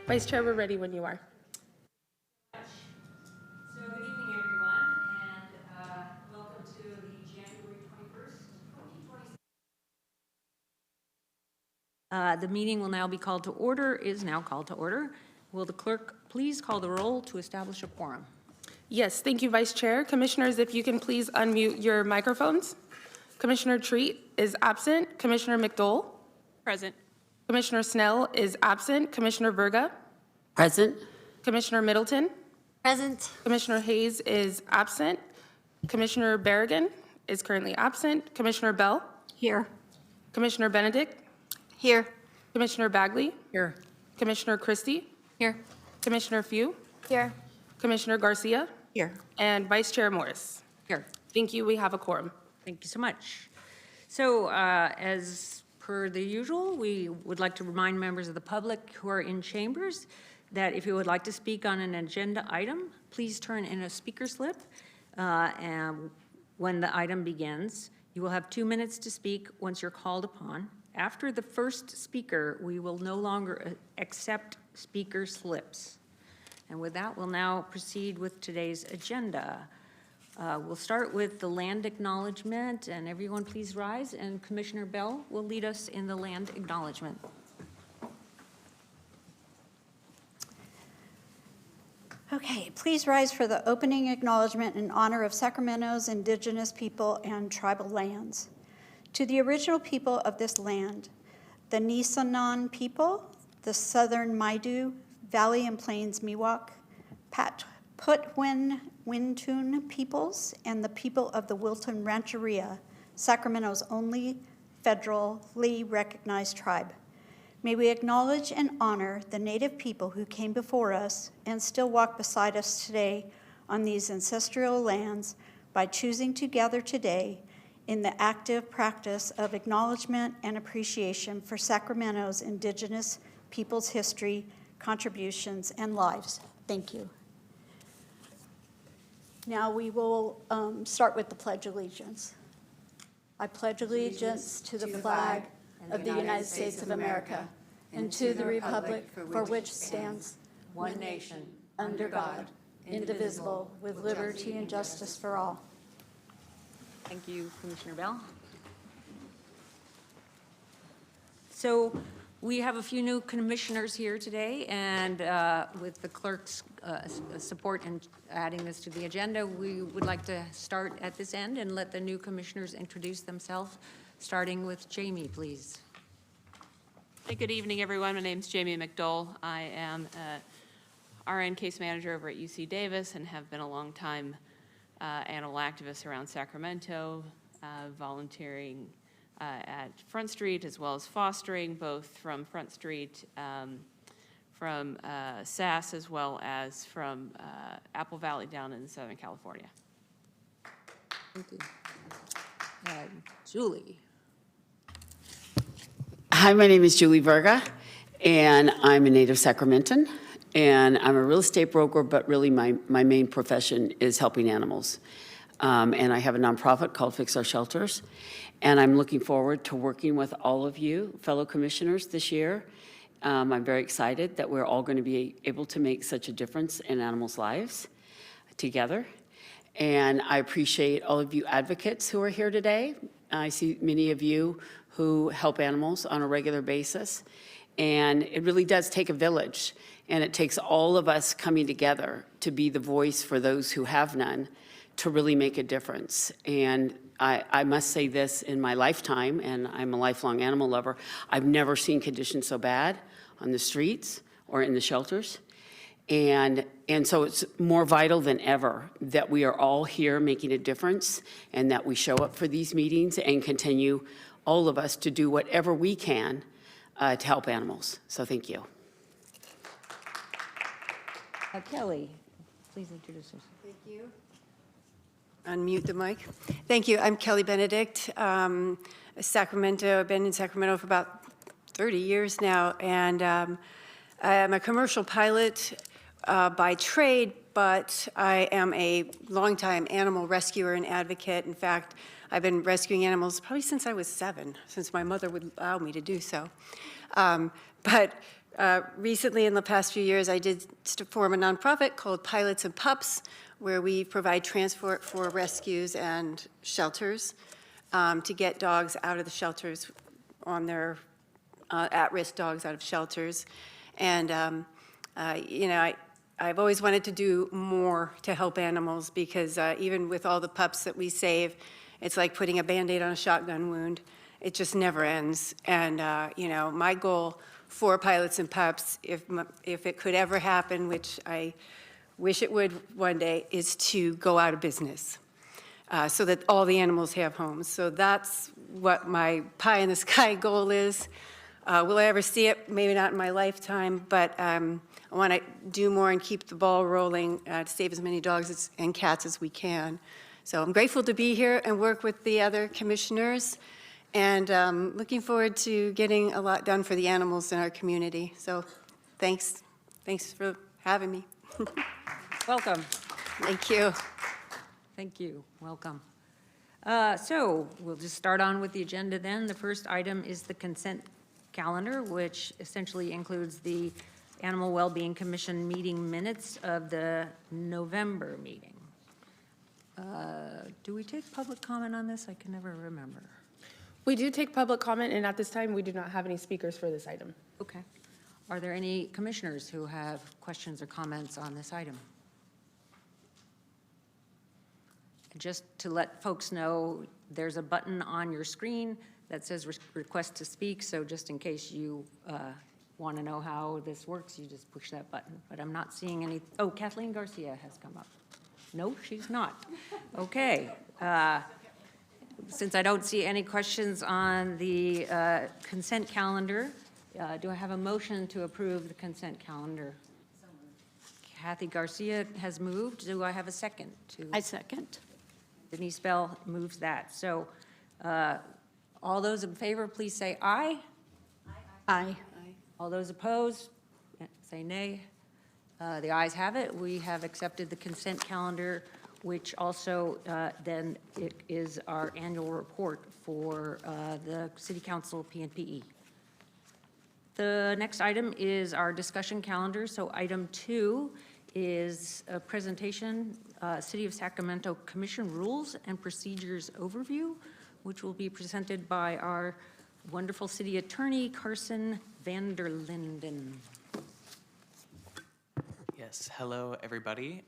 Vice Chair, we're ready when you are. So good evening, everyone, and welcome to the January 21st, 2020. The meeting will now be called to order, is now called to order. Will the clerk please call the roll to establish a quorum? Yes, thank you, Vice Chair. Commissioners, if you can please unmute your microphones. Commissioner Treat is absent. Commissioner McDowell? Present. Commissioner Snell is absent. Commissioner Verga? Present. Commissioner Middleton? Present. Commissioner Hayes is absent. Commissioner Berrigan is currently absent. Commissioner Bell? Here. Commissioner Benedict? Here. Commissioner Bagley? Here. Commissioner Christie? Here. Commissioner Few? Here. Commissioner Garcia? Here. And Vice Chair Morris. Here. Thank you. We have a quorum. Thank you so much. So as per the usual, we would like to remind members of the public who are in chambers that if you would like to speak on an agenda item, please turn in a speaker slip. And when the item begins, you will have 2 minutes to speak once you're called upon. After the first speaker, we will no longer accept speaker slips. And with that, we'll now proceed with today's agenda. We'll start with the land acknowledgement, and everyone please rise, and Commissioner Bell will lead us in the land acknowledgement. Okay, please rise for the opening acknowledgement in honor of Sacramento's indigenous people and tribal lands. To the original people of this land, the Nisenan people, the Southern Maidu, Valley and Plains Miwok, Patwin Wintun peoples, and the people of the Wilton Rancheria, Sacramento's only federally recognized tribe. May we acknowledge and honor the Native people who came before us and still walk beside us today on these ancestral lands by choosing to gather today in the active practice of acknowledgement and appreciation for Sacramento's indigenous people's history, contributions, and lives. Thank you. Now we will start with the Pledge of Allegiance. I pledge allegiance to the flag of the United States of America and to the republic for which stands one nation, under God, indivisible, with liberty and justice for all. Thank you, Commissioner Bell. So we have a few new commissioners here today, and with the clerk's support in adding this to the agenda, we would like to start at this end and let the new commissioners introduce themselves, starting with Jamie, please. Hey, good evening, everyone. My name is Jamie McDowell. I am a RN case manager over at UC Davis and have been a long time animal activist around Sacramento, volunteering at Front Street as well as fostering, both from Front Street, from SAS, as well as from Apple Valley down in Southern California. Thank you. Julie. Hi, my name is Julie Verga, and I'm a native Sacramentan, and I'm a real estate broker, but really my main profession is helping animals. And I have a nonprofit called Fix Our Shelters, and I'm looking forward to working with all of you, fellow commissioners, this year. I'm very excited that we're all going to be able to make such a difference in animals' lives together. And I appreciate all of you advocates who are here today. I see many of you who help animals on a regular basis. And it really does take a village. And it takes all of us coming together to be the voice for those who have none to really make a difference. And I must say this, in my lifetime, and I'm a lifelong animal lover, I've never seen conditions so bad on the streets or in the shelters. And so it's more vital than ever that we are all here making a difference and that we show up for these meetings and continue, all of us, to do whatever we can to help animals. So thank you. Kelly, please introduce yourself. Thank you. Unmute the mic. Thank you. I'm Kelly Benedict, Sacramento. I've been in Sacramento for about 30 years now, and I'm a commercial pilot by trade, but I am a longtime animal rescuer and advocate. In fact, I've been rescuing animals probably since I was 7, since my mother would allow me to do so. But Recently, in the past few years, I did form a nonprofit called Pilots and Pups, where we provide transport for rescues and shelters to get dogs out of the shelters on their at-risk dogs out of shelters. And, you know, I've always wanted to do more to help animals because even with all the pups that we save, it's like putting a Band-Aid on a shotgun wound. It just never ends. And, you know, my goal for Pilots and Pups, if it could ever happen, which I wish it would one day, is to go out of business so that all the animals have homes. So that's what my pie in the sky goal is. Will I ever see it? Maybe not in my lifetime, but I want to do more and keep the ball rolling to save as many dogs and cats as we can. So I'm grateful to be here and work with the other commissioners, and looking forward to getting a lot done for the animals in our community. So thanks for having me. Welcome. Thank you. Thank you. Welcome. So we'll just start on with the agenda then. The first item is the consent calendar, which essentially includes the Animal Wellbeing Commission meeting minutes of the November meeting. Do we take public comment on this? I can never remember. We do take public comment, and at this time, we do not have any speakers for this item. Okay. Are there any commissioners who have questions or comments on this item? Just to let folks know, there's a button on your screen that says request to speak, so just in case you want to know how this works, you just push that button. But I'm not seeing any, oh, Kathleen Garcia has come up. No, she's not. Okay. Since I don't see any questions on the consent calendar, do I have a motion to approve the consent calendar? Kathy Garcia has moved. Do I have a second? I second. Denise Bell moves that. So all those in favor, please say aye. Aye. All those opposed, say nay. The ayes have it. We have accepted the consent calendar, which also then it is our annual report for the City Council PNPE. The next item is our discussion calendar. So item 2 is a presentation, City of Sacramento Commission Rules and Procedures Overview, which will be presented by our wonderful city attorney, Carson Vanderlinden. Yes, hello, everybody.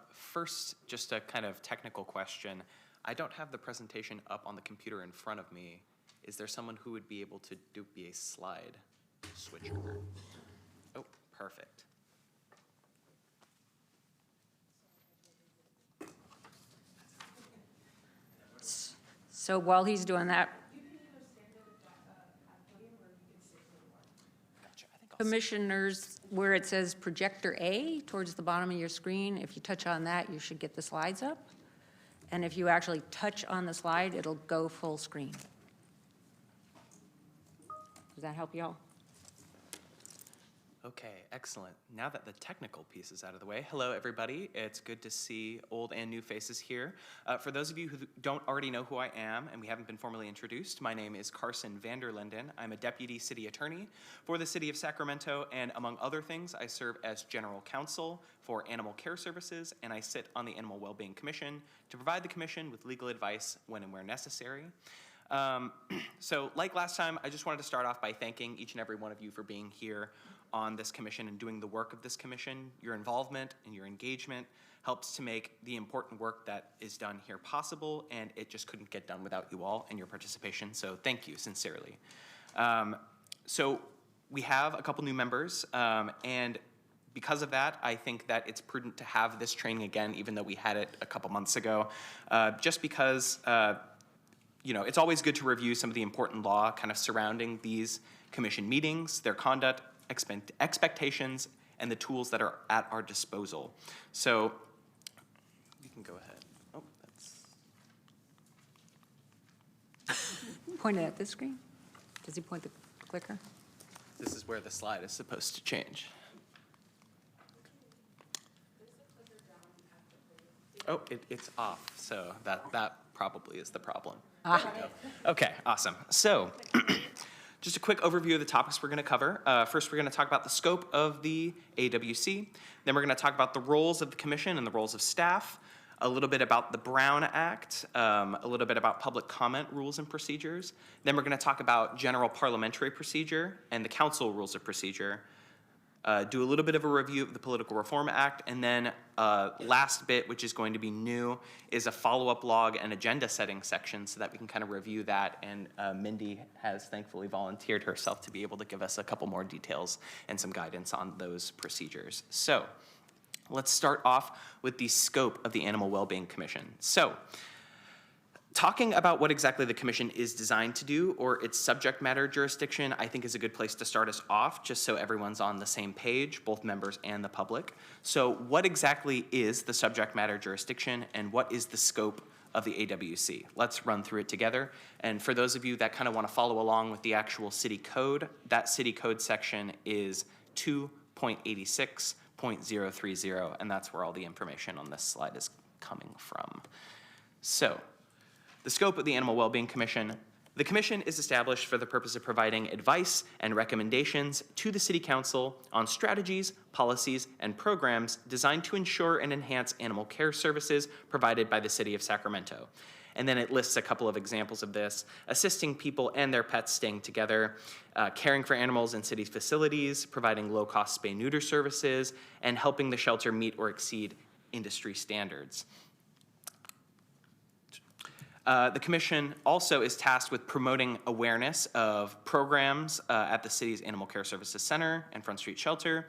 First, just a kind of technical question. I don't have the presentation up on the computer in front of me. Is there someone who would be able to be a slide switcher? Oh, perfect. So while he's doing that, commissioners, where it says projector A towards the bottom of your screen, if you touch on that, you should get the slides up. And if you actually touch on the slide, it'll go full screen. Does that help y'all? Okay, excellent. Now that the technical piece is out of the way, hello, everybody. It's good to see old and new faces here. For those of you who don't already know who I am and we haven't been formally introduced, my name is Carson Vanderlinden. I'm a deputy city attorney for the city of Sacramento, and among other things, I serve as general counsel for animal care services, and I sit on the Animal Wellbeing Commission to provide the commission with legal advice when and where necessary. So like last time, I just wanted to start off by thanking each and every one of you for being here on this commission and doing the work of this commission. Your involvement and your engagement helps to make the important work that is done here possible, and it just couldn't get done without you all and your participation, so thank you sincerely. So we have a couple new members, and because of that, I think that it's prudent to have this training again, even though we had it a couple months ago, just because you know, it's always good to review some of the important law kind of surrounding these commission meetings, their conduct, expectations, and the tools that are at our disposal. So you can go ahead. Oh, that's... Point it at this screen? Does he point the clicker? This is where the slide is supposed to change. Oh, it's off, so that probably is the problem. There we go. Okay, awesome. So, Just a quick overview of the topics we're going to cover. First, we're going to talk about the scope of the AWC. Then we're going to talk about the roles of the commission and the roles of staff, a little bit about the Brown Act, a little bit about public comment rules and procedures. Then we're going to talk about general parliamentary procedure and the council rules of procedure. Do a little bit of a review of the Political Reform Act, and then last bit, which is going to be new, is a follow-up log and agenda setting section so that we can kind of review that, and Mindy has thankfully volunteered herself to be able to give us a couple more details and some guidance on those procedures. So let's start off with the scope of the Animal Wellbeing Commission. So, talking about what exactly the commission is designed to do, or its subject matter jurisdiction, I think is a good place to start us off, just so everyone's on the same page, both members and the public. So what exactly is the subject matter jurisdiction, and what is the scope of the AWC? Let's run through it together. And for those of you that kind of want to follow along with the actual city code, that city code section is 2.86.030, and that's where all the information on this slide is coming from. So, the scope of the Animal Wellbeing Commission. The commission is established for the purpose of providing advice and recommendations to the City Council on strategies, policies, and programs designed to ensure and enhance animal care services provided by the City of Sacramento. And then it lists a couple of examples of this: assisting people and their pets staying together, caring for animals in city facilities, providing low-cost spay-neuter services, and helping the shelter meet or exceed industry standards. The commission also is tasked with promoting awareness of programs at the city's Animal Care Services Center and Front Street Shelter,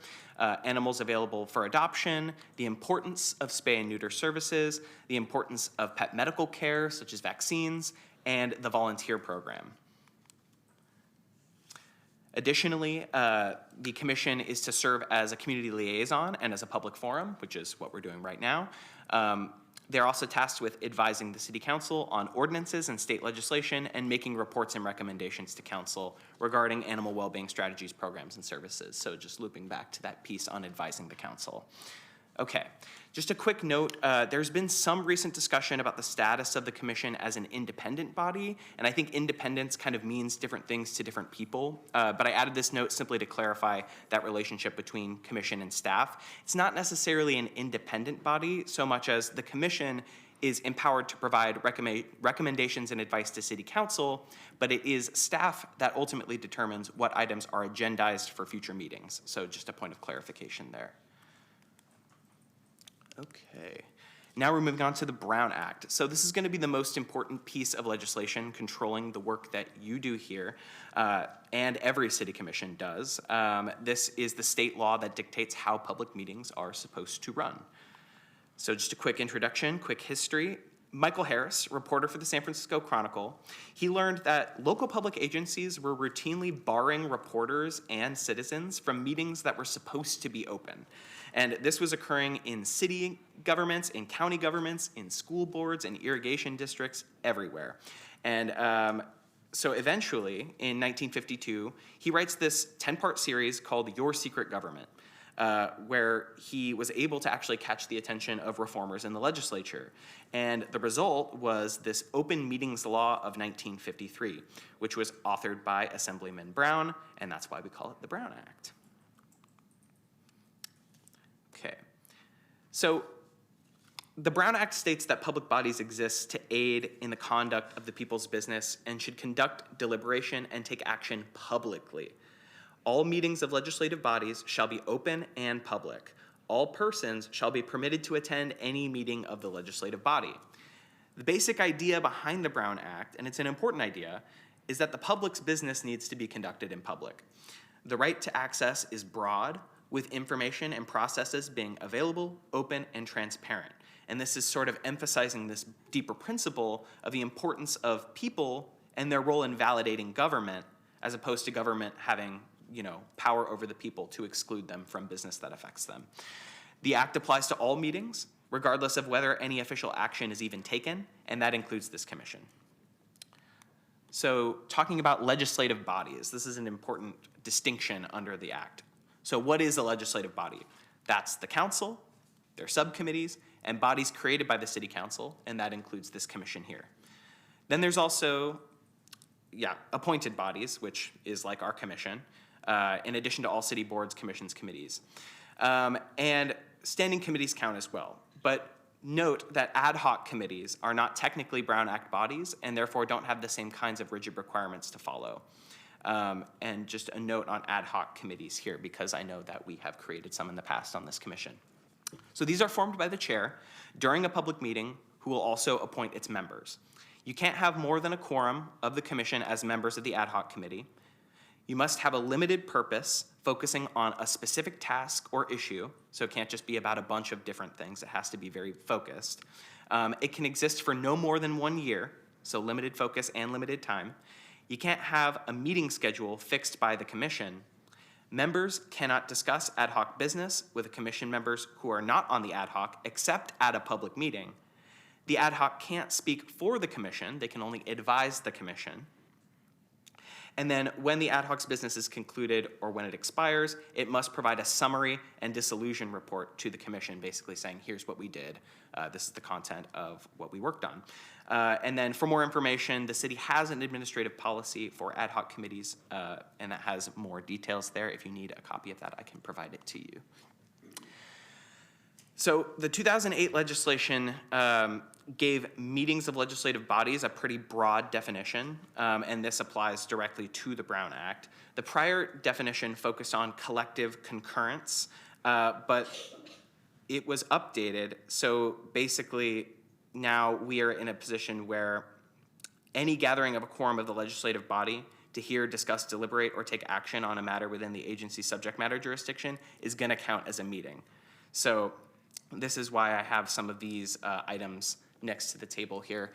animals available for adoption, the importance of spay and neuter services, the importance of pet medical care, such as vaccines, and the volunteer program. Additionally, the commission is to serve as a community liaison and as a public forum, which is what we're doing right now. They're also tasked with advising the City Council on ordinances and state legislation and making reports and recommendations to Council regarding animal well-being strategies, programs, and services. So just looping back to that piece on advising the Council. Okay, just a quick note, there's been some recent discussion about the status of the commission as an independent body, and I think independence kind of means different things to different people, but I added this note simply to clarify that relationship between commission and staff. It's not necessarily an independent body so much as the commission is empowered to provide recommendations and advice to City Council, but it is staff that ultimately determines what items are agendized for future meetings. So just a point of clarification there. Okay, now we're moving on to the Brown Act. So this is going to be the most important piece of legislation controlling the work that you do here, and every city commission does. This is the state law that dictates how public meetings are supposed to run. So just a quick introduction, quick history. Michael Harris, reporter for the San Francisco Chronicle, he learned that local public agencies were routinely barring reporters and citizens from meetings that were supposed to be open. And this was occurring in city governments, in county governments, in school boards, and irrigation districts everywhere. And so eventually, in 1952, he writes this 10-part series called Your Secret Government, where he was able to actually catch the attention of reformers in the legislature. And the result was this Open Meetings Law of 1953, which was authored by Assemblyman Brown, and that's why we call it the Brown Act. Okay, so the Brown Act states that public bodies exist to aid in the conduct of the people's business and should conduct deliberation and take action publicly. All meetings of legislative bodies shall be open and public. All persons shall be permitted to attend any meeting of the legislative body. The basic idea behind the Brown Act, and it's an important idea, is that the public's business needs to be conducted in public. The right to access is broad, with information and processes being available, open, and transparent. And this is sort of emphasizing this deeper principle of the importance of people and their role in validating government, as opposed to government having, power over the people to exclude them from business that affects them. The act applies to all meetings, regardless of whether any official action is even taken, and that includes this commission. So talking about legislative bodies, this is an important distinction under the act. So what is a legislative body? That's the council, their subcommittees, and bodies created by the city council, and that includes this commission here. Then there's also appointed bodies, which is like our commission, in addition to all city boards, commissions, committees. And standing committees count as well. But note that ad hoc committees are not technically Brown Act bodies and therefore don't have the same kinds of rigid requirements to follow. And just a note on ad hoc committees here, because I know that we have created some in the past on this commission. So these are formed by the chair during a public meeting, who will also appoint its members. You can't have more than a quorum of the commission as members of the ad hoc committee. You must have a limited purpose focusing on a specific task or issue, so it can't just be about a bunch of different things. It has to be very focused. It can exist for no more than 1 year, so limited focus and limited time. You can't have a meeting schedule fixed by the commission. Members cannot discuss ad hoc business with the commission members who are not on the ad hoc except at a public meeting. The ad hoc can't speak for the commission. They can only advise the commission. And then when the ad hoc's business is concluded or when it expires, it must provide a summary and dissolution report to the commission, basically saying, here's what we did. This is the content of what we worked on. And then for more information, the city has an administrative policy for ad hoc committees, and that has more details there. If you need a copy of that, I can provide it to you. So the 2008 legislation gave meetings of legislative bodies a pretty broad definition, and this applies directly to the Brown Act. The prior definition focused on collective concurrence, but it was updated. So basically, now we are in a position where any gathering of a quorum of the legislative body to hear, discuss, deliberate, or take action on a matter within the agency's subject matter jurisdiction is going to count as a meeting. So this is why I have some of these items next to the table here.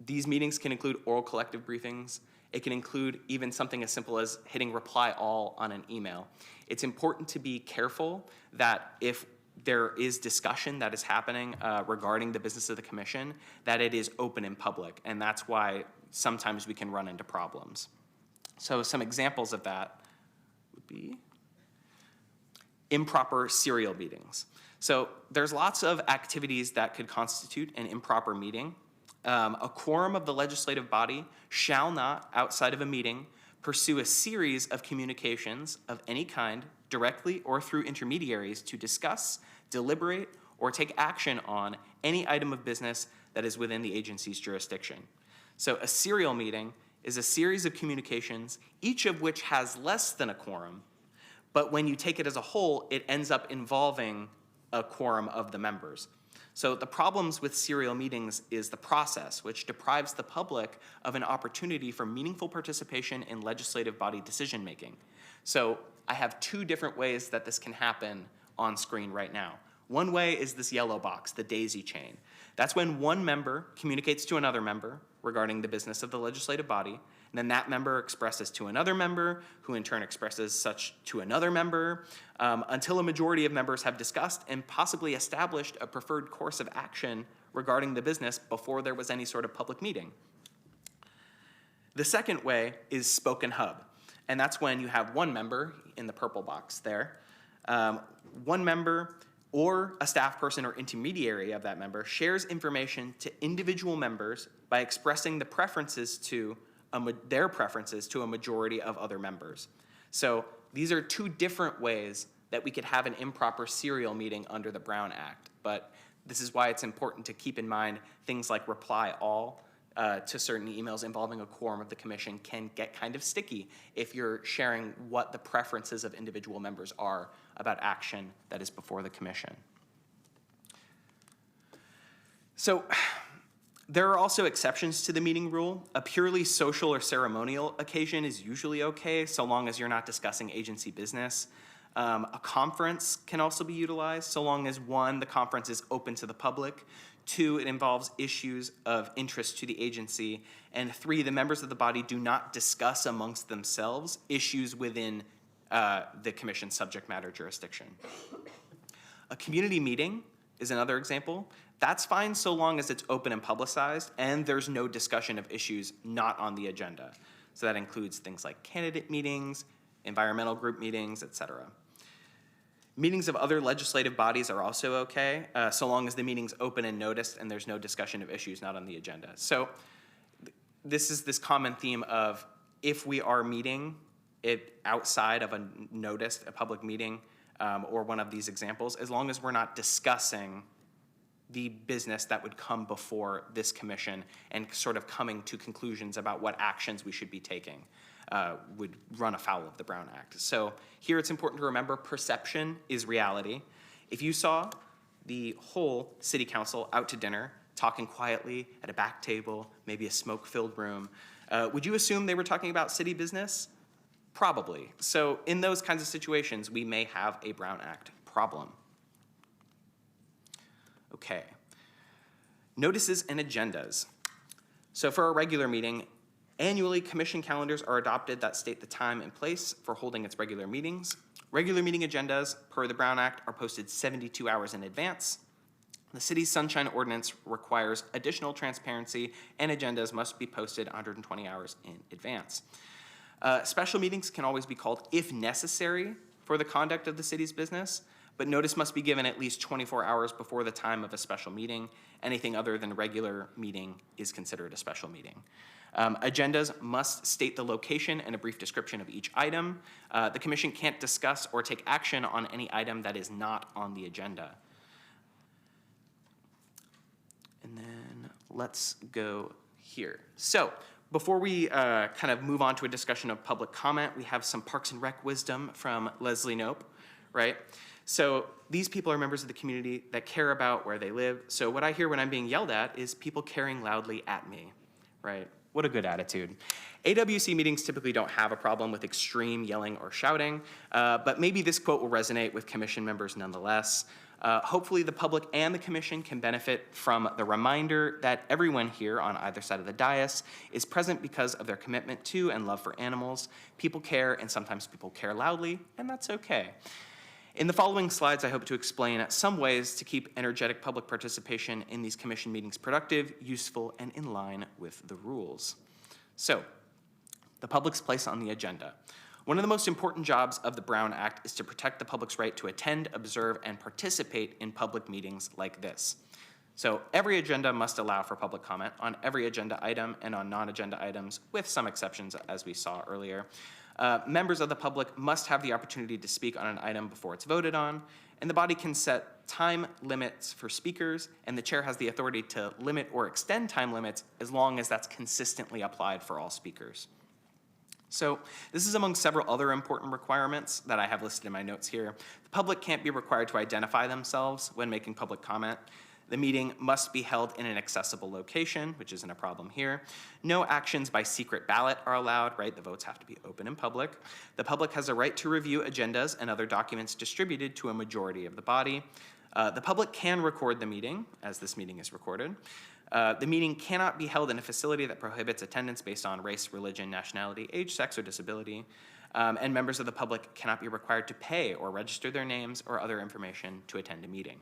These meetings can include oral collective briefings. It can include even something as simple as hitting reply all on an email. It's important to be careful that if there is discussion that is happening regarding the business of the commission, that it is open and public, and that's why sometimes we can run into problems. So some examples of that would be improper serial meetings. So there's lots of activities that could constitute an improper meeting. A quorum of the legislative body shall not, outside of a meeting, pursue a series of communications of any kind, directly or through intermediaries, to discuss, deliberate, or take action on any item of business that is within the agency's jurisdiction. So a serial meeting is a series of communications, each of which has less than a quorum, but when you take it as a whole, it ends up involving a quorum of the members. So the problems with serial meetings is the process, which deprives the public of an opportunity for meaningful participation in legislative body decision-making. So I have two different ways that this can happen on screen right now. One way is this yellow box, the daisy chain. That's when one member communicates to another member regarding the business of the legislative body, and then that member expresses to another member, who in turn expresses such to another member, until a majority of members have discussed and possibly established a preferred course of action regarding the business before there was any sort of public meeting. The second way is spoken hub, and that's when you have one member in the purple box there, one member or a staff person or intermediary of that member shares information to individual members by expressing their preferences to a majority of other members. So these are two different ways that we could have an improper serial meeting under the Brown Act. But this is why it's important to keep in mind things like reply all to certain emails involving a quorum of the commission can get kind of sticky if you're sharing what the preferences of individual members are about action that is before the commission. So there are also exceptions to the meeting rule. A purely social or ceremonial occasion is usually okay, so long as you're not discussing agency business. A conference can also be utilized, so long as one, the conference is open to the public, two, it involves issues of interest to the agency, and three, the members of the body do not discuss amongst themselves issues within the commission's subject matter jurisdiction. A community meeting is another example. That's fine so long as it's open and publicized and there's no discussion of issues not on the agenda. So that includes things like candidate meetings, environmental group meetings, etc. Meetings of other legislative bodies are also okay, so long as the meeting's open and noticed and there's no discussion of issues not on the agenda. So this is this common theme of if we are meeting it outside of a noticed, a public meeting, or one of these examples, as long as we're not discussing the business that would come before this commission and sort of coming to conclusions about what actions we should be taking, would run afoul of the Brown Act. So here it's important to remember perception is reality. If you saw the whole city council out to dinner, talking quietly at a back table, maybe a smoke-filled room, would you assume they were talking about city business? Probably. So in those kinds of situations, we may have a Brown Act problem. Okay. Notices and agendas. So for a regular meeting, annually commission calendars are adopted that state the time and place for holding its regular meetings. Regular meeting agendas, per the Brown Act, are posted 72 hours in advance. The city's Sunshine Ordinance requires additional transparency, and agendas must be posted 120 hours in advance. Special meetings can always be called if necessary for the conduct of the city's business, but notice must be given at least 24 hours before the time of a special meeting. Anything other than a regular meeting is considered a special meeting. Agendas must state the location and a brief description of each item. The commission can't discuss or take action on any item that is not on the agenda. And then let's go here. So before we kind of move on to a discussion of public comment, we have some Parks and Rec wisdom from Leslie Knope, right? So these people are members of the community that care about where they live. So what I hear when I'm being yelled at is people caring loudly at me, right? What a good attitude. AWC meetings typically don't have a problem with extreme yelling or shouting, but maybe this quote will resonate with commission members nonetheless. Hopefully the public and the commission can benefit from the reminder that everyone here on either side of the dais is present because of their commitment to and love for animals. People care, and sometimes people care loudly, and that's okay. In the following slides, I hope to explain some ways to keep energetic public participation in these commission meetings productive, useful, and in line with the rules. So, the public's place on the agenda. One of the most important jobs of the Brown Act is to protect the public's right to attend, observe, and participate in public meetings like this. So every agenda must allow for public comment on every agenda item and on non-agenda items, with some exceptions, as we saw earlier. Members of the public must have the opportunity to speak on an item before it's voted on, and the body can set time limits for speakers, and the chair has the authority to limit or extend time limits as long as that's consistently applied for all speakers. So this is among several other important requirements that I have listed in my notes here. The public can't be required to identify themselves when making public comment. The meeting must be held in an accessible location, which isn't a problem here. No actions by secret ballot are allowed, right? The votes have to be open and public. The public has a right to review agendas and other documents distributed to a majority of the body. The public can record the meeting, as this meeting is recorded. The meeting cannot be held in a facility that prohibits attendance based on race, religion, nationality, age, sex, or disability. And members of the public cannot be required to pay or register their names or other information to attend a meeting.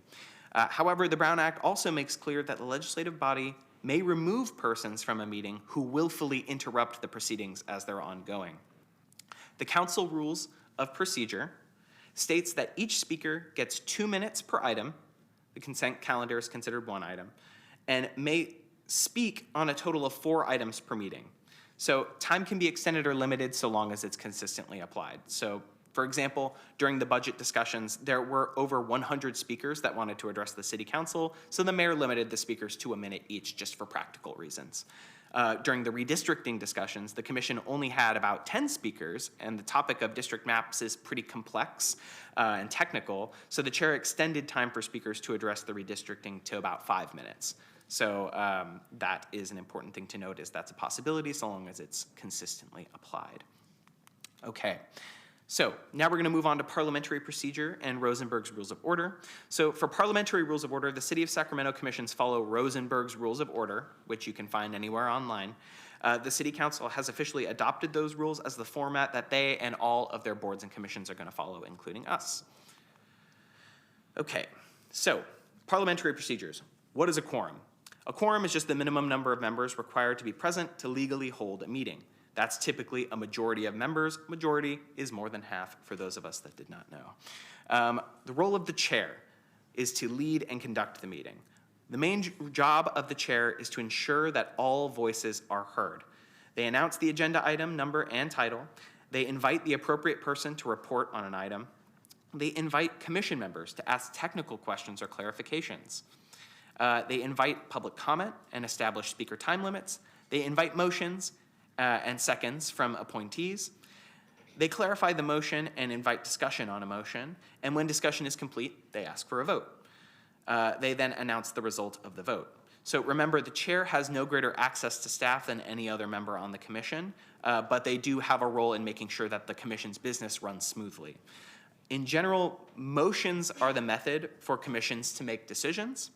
However, the Brown Act also makes clear that the legislative body may remove persons from a meeting who willfully interrupt the proceedings as they're ongoing. The council rules of procedure states that each speaker gets 2 minutes per item. The consent calendar is considered one item, and may speak on a total of 4 items per meeting. So time can be extended or limited so long as it's consistently applied. So for example, during the budget discussions, there were over 100 speakers that wanted to address the city council, so the mayor limited the speakers to 1 minute each just for practical reasons. During the redistricting discussions, the commission only had about 10 speakers, and the topic of district maps is pretty complex and technical, so the chair extended time for speakers to address the redistricting to about 5 minutes. So that is an important thing to note, is that's a possibility so long as it's consistently applied. Okay. So now we're going to move on to parliamentary procedure and Rosenberg's Rules of Order. So for parliamentary rules of order, the City of Sacramento commissions follow Rosenberg's Rules of Order, which you can find anywhere online. The City Council has officially adopted those rules as the format that they and all of their boards and commissions are going to follow, including us. Okay, so parliamentary procedures. What is a quorum? A quorum is just the minimum number of members required to be present to legally hold a meeting. That's typically a majority of members. Majority is more than half for those of us that did not know. The role of the chair is to lead and conduct the meeting. The main job of the chair is to ensure that all voices are heard. They announce the agenda item, number, and title. They invite the appropriate person to report on an item. They invite commission members to ask technical questions or clarifications. They invite public comment and establish speaker time limits. They invite motions and seconds from appointees. They clarify the motion and invite discussion on a motion. And when discussion is complete, they ask for a vote. They then announce the result of the vote. So remember, the chair has no greater access to staff than any other member on the commission, but they do have a role in making sure that the commission's business runs smoothly. In general, motions are the method for commissions to make decisions.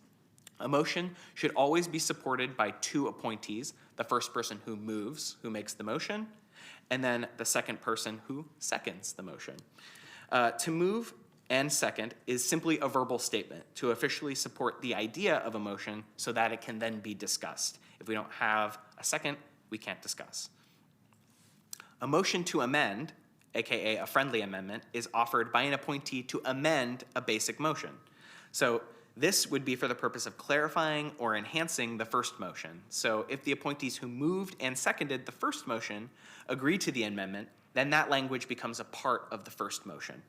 A motion should always be supported by two appointees, the first person who moves, who makes the motion, and then the second person who seconds the motion. To move and second is simply a verbal statement to officially support the idea of a motion so that it can then be discussed. If we don't have a second, we can't discuss. A motion to amend, aka a friendly amendment, is offered by an appointee to amend a basic motion. So this would be for the purpose of clarifying or enhancing the first motion. So if the appointees who moved and seconded the first motion agree to the amendment, then that language becomes a part of the first motion.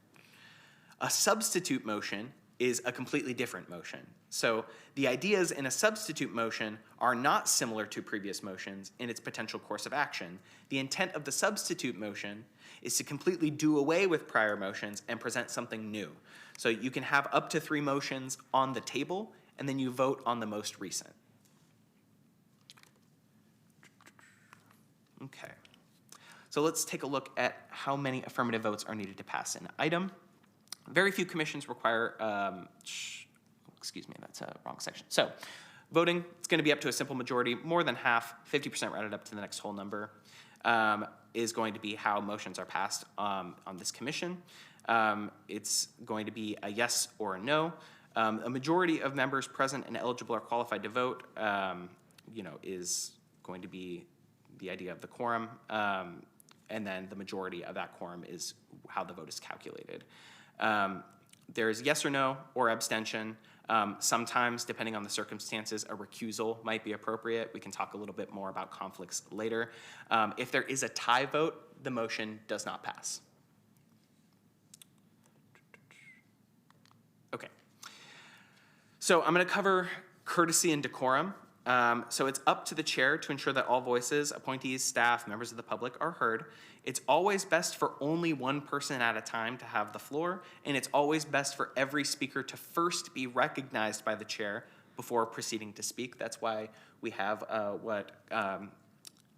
A substitute motion is a completely different motion. So the ideas in a substitute motion are not similar to previous motions in its potential course of action. The intent of the substitute motion is to completely do away with prior motions and present something new. So you can have up to 3 motions on the table, and then you vote on the most recent. Okay. So let's take a look at how many affirmative votes are needed to pass an item. Very few commissions require, excuse me, that's a wrong section. So voting, it's going to be up to a simple majority. More than half, 50% rounded up to the next whole number, is going to be how motions are passed on this commission. It's going to be a yes or a no. A majority of members present and eligible or qualified to vote, is going to be the idea of the quorum, and then the majority of that quorum is how the vote is calculated. There's yes or no or abstention. Sometimes, depending on the circumstances, a recusal might be appropriate. We can talk a little bit more about conflicts later. If there is a tie vote, the motion does not pass. Okay. So I'm going to cover courtesy and decorum. So it's up to the chair to ensure that all voices, appointees, staff, members of the public are heard. It's always best for only one person at a time to have the floor, and it's always best for every speaker to first be recognized by the chair before proceeding to speak. That's why we have what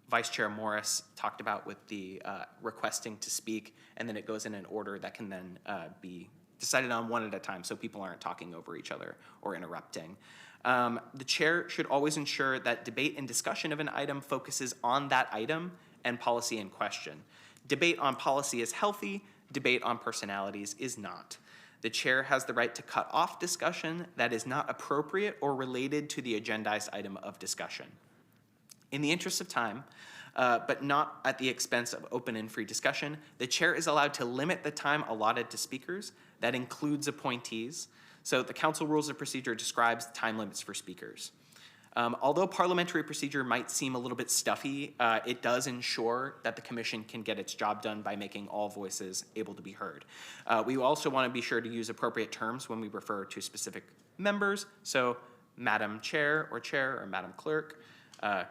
Vice Chair Morris talked about with the requesting to speak, and then it goes in an order that can then be decided on one at a time so people aren't talking over each other or interrupting. The chair should always ensure that debate and discussion of an item focuses on that item and policy in question. Debate on policy is healthy, debate on personalities is not. The chair has the right to cut off discussion that is not appropriate or related to the agendized item of discussion. In the interest of time, but not at the expense of open and free discussion, the chair is allowed to limit the time allotted to speakers. That includes appointees. So the council rules of procedure describes time limits for speakers. Although parliamentary procedure might seem a little bit stuffy, it does ensure that the commission can get its job done by making all voices able to be heard. We also want to be sure to use appropriate terms when we refer to specific members. So Madam Chair or Madam Clerk,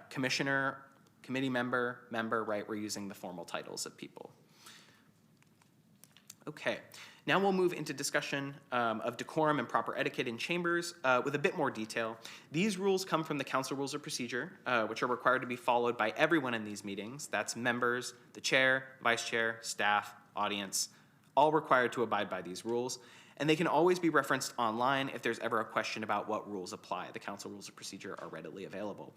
Commissioner, committee member, right? We're using the formal titles of people. Okay. Now we'll move into discussion of decorum and proper etiquette in chambers with a bit more detail. These rules come from the Council Rules of Procedure, which are required to be followed by everyone in these meetings. That's members, the chair, vice chair, staff, audience, all required to abide by these rules. And they can always be referenced online if there's ever a question about what rules apply. The Council Rules of Procedure are readily available.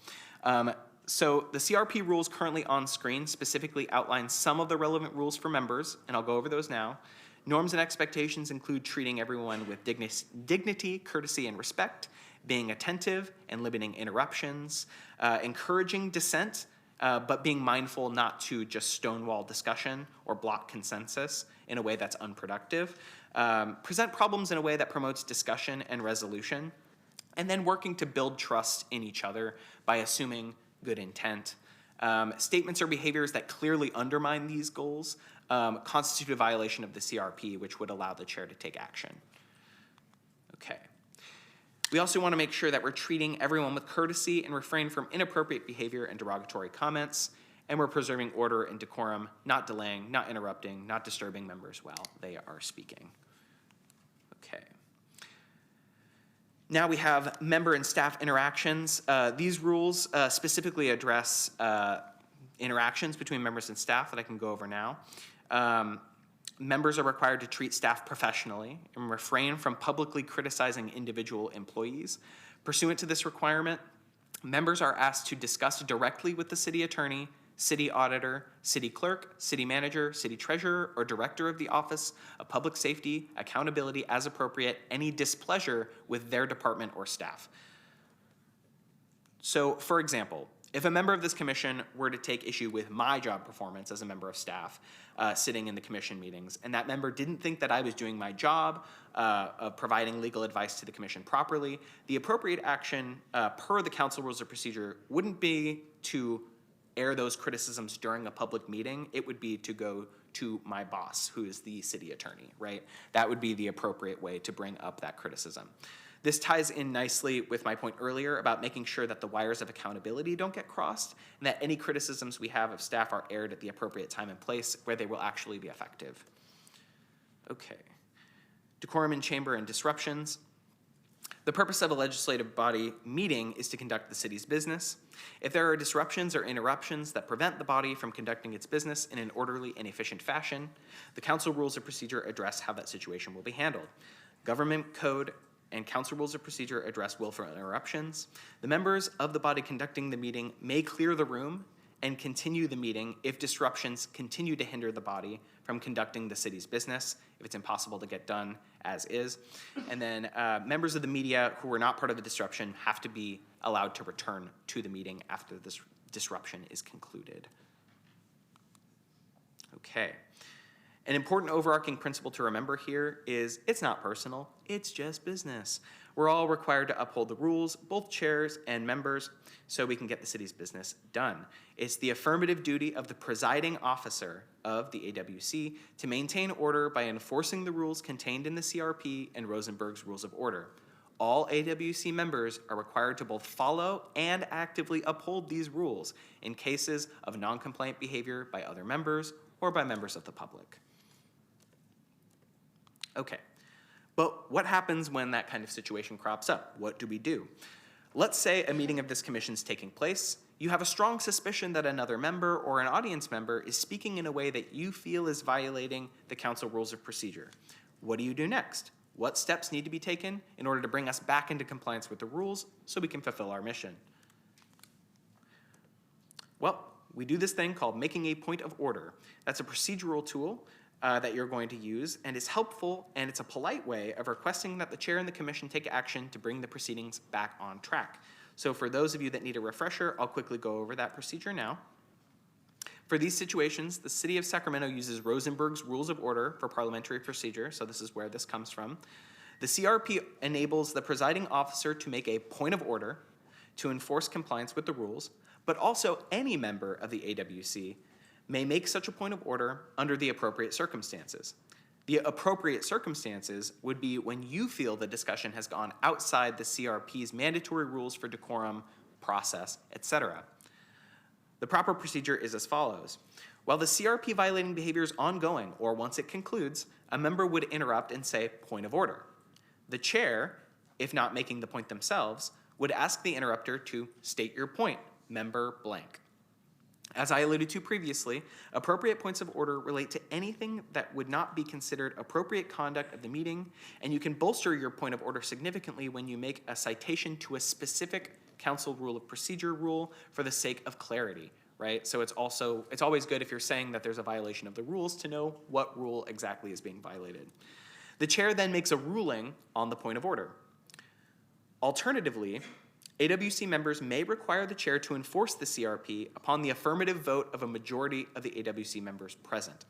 So the CRP rules currently on screen specifically outline some of the relevant rules for members, and I'll go over those now. Norms and expectations include treating everyone with dignity, courtesy, and respect, being attentive and limiting interruptions, encouraging dissent, but being mindful not to just stonewall discussion or block consensus in a way that's unproductive, present problems in a way that promotes discussion and resolution, and then working to build trust in each other by assuming good intent, Statements or behaviors that clearly undermine these goals constitute a violation of the CRP, which would allow the chair to take action. Okay. We also want to make sure that we're treating everyone with courtesy and refrain from inappropriate behavior and derogatory comments, and we're preserving order and decorum, not delaying, not interrupting, not disturbing members while they are speaking. Okay. Now we have member and staff interactions. These rules specifically address interactions between members and staff that I can go over now. Members are required to treat staff professionally and refrain from publicly criticizing individual employees. Pursuant to this requirement, members are asked to discuss directly with the city attorney, city auditor, city clerk, city manager, city treasurer, or director of the Office of Public Safety, Accountability as appropriate, any displeasure with their department or staff. So, for example, if a member of this commission were to take issue with my job performance as a member of staff sitting in the commission meetings, and that member didn't think that I was doing my job of providing legal advice to the commission properly, the appropriate action per the council rules of procedure wouldn't be to air those criticisms during a public meeting. It would be to go to my boss, who is the city attorney, right? That would be the appropriate way to bring up that criticism. This ties in nicely with my point earlier about making sure that the wires of accountability don't get crossed and that any criticisms we have of staff are aired at the appropriate time and place where they will actually be effective. Okay. Decorum in chamber and disruptions. The purpose of a legislative body meeting is to conduct the city's business. If there are disruptions or interruptions that prevent the body from conducting its business in an orderly and efficient fashion, the council rules of procedure address how that situation will be handled. Government code and council rules of procedure address willful interruptions. The members of the body conducting the meeting may clear the room and continue the meeting if disruptions continue to hinder the body from conducting the city's business, if it's impossible to get done as is. And then members of the media who were not part of the disruption have to be allowed to return to the meeting after this disruption is concluded. Okay. An important overarching principle to remember here is it's not personal, it's just business. We're all required to uphold the rules, both chairs and members, so we can get the city's business done. It's the affirmative duty of the presiding officer of the AWC to maintain order by enforcing the rules contained in the CRP and Rosenberg's Rules of Order. All AWC members are required to both follow and actively uphold these rules in cases of non-compliant behavior by other members or by members of the public. Okay, but what happens when that kind of situation crops up? What do we do? Let's say a meeting of this commission is taking place. You have a strong suspicion that another member or an audience member is speaking in a way that you feel is violating the council rules of procedure. What do you do next? What steps need to be taken in order to bring us back into compliance with the rules so we can fulfill our mission? Well, we do this thing called making a point of order. That's a procedural tool that you're going to use, and it's helpful, and it's a polite way of requesting that the chair and the commission take action to bring the proceedings back on track. So for those of you that need a refresher, I'll quickly go over that procedure now. For these situations, the city of Sacramento uses Rosenberg's Rules of Order for parliamentary procedure, so this is where this comes from. The CRP enables the presiding officer to make a point of order to enforce compliance with the rules, but also any member of the AWC may make such a point of order under the appropriate circumstances. The appropriate circumstances would be when you feel the discussion has gone outside the CRP's mandatory rules for decorum, process, etc. The proper procedure is as follows. While the CRP violating behavior is ongoing, or once it concludes, a member would interrupt and say, point of order. The chair, if not making the point themselves, would ask the interrupter to state your point, member blank. As I alluded to previously, appropriate points of order relate to anything that would not be considered appropriate conduct of the meeting, and you can bolster your point of order significantly when you make a citation to a specific council rule of procedure rule for the sake of clarity, right? So it's always good if you're saying that there's a violation of the rules to know what rule exactly is being violated. The chair then makes a ruling on the point of order. Alternatively, AWC members may require the chair to enforce the CRP upon the affirmative vote of a majority of the AWC members present.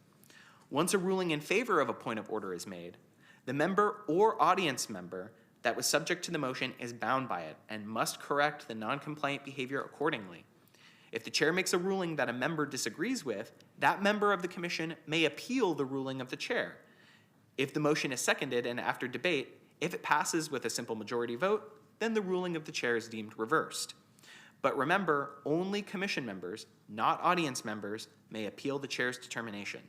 Once a ruling in favor of a point of order is made, the member or audience member that was subject to the motion is bound by it and must correct the non-compliant behavior accordingly. If the chair makes a ruling that a member disagrees with, that member of the commission may appeal the ruling of the chair. If the motion is seconded and after debate, if it passes with a simple majority vote, then the ruling of the chair is deemed reversed. But remember, only commission members, not audience members, may appeal the chair's determination.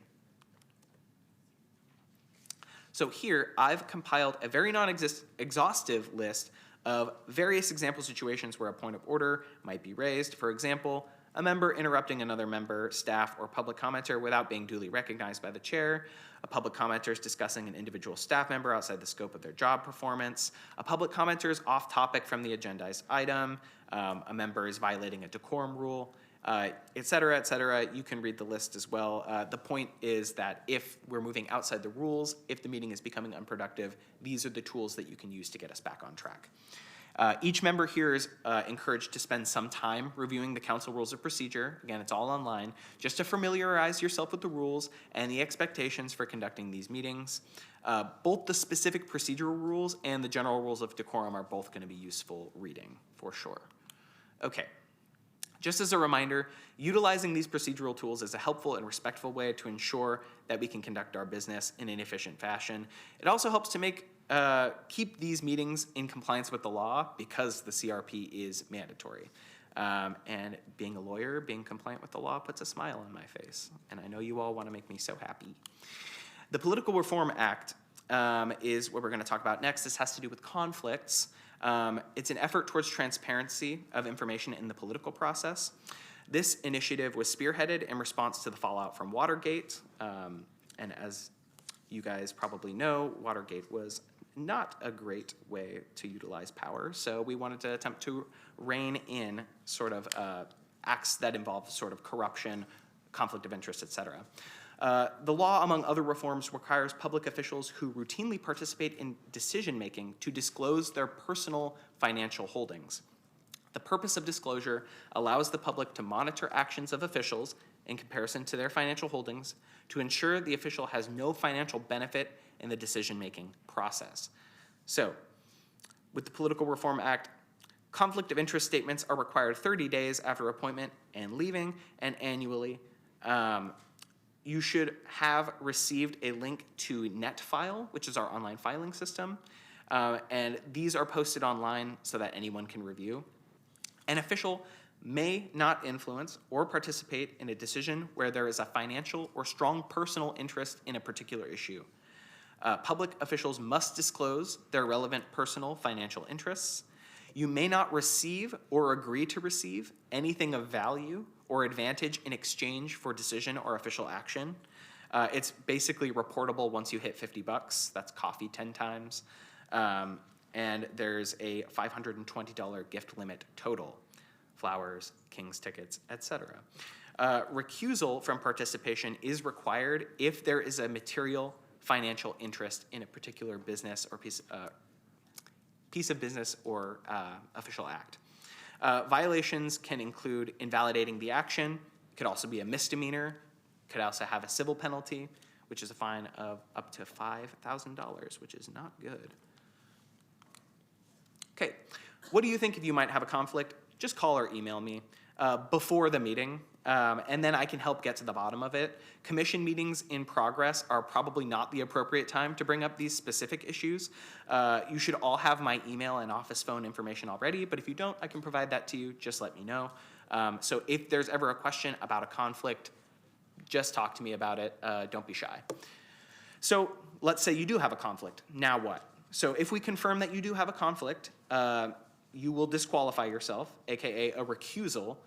So here, I've compiled a very non-exhaustive list of various example situations where a point of order might be raised. For example, a member interrupting another member, staff, or public commenter without being duly recognized by the chair, a public commenter is discussing an individual staff member outside the scope of their job performance, a public commenter is off topic from the agendized item, a member is violating a decorum rule, et cetera, et cetera. You can read the list as well. The point is that if we're moving outside the rules, if the meeting is becoming unproductive, these are the tools that you can use to get us back on track. Each member here is encouraged to spend some time reviewing the council rules of procedure. Again, it's all online, just to familiarize yourself with the rules and the expectations for conducting these meetings. Both the specific procedural rules and the general rules of decorum are both going to be useful reading, for sure. Okay. Just as a reminder, utilizing these procedural tools is a helpful and respectful way to ensure that we can conduct our business in an efficient fashion. It also helps to keep these meetings in compliance with the law because the CRP is mandatory. And being a lawyer, being compliant with the law puts a smile on my face. And I know you all want to make me so happy. The Political Reform Act is what we're going to talk about next. This has to do with conflicts. It's an effort towards transparency of information in the political process. This initiative was spearheaded in response to the fallout from Watergate. And as you guys probably know, Watergate was not a great way to utilize power. So we wanted to attempt to rein in sort of acts that involve sort of corruption, conflict of interest, et cetera. The law, among other reforms, requires public officials who routinely participate in decision-making to disclose their personal financial holdings. The purpose of disclosure allows the public to monitor actions of officials in comparison to their financial holdings to ensure the official has no financial benefit in the decision-making process. So, with the Political Reform Act, conflict of interest statements are required 30 days after appointment and leaving, and annually. You should have received a link to NetFile, which is our online filing system, and these are posted online so that anyone can review. An official may not influence or participate in a decision where there is a financial or strong personal interest in a particular issue. Public officials must disclose their relevant personal financial interests. You may not receive or agree to receive anything of value or advantage in exchange for decision or official action. It's basically reportable once you hit 50 bucks. That's coffee 10 times. And there's a $520 gift limit total. Flowers, King's tickets, etc. Recusal from participation is required if there is a material financial interest in a particular business or piece of business or official act. Violations can include invalidating the action, could also be a misdemeanor, could also have a civil penalty, which is a fine of up to $5,000, which is not good. Okay, what do you think if you might have a conflict? Just call or email me before the meeting, and then I can help get to the bottom of it. Commission meetings in progress are probably not the appropriate time to bring up these specific issues. You should all have my email and office phone information already, but if you don't, I can provide that to you. Just let me know. So if there's ever a question about a conflict, just talk to me about it. Don't be shy. So let's say you do have a conflict. Now what? So if we confirm that you do have a conflict, you will disqualify yourself, aka a recusal,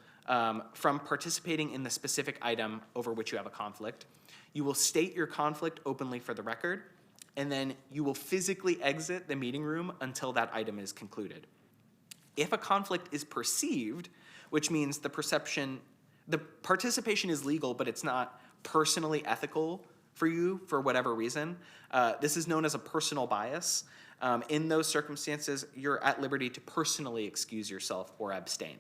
from participating in the specific item over which you have a conflict. You will state your conflict openly for the record, and then you will physically exit the meeting room until that item is concluded. If a conflict is perceived, which means the participation is legal, but it's not personally ethical for you for whatever reason, this is known as a personal bias. In those circumstances, you're at liberty to personally excuse yourself or abstain.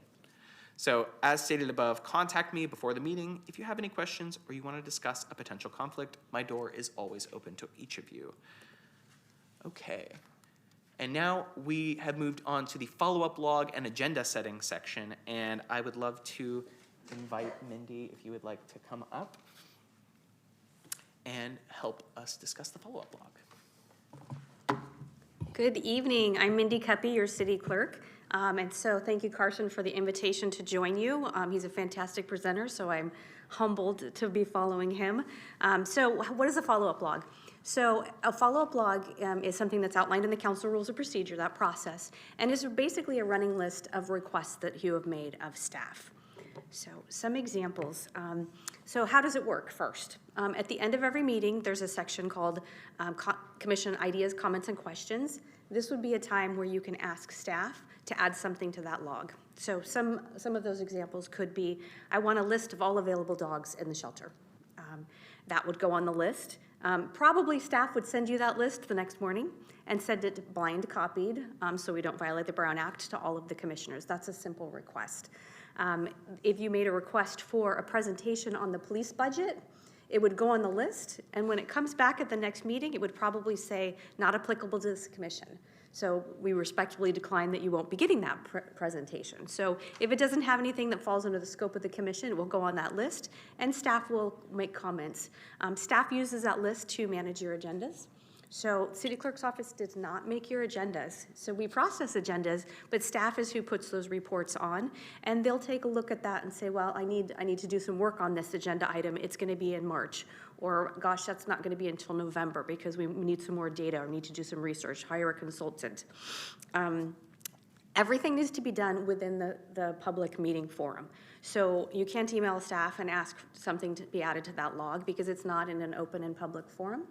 So as stated above, contact me before the meeting if you have any questions or you want to discuss a potential conflict. My door is always open to each of you. Okay. And now we have moved on to the follow-up log and agenda setting section, and I would love to invite Mindy, if you would like to come up and help us discuss the follow-up blog. Good evening. I'm Mindy Cuppy, your city clerk. And so thank you, Carson, for the invitation to join you. He's a fantastic presenter, so I'm humbled to be following him. So what is a follow-up log? So a follow-up log is something that's outlined in the council rules of procedure, that process, and is basically a running list of requests that you have made of staff. So some examples. So how does it work first? At the end of every meeting, there's a section called Commission Ideas, Comments, and Questions. This would be a time where you can ask staff to add something to that log. So some of those examples could be, I want a list of all available dogs in the shelter. That would go on the list. Probably staff would send you that list the next morning and send it blind copied so we don't violate the Brown Act to all of the commissioners. That's a simple request. If you made a request for a presentation on the police budget, it would go on the list, and when it comes back at the next meeting, it would probably say, not applicable to this commission. So we respectfully decline that you won't be getting that presentation. So if it doesn't have anything that falls under the scope of the commission, it will go on that list, and staff will make comments. Staff uses that list to manage your agendas. So city clerk's office does not make your agendas. So we process agendas, but staff is who puts those reports on, and they'll take a look at that and say, well, I need to do some work on this agenda item. It's going to be in March. Or, gosh, that's not going to be until November because we need some more data or need to do some research, hire a consultant. Everything needs to be done within the public meeting forum. So you can't email staff and ask something to be added to that log because it's not in an open and public forum.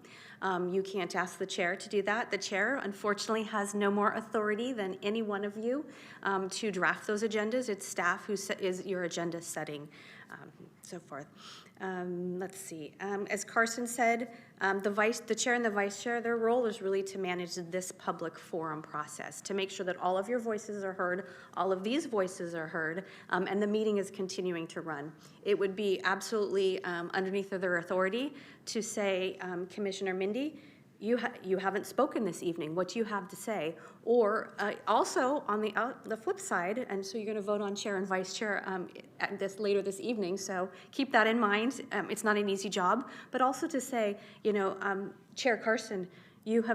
You can't ask the chair to do that. The chair, unfortunately, has no more authority than any one of you to draft those agendas. It's staff who is your agenda setting, so forth. Let's see. As Carson said, the chair and the vice chair, their role is really to manage this public forum process, to make sure that all of your voices are heard, all of these voices are heard, and the meeting is continuing to run. It would be absolutely underneath of their authority to say, Commissioner Mindy, you haven't spoken this evening. What do you have to say? Or also on the flip side, and so you're going to vote on chair and vice chair later this evening. So keep that in mind. It's not an easy job, but also to say, Chair Carson, you've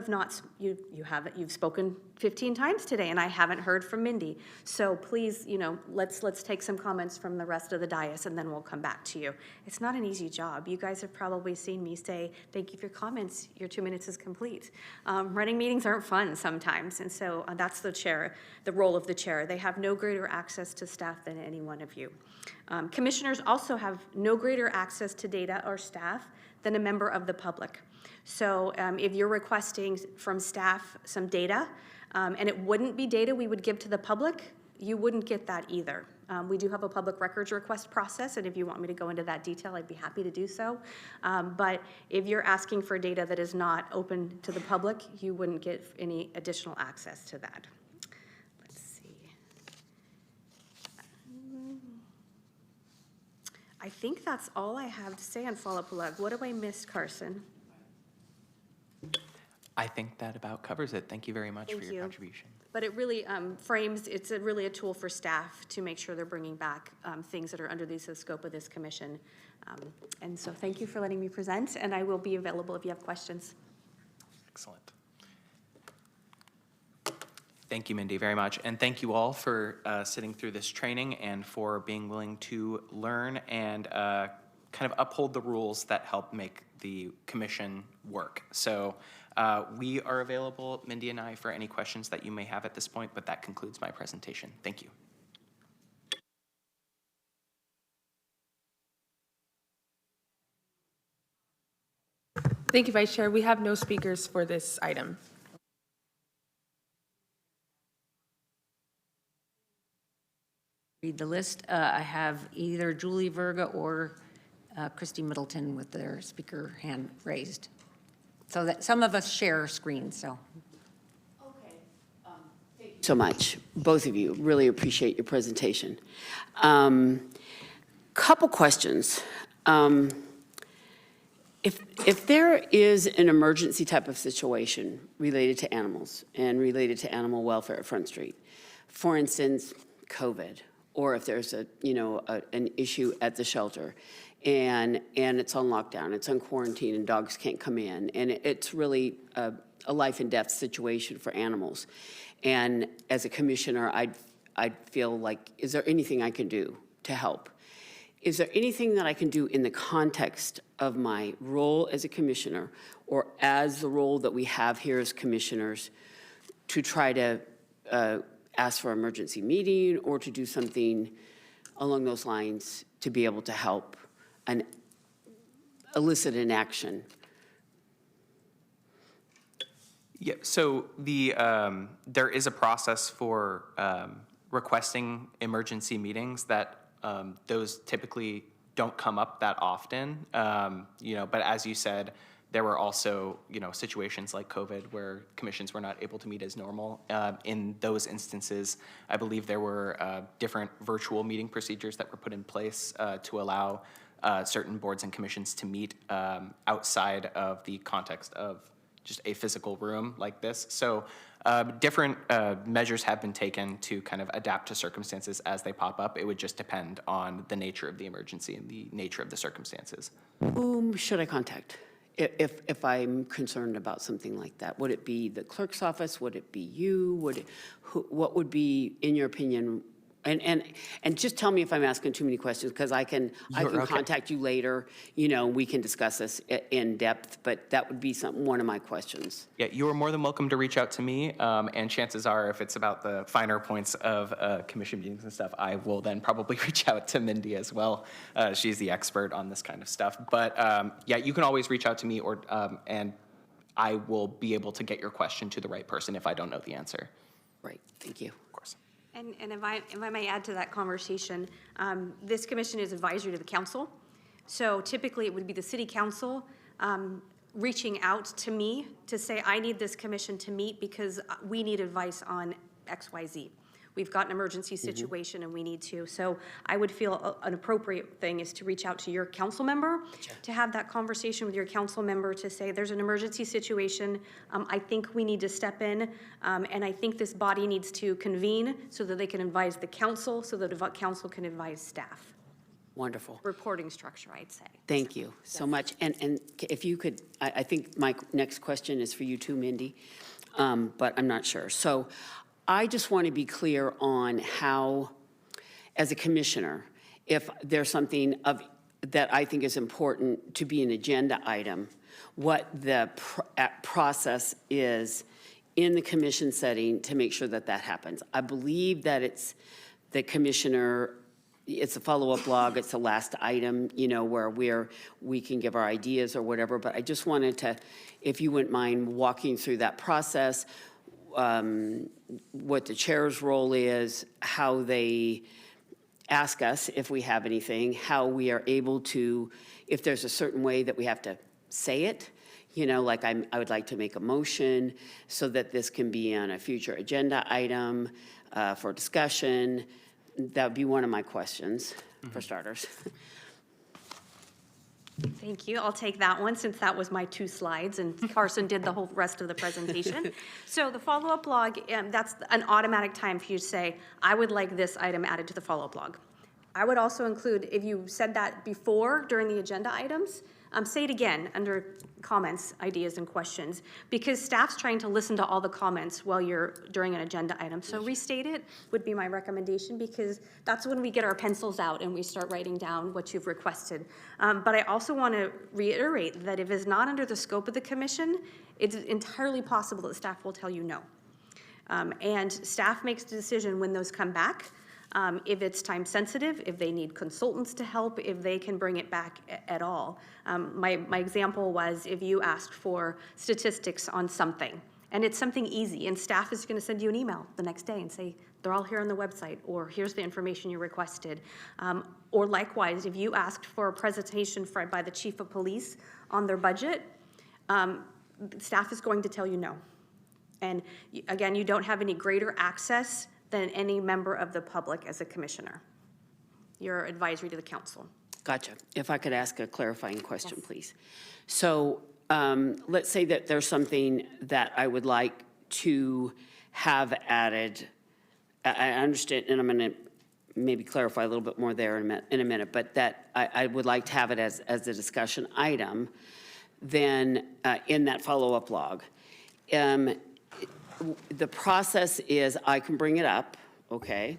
spoken 15 times today, and I haven't heard from Mindy. So please, let's take some comments from the rest of the dais, and then we'll come back to you. It's not an easy job. You guys have probably seen me say, thank you for your comments. Your 2 minutes is complete. Running meetings aren't fun sometimes, and so that's the role of the chair. They have no greater access to staff than any one of you. Commissioners also have no greater access to data or staff than a member of the public. So if you're requesting from staff some data, and it wouldn't be data we would give to the public, you wouldn't get that either. We do have a public records request process, and if you want me to go into that detail, I'd be happy to do so. But if you're asking for data that is not open to the public, you wouldn't get any additional access to that. Let's see. I think that's all I have to say on follow-up log. What do I miss, Carson? I think that about covers it. Thank you very much for your contribution. But it really it's really a tool for staff to make sure they're bringing back things that are under the scope of this commission. And so thank you for letting me present, and I will be available if you have questions. Excellent. Thank you, Mindy, very much. And thank you all for sitting through this training and for being willing to learn and kind of uphold the rules that help make the commission work. So we are available, Mindy and I, for any questions that you may have at this point, but that concludes my presentation. Thank you. Thank you, Vice Chair. We have no speakers for this item. Read the list. I have either Julie Verga or Christy Middleton with their speaker hand raised. So that some of us share screens, so. Okay. Thank you so much, both of you. Really appreciate your presentation. Couple questions. If there is an emergency type of situation related to animals and related to animal welfare at Front Street, for instance, COVID or if there's an issue at the shelter, and it's on lockdown, it's on quarantine, and dogs can't come in, and it's really a life and death situation for animals. And as a commissioner, I'd feel like, is there anything I can do to help? Is there anything that I can do in the context of my role as a commissioner, or as the role that we have here as commissioners, to try to ask for an emergency meeting or to do something along those lines to be able to help and elicit an action? Yeah, so there is a process for requesting emergency meetings that those typically don't come up that often. But as you said, there were also, situations like COVID where commissions were not able to meet as normal. In those instances, I believe there were different virtual meeting procedures that were put in place to allow certain boards and commissions to meet outside of the context of just a physical room like this. So different measures have been taken to kind of adapt to circumstances as they pop up. It would just depend on the nature of the emergency and the nature of the circumstances. Whom should I contact if I'm concerned about something like that? Would it be the clerk's office? Would it be you? What would be, in your opinion? And just tell me if I'm asking too many questions, because I can okay. contact you later. We can discuss this in depth, but that would be one of my questions. Yeah, you are more than welcome to reach out to me, and chances are, if it's about the finer points of commission meetings and stuff, I will then probably reach out to Mindy as well. She's the expert on this kind of stuff. But yeah, you can always reach out to me, and I will be able to get your question to the right person if I don't know the answer. Right, thank you. Of course. And if I may add to that conversation, this commission is advisory to the council. So typically, it would be the city council reaching out to me to say, I need this commission to meet because we need advice on X, Y, Z. We've got an emergency situation and we need to. So I would feel an appropriate thing is to reach out to your council member, to have that conversation with your council member to say, there's an emergency situation. I think we need to step in. And I think this body needs to convene so that they can advise the council, so that the council can advise staff. Wonderful. Reporting structure, I'd say. Thank you so much. And if you could, I think my next question is for you too, Mindy, but I'm not sure. So I just want to be clear on how, as a commissioner, if there's something that I think is important to be an agenda item, what the process is in the commission setting to make sure that that happens. I believe that it's the commissioner, it's a follow-up log, it's the last item, where we can give our ideas or whatever, but I just wanted to, if you wouldn't mind walking through that process, what the chair's role is, how they ask us if we have anything, how we are able to, if there's a certain way that we have to say it, like I would like to make a motion so that this can be on a future agenda item for discussion. That would be one of my questions, for starters. Thank you. I'll take that one since that was my 2 slides and Carson did the whole rest of the presentation. So the follow-up log, that's an automatic time for you to say, I would like this item added to the follow-up log. I would also include, if you said that before during the agenda items, say it again under comments, ideas, and questions, because staff's trying to listen to all the comments while you're during an agenda item. So restate it would be my recommendation, because that's when we get our pencils out and we start writing down what you've requested. But I also want to reiterate that if it's not under the scope of the commission, it's entirely possible that staff will tell you no. And staff makes the decision when those come back. If it's time sensitive, if they need consultants to help, if they can bring it back at all. My example was if you asked for statistics on something, and it's something easy, and staff is going to send you an email the next day and say, they're all here on the website, or here's the information you requested. Or likewise, if you asked for a presentation by the chief of police on their budget, staff is going to tell you no. And again, you don't have any greater access than any member of the public as a commissioner. You're advisory to the council. Gotcha. If I could ask a clarifying question, please. So let's say that there's something that I would like to have added. I understand, and I'm going to maybe clarify a little bit more there in a minute, but that I would like to have it as a discussion item, then in that follow-up log. The process is I can bring it up, okay?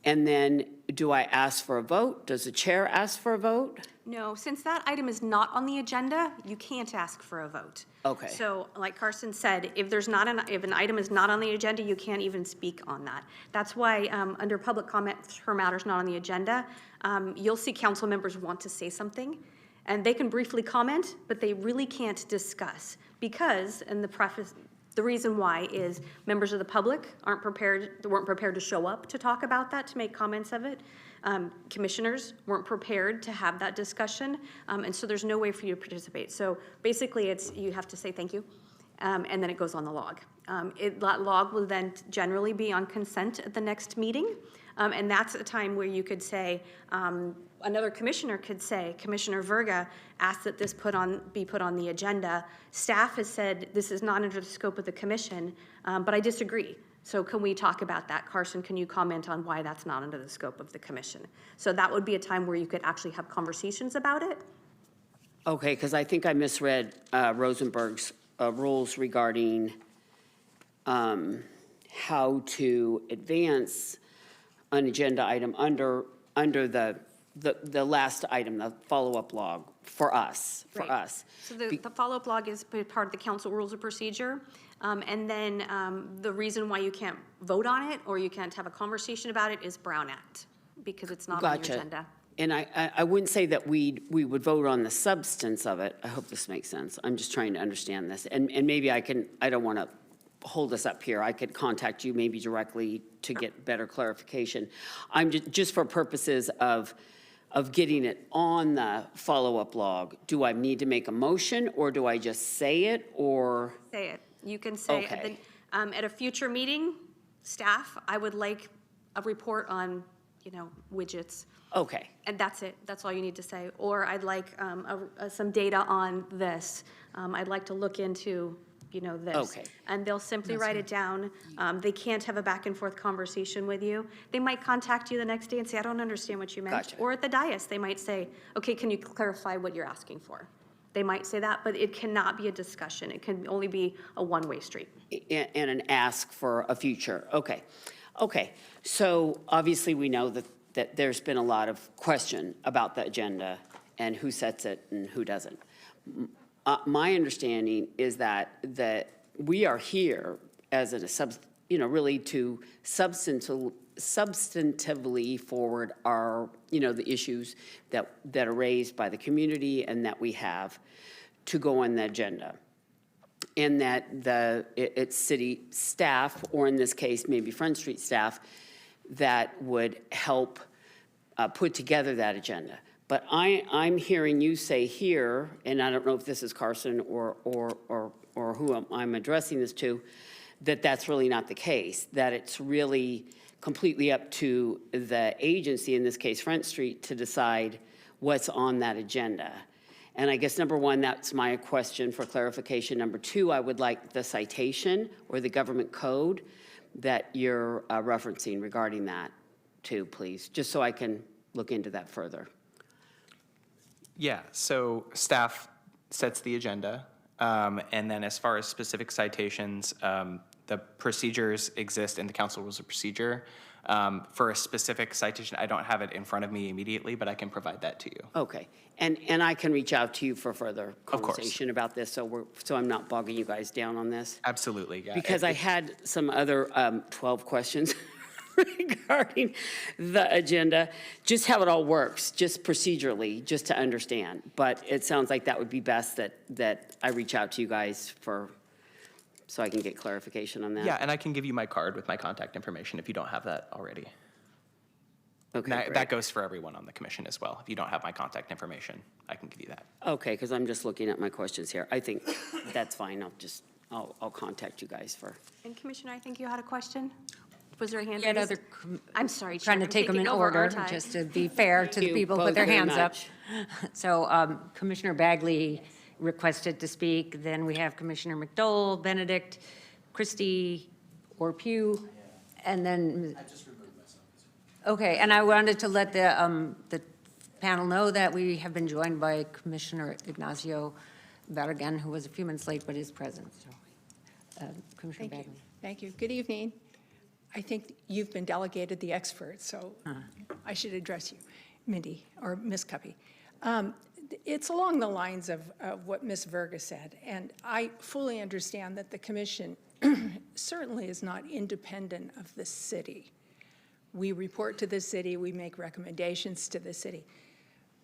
And then do I ask for a vote? Does the chair ask for a vote? No, since that item is not on the agenda, you can't ask for a vote. Okay. So like Carson said, if an item is not on the agenda, you can't even speak on that. That's why under public comment for matters not on the agenda, you'll see council members want to say something, and they can briefly comment, but they really can't discuss because, and the reason why is members of the public weren't prepared to show up to talk about that, to make comments of it. Commissioners weren't prepared to have that discussion, and so there's no way for you to participate. So basically, you have to say thank you, and then it goes on the log. That log will then generally be on consent at the next meeting, and that's a time where you could say, another commissioner could say, Commissioner Verga asked that this be put on the agenda. Staff has said this is not under the scope of the commission, but I disagree. So can we talk about that? Carson, can you comment on why that's not under the scope of the commission? So that would be a time where you could actually have conversations about it. Okay, because I think I misread Rosenberg's rules regarding how to advance an agenda item under the last item, the follow-up log for us. Right. So the follow-up log is part of the council rules of procedure. And then the reason why you can't vote on it or you can't have a conversation about it is Brown Act, because it's not on your agenda. And I wouldn't say that we would vote on the substance of it. I hope this makes sense. I'm just trying to understand this. And maybe I don't want to hold us up here. I could contact you maybe directly to get better clarification. I'm just for purposes of getting it on the follow-up log, do I need to make a motion or do I just say it or? Say it. You can say Okay. at a future meeting, staff, I would like a report on, widgets. Okay. And that's it. That's all you need to say. Or I'd like some data on this. I'd like to look into, this. Okay. And they'll simply write it down. They can't have a back and forth conversation with you. They might contact you the next day and say, I don't understand what you meant. Gotcha. Or at the dais, they might say, okay, can you clarify what you're asking for? They might say that, but it cannot be a discussion. It can only be a one-way street. And an ask for a future. Okay. Okay. So obviously we know that there's been a lot of question about the agenda and who sets it and who doesn't. My understanding is that we are here as really to substantively forward our, the issues that are raised by the community and that we have to go on the agenda. And that it's city staff, or in this case, maybe Front Street staff, that would help put together that agenda. But I'm hearing you say here, and I don't know if this is Carson or who I'm addressing this to, that that's really not the case, that it's really completely up to the agency, in this case Front Street, to decide what's on that agenda. And I guess number one, that's my question for clarification. Number two, I would like the citation or the government code that you're referencing regarding that too, please, just so I can look into that further. Yeah, so staff sets the agenda, and then as far as specific citations, the procedures exist in the council rules of procedure. For a specific citation, I don't have it in front of me immediately, but I can provide that to you. Okay, and I can reach out to you for further Of course. conversation about this, so I'm not bogging you guys down on this. Absolutely, yeah. Because I had some other 12 questions regarding the agenda, just how it all works, just procedurally, just to understand. But it sounds like that would be best that I reach out to you guys so I can get clarification on that. Yeah, and I can give you my card with my contact information if you don't have that already. Okay, That great. goes for everyone on the commission as well. If you don't have my contact information, I can give you that. Okay, because I'm just looking at my questions here. I think that's fine. I'll contact you guys for. And Commissioner, I think you had a question? Was there a hand Yet raised? other, I'm sorry, Chair, trying to I'm take them in taking over our order, time. just to be fair to the you people who both put their very hands up. much. So Commissioner Bagley requested to speak, then we have Commissioner McDowell, Benedict, Christie, or Pugh, and then. I just removed myself. Okay, and I wanted to let the panel know that we have been joined by Commissioner Ignacio Barragan, who was a few minutes late but is present. So, Commissioner Thank you. Barragan. Thank you. Good evening. I think you've been delegated the expert, so I should address you, Mindy, or Ms. Cuppy. It's along the lines of what Ms. Verga said, and I fully understand that the commission certainly is not independent of the city. We report to the city, we make recommendations to the city.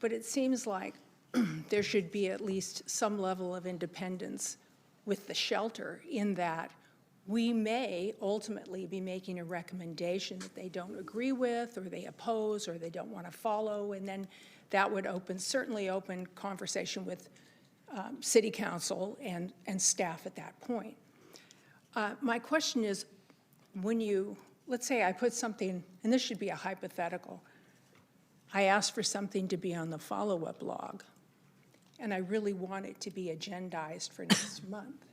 But it seems like there should be at least some level of independence with the shelter, in that we may ultimately be making a recommendation that they don't agree with, or they oppose, or they don't want to follow, and then that would certainly open conversation with city council and staff at that point. My question is, let's say I put something, and this should be a hypothetical, I asked for something to be on the follow-up log, and I really want it to be agendized for next month.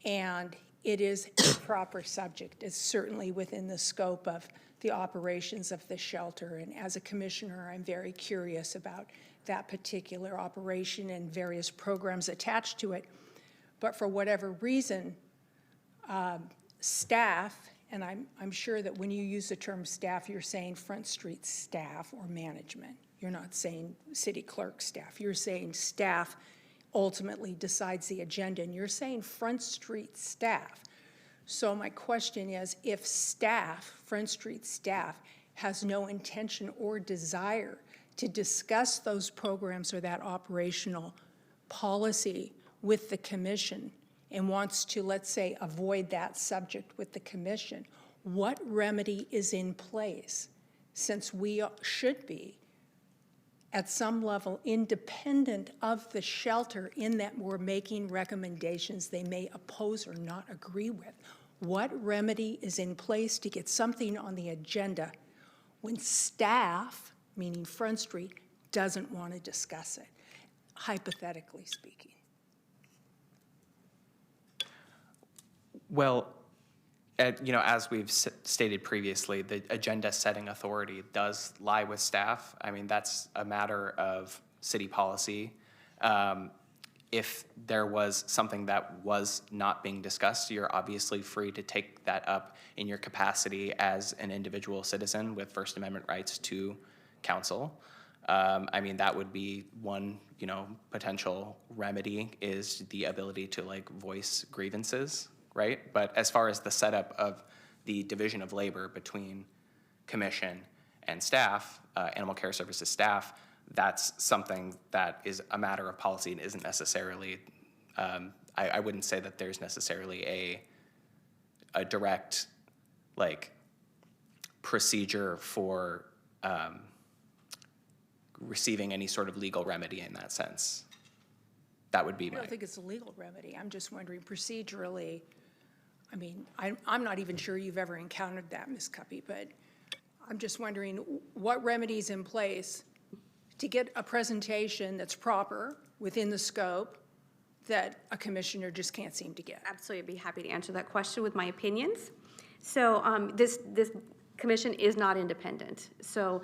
And it is a proper subject. It's certainly within the scope of the operations of the shelter, and as a commissioner, I'm very curious about that particular operation and various programs attached to it. But for whatever reason, staff, and I'm sure that when you use the term staff, you're saying Front Street staff or management. You're not saying city clerk staff. You're saying staff ultimately decides the agenda, and you're saying Front Street staff. So my question is, if staff, Front Street staff, has no intention or desire to discuss those programs or that operational policy with the commission, and wants to, let's say, avoid that subject with the commission, what remedy is in place, since we should be at some level independent of the shelter, in that we're making recommendations they may oppose or not agree with? What remedy is in place to get something on the agenda when staff, meaning Front Street, doesn't want to discuss it, hypothetically speaking? Well, as we've stated previously, the agenda-setting authority does lie with staff. I mean, that's a matter of city policy. If there was something that was not being discussed, you're obviously free to take that up in your capacity as an individual citizen with First Amendment rights to counsel. I mean, that would be one, potential remedy, is the ability to voice grievances. Right? But as far as the setup of the division of labor between commission and staff, animal care services staff, that's something that is a matter of policy and isn't necessarily, I wouldn't say that there's necessarily a direct procedure for receiving any sort of legal remedy in that sense. That would be I don't think it's a legal remedy. I'm just wondering procedurally. I mean, I'm not even sure you've ever encountered that, Ms. Cuppy, but I'm just wondering what remedies in place to get a presentation that's proper within the scope that a commissioner just can't seem to get. Absolutely, I'd be happy to answer that question with my opinions. So this commission is not independent. So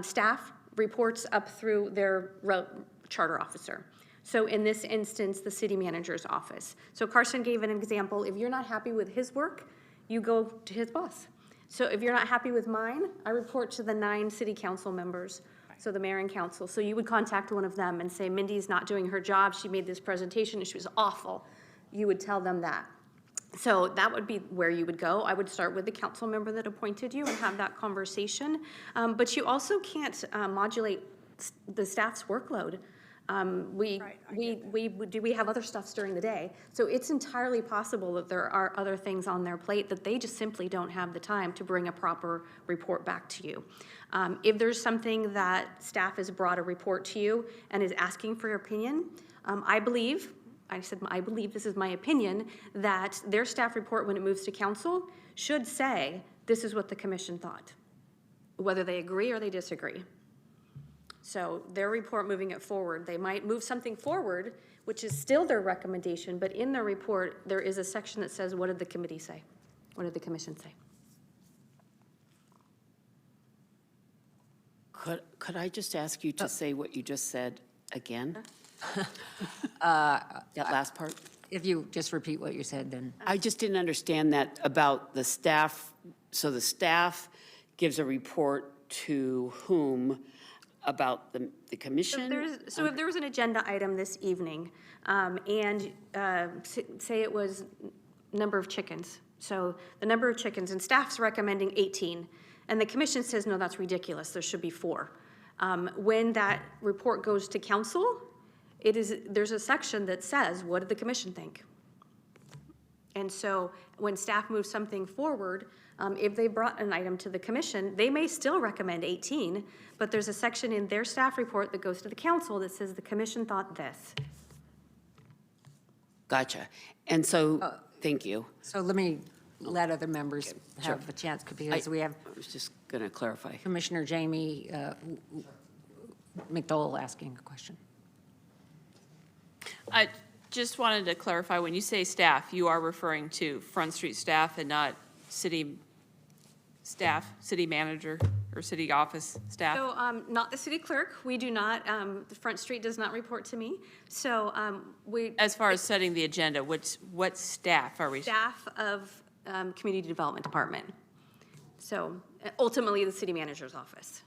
staff reports up through their charter officer. So in this instance, the city manager's office. So Carson gave an example. If you're not happy with his work, you go to his boss. So if you're not happy with mine, I report to the 9 city council members, so the mayor and council. So you would contact one of them and say, Mindy's not doing her job. She made this presentation and she was awful. You would tell them that. So that would be where you would go. I would start with the council member that appointed you and have that conversation. But you also can't modulate the staff's workload. We have other stuffs during the day. So it's entirely possible that there are other things on their plate that they just simply don't have the time to bring a proper report back to you. If there's something that staff has brought a report to you and is asking for your opinion, I believe, this is my opinion, that their staff report, when it moves to council, should say, this is what the commission thought, whether they agree or they disagree. So their report moving it forward, they might move something forward, which is still their recommendation, but in their report, there is a section that says, what did the committee say? What did the commission say? Could I just ask you to say what you just said again? That last part? If you just repeat what you said, then. I just didn't understand that about the staff. So the staff gives a report to whom about the commission? So if there was an agenda item this evening, and say it was number of chickens, so the number of chickens, and staff's recommending 18, and the commission says, no, that's ridiculous, there should be 4. When that report goes to council, there's a section that says, what did the commission think? And so when staff moves something forward, if they brought an item to the commission, they may still recommend 18, but there's a section in their staff report that goes to the council that says the commission thought this. Gotcha. And so, thank you. So let me let other members have a chance, because we have I was just going to clarify. Commissioner Jamie McDowell asking a question. I just wanted to clarify, when you say staff, you are referring to Front Street staff and not city staff, city manager, or city office staff? So not the city clerk. We do not, the Front Street does not report to me. So As far as setting the agenda, what staff are we? staff of Community Development Department. So ultimately, the city manager's office.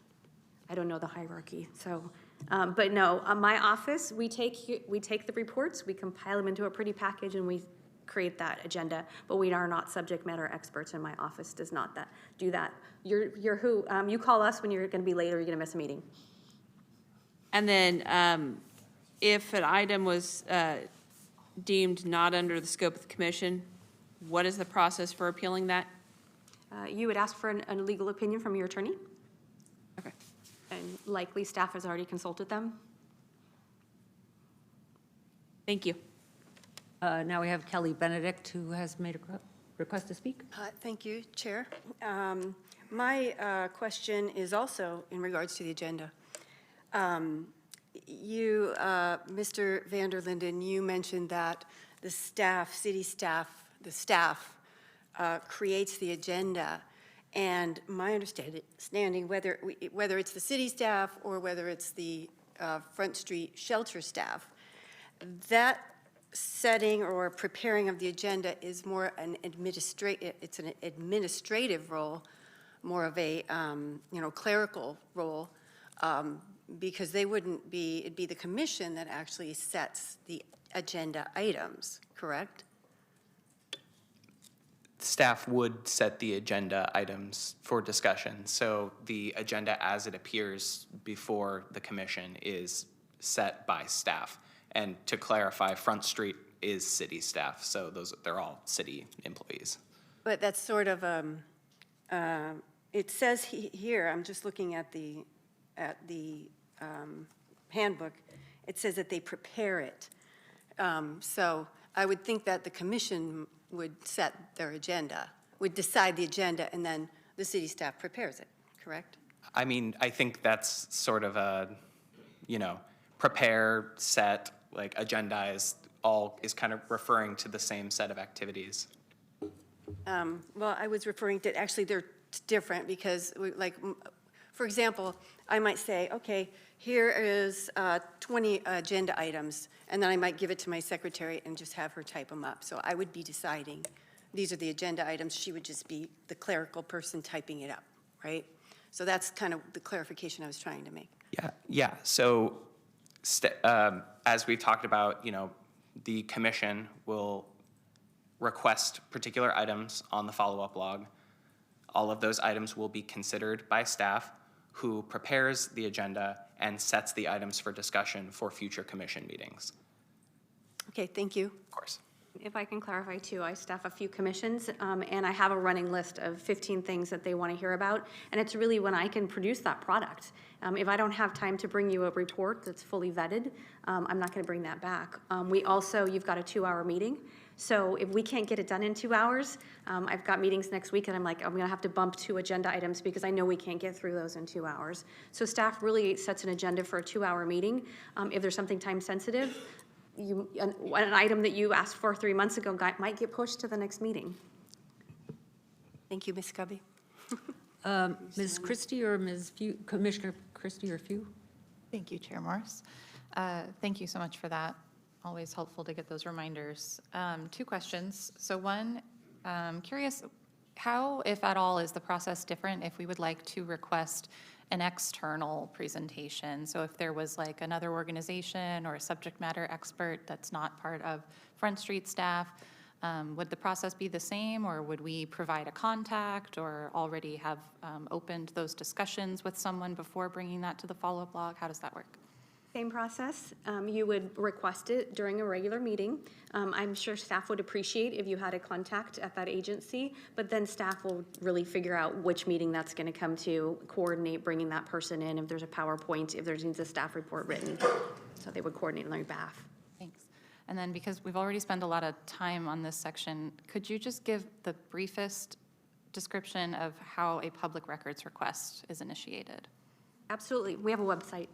I don't know the hierarchy, so, but no, my office, we take the reports, we compile them into a pretty package, and we create that agenda, but we are not subject matter experts, and my office does not do that. You're who? You call us when you're gonna be late or you're gonna miss a meeting. And then if an item was deemed not under the scope of the commission, what is the process for appealing that? You would ask for a legal opinion from your attorney, Okay. and likely staff has already consulted them. Thank you. Now we have Kelly Benedict, who has made a request to speak. Thank you, Chair. My question is also in regards to the agenda. You, Mr. Vander Linden, you mentioned that the staff, city staff, the staff creates the agenda. And my understanding, whether it's the city staff or whether it's the Front Street shelter staff, that setting or preparing of the agenda is more an administrative role, more of a clerical role, because it'd be the commission that actually sets the agenda items, correct? Staff would set the agenda items for discussion. So the agenda as it appears before the commission is set by staff. And to clarify, Front Street is city staff, so they're all city employees. But that's sort of, it says here, I'm just looking at the handbook, it says that they prepare it. So I would think that the commission would set their agenda, would decide the agenda, and then the city staff prepares it, correct? I mean, I think that's sort of a, prepare, set, like agenda is kind of referring to the same set of activities. Well, I was referring to, actually, they're different because, for example, I might say, okay, here is 20 agenda items, and then I might give it to my secretary and just have her type them up. So I would be deciding, these are the agenda items. She would just be the clerical person typing it up, right? So that's kind of the clarification I was trying to make. Yeah. So as we talked about, the commission will request particular items on the follow-up log. All of those items will be considered by staff, who prepares the agenda and sets the items for discussion for future commission meetings. Okay, thank you. Of course. If I can clarify too, I staff a few commissions, and I have a running list of 15 things that they want to hear about, and it's really when I can produce that product. If I don't have time to bring you a report that's fully vetted, I'm not going to bring that back. You've got a 2-hour meeting, so if we can't get it done in 2 hours, I've got meetings next week, and I'm going to have to bump 2 agenda items because I know we can't get through those in 2 hours. So staff really sets an agenda for a 2-hour meeting. If there's something time sensitive, an item that you asked for 3 months ago might get pushed to the next meeting. Thank you, Ms. Cubby. Ms. Christie or Commissioner Christie or Few? Thank you, Chair Morris. Thank you so much for that. Always helpful to get those reminders. 2 questions. So one, curious, how, if at all, is the process different if we would like to request an external presentation? So if there was like another organization or a subject matter expert that's not part of Front Street staff, would the process be the same, or would we provide a contact or already have opened those discussions with someone before bringing that to the follow-up log? How does that work? Same process. You would request it during a regular meeting. I'm sure staff would appreciate if you had a contact at that agency, but then staff will really figure out which meeting that's going to come to, coordinate bringing that person in, if there's a PowerPoint, if there needs a staff report written. So they would coordinate on their behalf. Thanks. And then, because we've already spent a lot of time on this section, could you just give the briefest description of how a public records request is initiated? Absolutely. We have a website.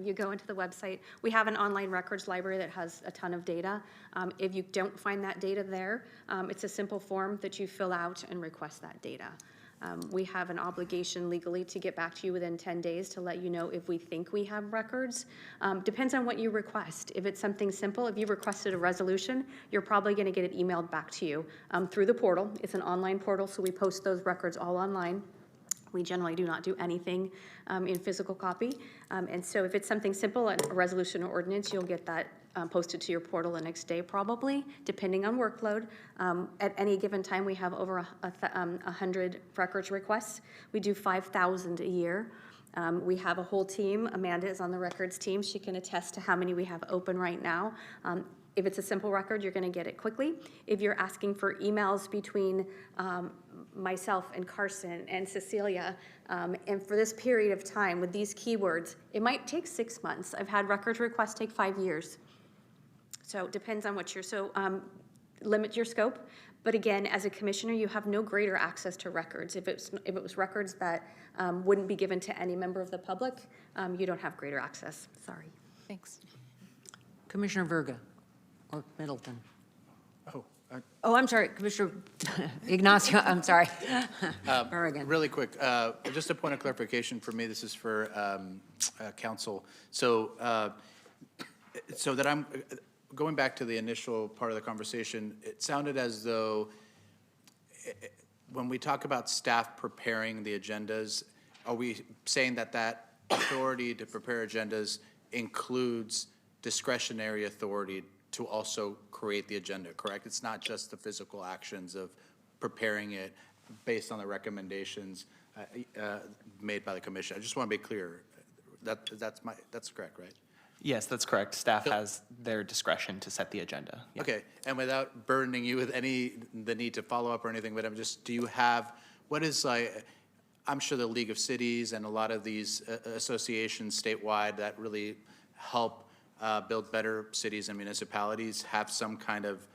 You go into the website. We have an online records library that has a ton of data. If you don't find that data there, it's a simple form that you fill out and request that data. We have an obligation legally to get back to you within 10 days to let you know if we think we have records. Depends on what you request. If it's something simple, if you requested a resolution, you're probably going to get it emailed back to you through the portal. It's an online portal, so we post those records all online. We generally do not do anything in physical copy. And so if it's something simple, a resolution or ordinance, you'll get that posted to your portal the next day probably, depending on workload. At any given time, we have over 100 records requests. We do 5,000 a year. We have a whole team. Amanda is on the records team. She can attest to how many we have open right now. If it's a simple record, you're going to get it quickly. If you're asking for emails between myself and Carson and Cecilia, and for this period of time with these keywords, it might take 6 months. I've had records requests take 5 years. So it depends on what limit your scope. But again, as a commissioner, you have no greater access to records. If it was records that wouldn't be given to any member of the public, you don't have greater access. Sorry. Thanks. Commissioner Verga or Middleton? Oh, Oh, I'm sorry, Commissioner Ignacio, I'm sorry. Berrigan. really quick, just a point of clarification for me. This is for council. So that I'm going back to the initial part of the conversation, it sounded as though when we talk about staff preparing the agendas, are we saying that that authority to prepare agendas includes discretionary authority to also create the agenda, correct? It's not just the physical actions of preparing it based on the recommendations made by the commission. I just want to be clear. That's correct, right? Yes, that's correct. Staff has their discretion to set the agenda. Yeah. Okay, and without burdening you with the need to follow up or anything, but do you have, what is I'm sure the League of Cities and a lot of these associations statewide that really help build better cities and municipalities have some kind of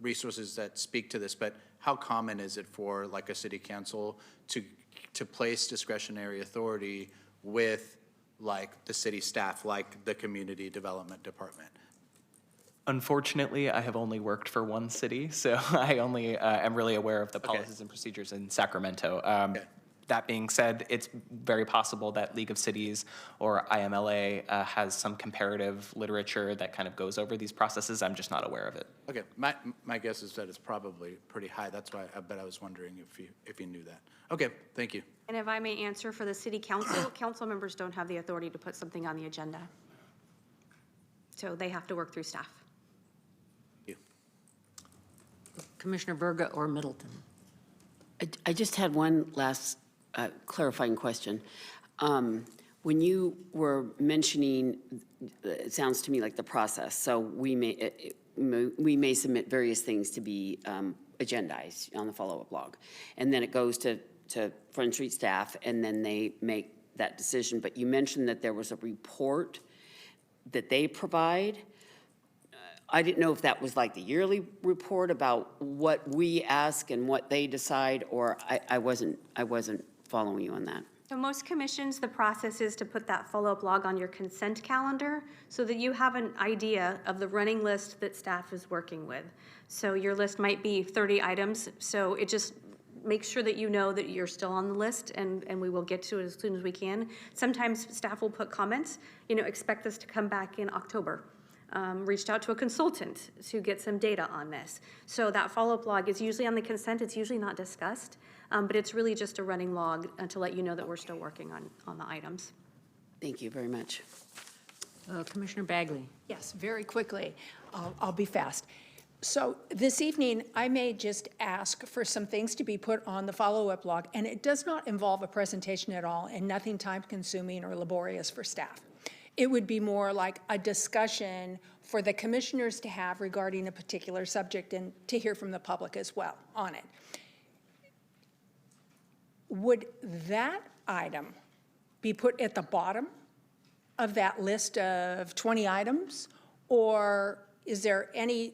resources that speak to this, but how common is it for like a city council to place discretionary authority with like the city staff, like the community development department? Unfortunately, I have only worked for one city, so I only am really aware of the policies and procedures in Sacramento. That being said, it's very possible that League of Cities or IMLA has some comparative literature that kind of goes over these processes. I'm just not aware of it. Okay, my guess is that it's probably pretty high. That's why I was wondering if you knew that. Okay, thank you. And if I may answer for the city council, council members don't have the authority to put something on the agenda. So they have to work through staff. Thank you. Commissioner Verga or Middleton? I just had one last clarifying question. When you were mentioning, it sounds to me like the process, so we may submit various things to be agendized on the follow-up log, and then it goes to Front Street staff, and then they make that decision. But you mentioned that there was a report that they provide. I didn't know if that was like the yearly report about what we ask and what they decide, or I wasn't following you on that. So most commissions, the process is to put that follow-up log on your consent calendar so that you have an idea of the running list that staff is working with. So your list might be 30 items, so it just make sure that you know that you're still on the list, and we will get to it as soon as we can. Sometimes staff will put comments, expect this to come back in October. Reached out to a consultant to get some data on this. So that follow-up log is usually on the consent. It's usually not discussed, but it's really just a running log to let you know that we're still working on the items. Thank you very much. Commissioner Bagley. Yes, very quickly. I'll be fast. So this evening, I may just ask for some things to be put on the follow-up log, and it does not involve a presentation at all and nothing time-consuming or laborious for staff. It would be more like a discussion for the commissioners to have regarding a particular subject and to hear from the public as well on it. Would that item be put at the bottom of that list of 20 items? Or is there any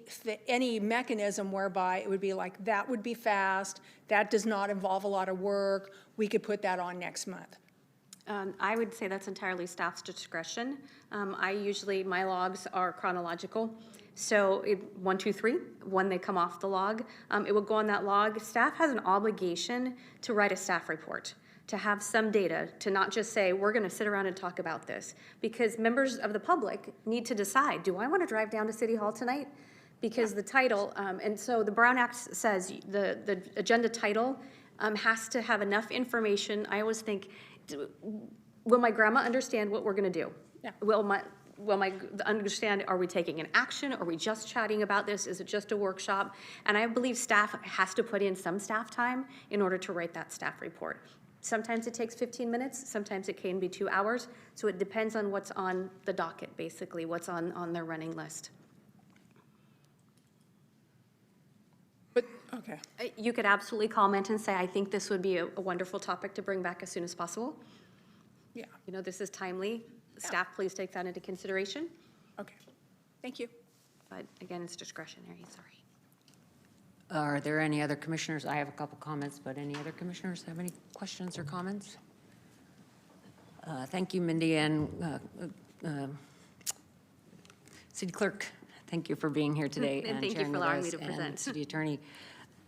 mechanism whereby it would be like, that would be fast, that does not involve a lot of work, we could put that on next month? I would say that's entirely staff's discretion. My logs are chronological. So 1, 2, 3, when they come off the log, it will go on that log. Staff has an obligation to write a staff report, to have some data, to not just say, we're gonna sit around and talk about this. Because members of the public need to decide, do I wanna drive down to City Hall tonight? Because the title, and so the Brown Act says the agenda title has to have enough information. I always think, will my grandma understand what we're gonna do? Yeah. Will my understand, are we taking an action? Are we just chatting about this? Is it just a workshop? And I believe staff has to put in some staff time in order to write that staff report. Sometimes it takes 15 minutes, sometimes it can be 2 hours. So it depends on what's on the docket, basically, what's on their running list. But, okay. You could absolutely comment and say, I think this would be a wonderful topic to bring back as soon as possible. Yeah, This is timely. Staff, please take that into consideration. okay. Thank you. But again, it's discretionary, sorry. Are there any other commissioners? I have a couple comments, but any other commissioners have any questions or comments? Thank you, Mindy, and City Clerk, thank you for being here today. And thank you sharing for with allowing me us, to present. and City Attorney.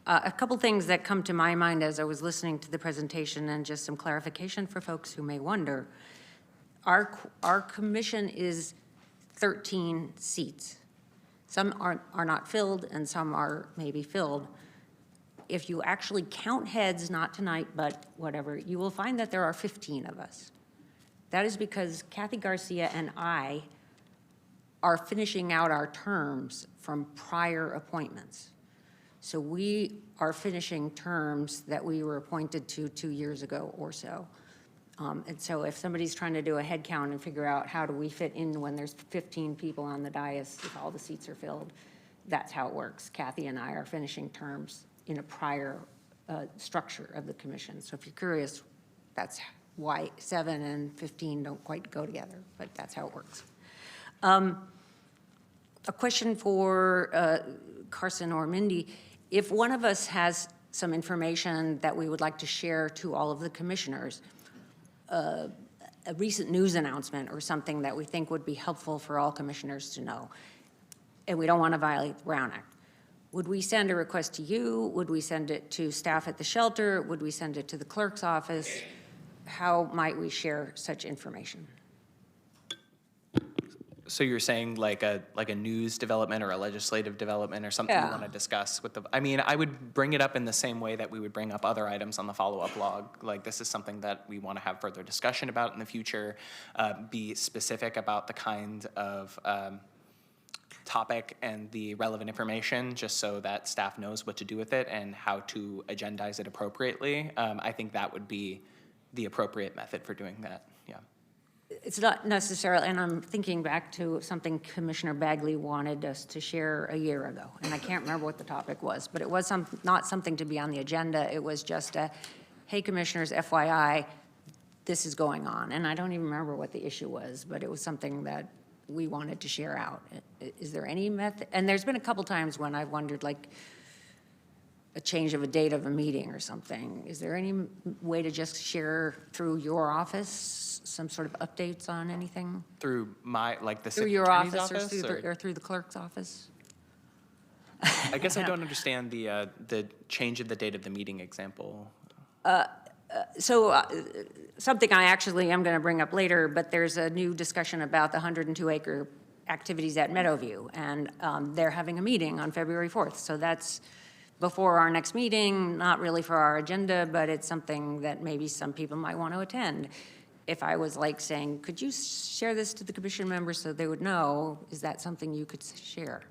A couple things that come to my mind as I was listening to the presentation, and just some clarification for folks who may wonder. Our commission is 13 seats. Some are not filled and some are maybe filled. If you actually count heads, not tonight, but whatever, you will find that there are 15 of us. That is because Kathy Garcia and I are finishing out our terms from prior appointments. So we are finishing terms that we were appointed to 2 years ago or so. And so if somebody's trying to do a head count and figure out how do we fit in when there's 15 people on the dais, if all the seats are filled, that's how it works. Kathy and I are finishing terms in a prior structure of the commission. So if you're curious, that's why 7 and 15 don't quite go together, but that's how it works. A question for Carson or Mindy. If one of us has some information that we would like to share to all of the commissioners, a recent news announcement or something that we think would be helpful for all commissioners to know, and we don't want to violate the Brown Act, would we send a request to you? Would we send it to staff at the shelter? Would we send it to the clerk's office? How might we share such information? So you're saying like a news development or a legislative development or something you Yeah. want to discuss with the, I mean, I would bring it up in the same way that we would bring up other items on the follow-up log. Like this is something that we want to have further discussion about in the future, be specific about the kind of topic and the relevant information, just so that staff knows what to do with it and how to agendize it appropriately. I think that would be the appropriate method for doing that, yeah. It's not necessarily, and I'm thinking back to something Commissioner Bagley wanted us to share a year ago, and I can't remember what the topic was, but it was not something to be on the agenda. It was just a, hey, commissioners, FYI, this is going on. And I don't even remember what the issue was, but it was something that we wanted to share out. Is there any method? And there's been a couple times when I've wondered, like, a change of a date of a meeting or something. Is there any way to just share through your office some sort of updates on anything? Through my, like the Through city your attorney's office or through the clerk's office? I guess I don't understand the change of the date of the meeting example. So something I actually am going to bring up later, but there's a new discussion about the 102-acre activities at Meadowview, and they're having a meeting on February 4th. So that's before our next meeting, not really for our agenda, but it's something that maybe some people might want to attend. If I was like saying, could you share this to the commission members so they would know, is that something you could share?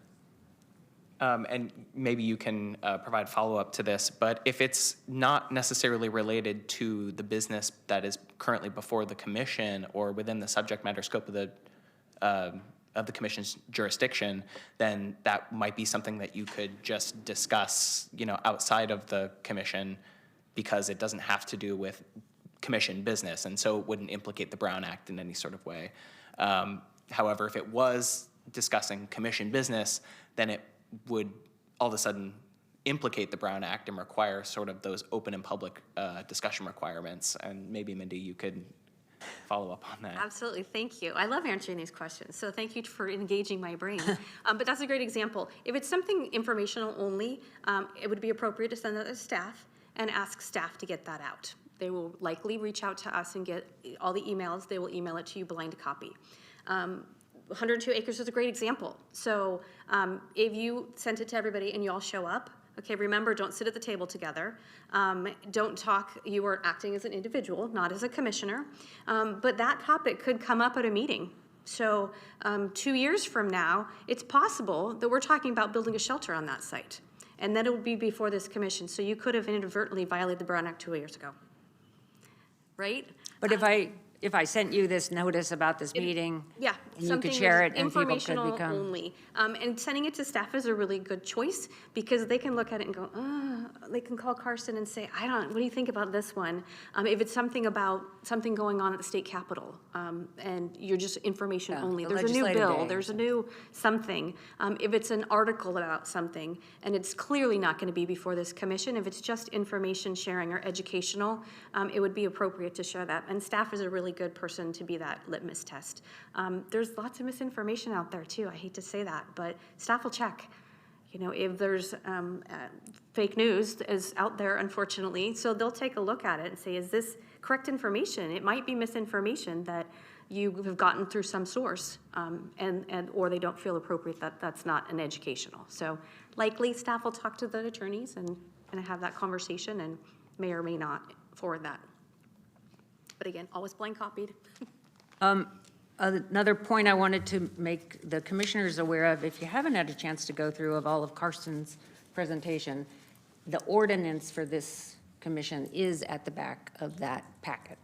And maybe you can provide follow-up to this, but if it's not necessarily related to the business that is currently before the commission or within the subject matter scope of the commission's jurisdiction, then that might be something that you could just discuss, outside of the commission, because it doesn't have to do with commission business, and so it wouldn't implicate the Brown Act in any sort of way. However, if it was discussing commission business, then it would all of a sudden implicate the Brown Act and require sort of those open and public discussion requirements. And maybe, Mindy, you could follow up on that. Absolutely, thank you. I love answering these questions, so thank you for engaging my brain. But that's a great example. If it's something informational only, it would be appropriate to send that to staff and ask staff to get that out. They will likely reach out to us and get all the emails. They will email it to you blind copy. 102 acres is a great example. So if you sent it to everybody and you all show up, okay, remember, don't sit at the table together. Don't talk, you are acting as an individual, not as a commissioner. But that topic could come up at a meeting. So 2 years from now, it's possible that we're talking about building a shelter on that site. And then it will be before this commission. So you could have inadvertently violated the Brown Act 2 years ago. Right? But if I sent you this notice about this meeting, Yeah, and you something could share it that's and people could informational become. only. And sending it to staff is a really good choice because they can look at it and go, they can call Carson and say, what do you think about this one? If it's something about something going on at the state capitol and you're just information only. a There's a new legislative bill, day. there's a new something. If it's an article about something and it's clearly not going to be before this commission, if it's just information sharing or educational, it would be appropriate to share that. And staff is a really good person to be that litmus test. There's lots of misinformation out there too. I hate to say that, but staff will check. If there's fake news is out there, unfortunately, so they'll take a look at it and say, is this correct information? It might be misinformation that you have gotten through some source, or they don't feel appropriate that that's not an educational. So likely staff will talk to the attorneys and have that conversation and may or may not forward that. But again, always blind copied. Another point I wanted to make the commissioners aware of, if you haven't had a chance to go through of all of Carson's presentation, the ordinance for this commission is at the back of that packet.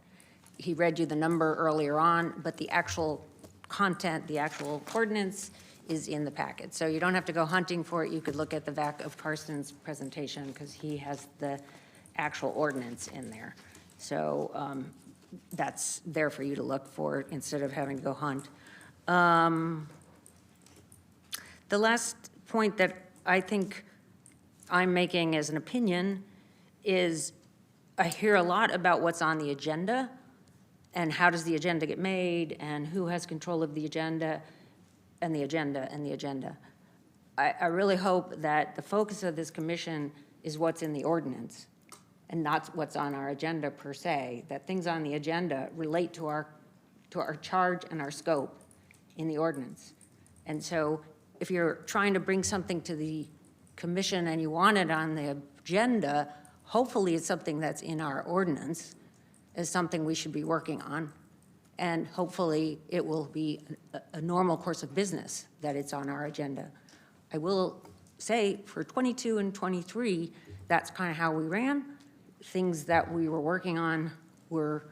He read you the number earlier on, but the actual content, the actual ordinance is in the packet. So you don't have to go hunting for it. You could look at the back of Carson's presentation because he has the actual ordinance in there. So that's there for you to look for instead of having to go hunt. The last point that I think I'm making as an opinion is I hear a lot about what's on the agenda and how does the agenda get made and who has control of the agenda and the agenda and the agenda. I really hope that the focus of this commission is what's in the ordinance and not what's on our agenda per se, that things on the agenda relate to our charge and our scope in the ordinance. And so if you're trying to bring something to the commission and you want it on the agenda, hopefully it's something that's in our ordinance, is something we should be working on. And hopefully it will be a normal course of business that it's on our agenda. I will say for 22 and 23, that's kind of how we ran. Things that we were working on were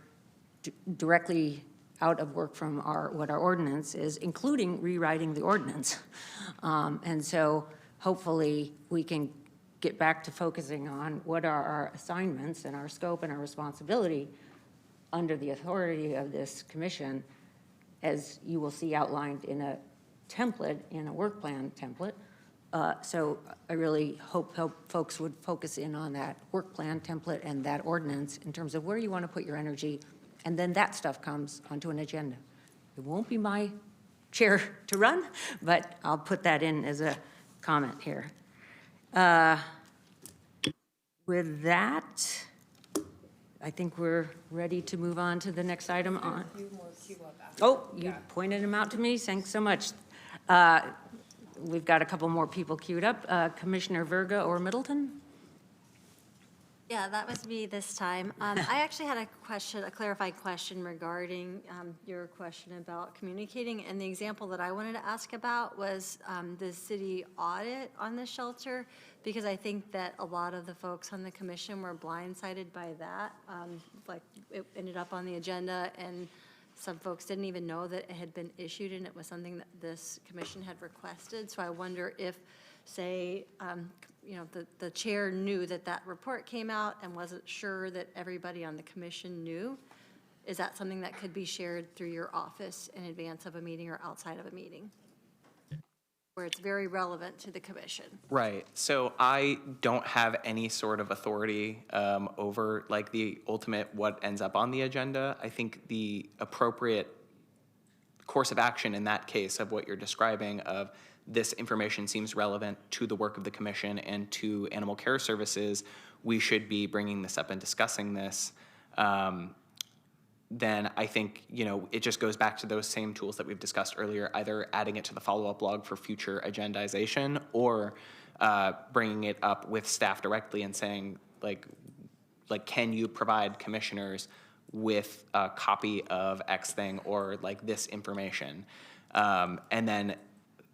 directly out of work from what our ordinance is, including rewriting the ordinance. And so hopefully we can get back to focusing on what are our assignments and our scope and our responsibility under the authority of this commission, as you will see outlined in a template, in a work plan template. So I really hope folks would focus in on that work plan template and that ordinance in terms of where you want to put your energy, and then that stuff comes onto an agenda. It won't be my chair to run, but I'll put that in as a comment here. With that, I think we're ready to move on to the next item on. Oh, you pointed them out to me. Thanks so much. We've got a couple more people queued up. Commissioner Verga or Middleton? Yeah, that was me this time. I actually had a clarifying question regarding your question about communicating. And the example that I wanted to ask about was the city audit on the shelter, because I think that a lot of the folks on the commission were blindsided by that. Like, it ended up on the agenda, and some folks didn't even know that it had been issued, and it was something that this commission had requested. So I wonder if, say, the chair knew that that report came out and wasn't sure that everybody on the commission knew. Is that something that could be shared through your office in advance of a meeting or outside of a meeting, where it's very relevant to the commission? Right. So I don't have any sort of authority over like the ultimate what ends up on the agenda. I think the appropriate course of action in that case of what you're describing of this information seems relevant to the work of the commission and to animal care services, we should be bringing this up and discussing this. Then I think, it just goes back to those same tools that we've discussed earlier, either adding it to the follow-up log for future agendization or bringing it up with staff directly and saying, like, can you provide commissioners with a copy of X thing or like this information? And then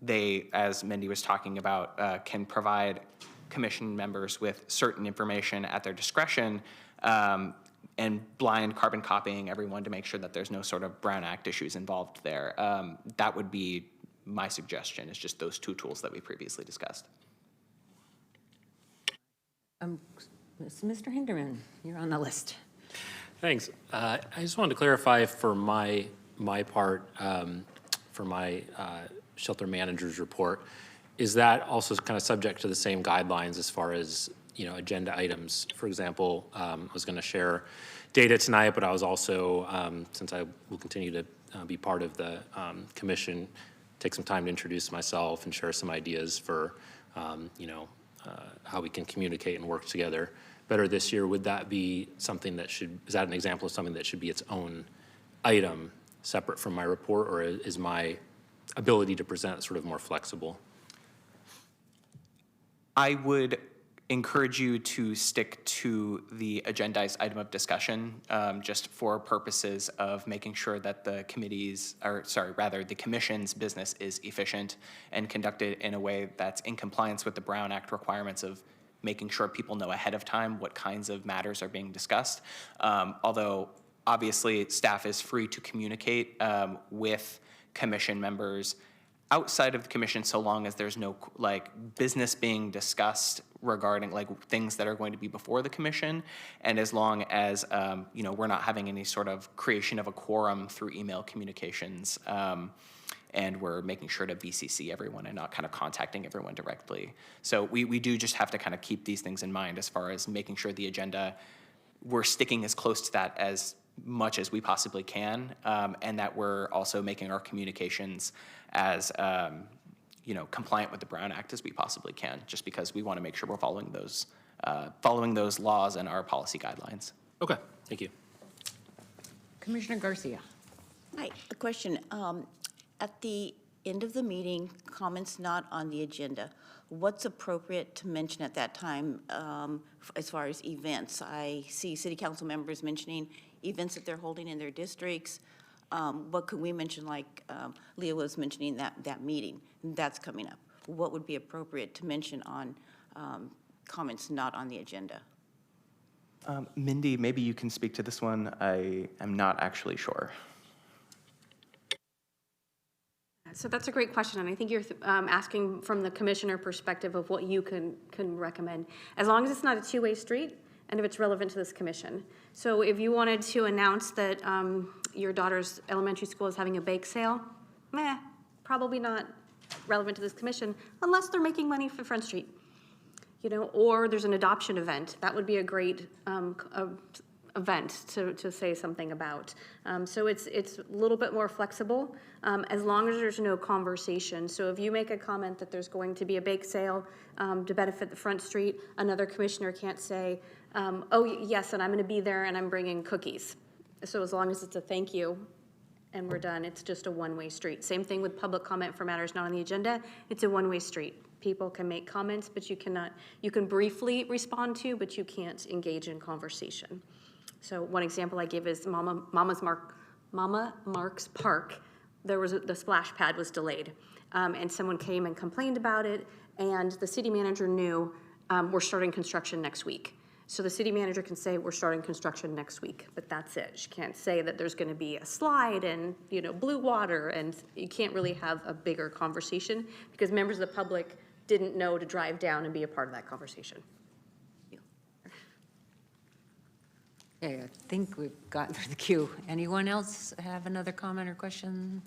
they, as Mindy was talking about, can provide commission members with certain information at their discretion and blind carbon copying everyone to make sure that there's no sort of Brown Act issues involved there. That would be my suggestion, is just those two tools that we previously discussed. Mr. Hinderman, you're on the list. Thanks. I just wanted to clarify for my part, for my shelter manager's report, is that also kind of subject to the same guidelines as far as, agenda items? For example, I was going to share data tonight, but I was also, since I will continue to be part of the commission, take some time to introduce myself and share some ideas for, how we can communicate and work together better this year. Would that be something that is that an example of something that should be its own item separate from my report, or is my ability to present sort of more flexible? I would encourage you to stick to the agendized item of discussion, just for purposes of making sure that the the commission's business is efficient and conducted in a way that's in compliance with the Brown Act requirements of making sure people know ahead of time what kinds of matters are being discussed. Although obviously staff is free to communicate with commission members outside of the commission, so long as there's no business being discussed regarding things that are going to be before the commission, and as long as we're not having any sort of creation of a quorum through email communications, and we're making sure to VCC everyone and not kind of contacting everyone directly. So we do just have to kind of keep these things in mind as far as making sure the agenda, we're sticking as close to that as much as we possibly can, and that we're also making our communications as compliant with the Brown Act as we possibly can, just because we want to make sure we're following those laws and our policy guidelines. Okay, thank you. Commissioner Garcia. Hi, a question. At the end of the meeting, comments not on the agenda, what's appropriate to mention at that time as far as events? I see city council members mentioning events that they're holding in their districts. What could we mention, like Leah was mentioning that meeting, that's coming up. What would be appropriate to mention on comments not on the agenda? Mindy, maybe you can speak to this one. I am not actually sure. So that's a great question, and I think you're asking from the commissioner perspective of what you can recommend. As long as it's not a two-way street, and if it's relevant to this commission. So if you wanted to announce that your daughter's elementary school is having a bake sale, probably not relevant to this commission, unless they're making money for Front Street. Or there's an adoption event. That would be a great event to say something about. So it's a little bit more flexible, as long as there's no conversation. So if you make a comment that there's going to be a bake sale to benefit the Front Street, another commissioner can't say, oh, yes, and I'm going to be there and I'm bringing cookies. So as long as it's a thank you and we're done, it's just a one-way street. Same thing with public comment for matters not on the agenda. It's a one-way street. People can make comments, but you can briefly respond to, but you can't engage in conversation. So one example I give is Mama Mark's Park. The splash pad was delayed, and someone came and complained about it, and the city manager knew we're starting construction next week. So the city manager can say we're starting construction next week, but that's it. She can't say that there's going to be a slide and blue water, and you can't really have a bigger conversation because members of the public didn't know to drive down and be a part of that conversation. Okay, I think we've gotten through the queue. Anyone else have another comment or question?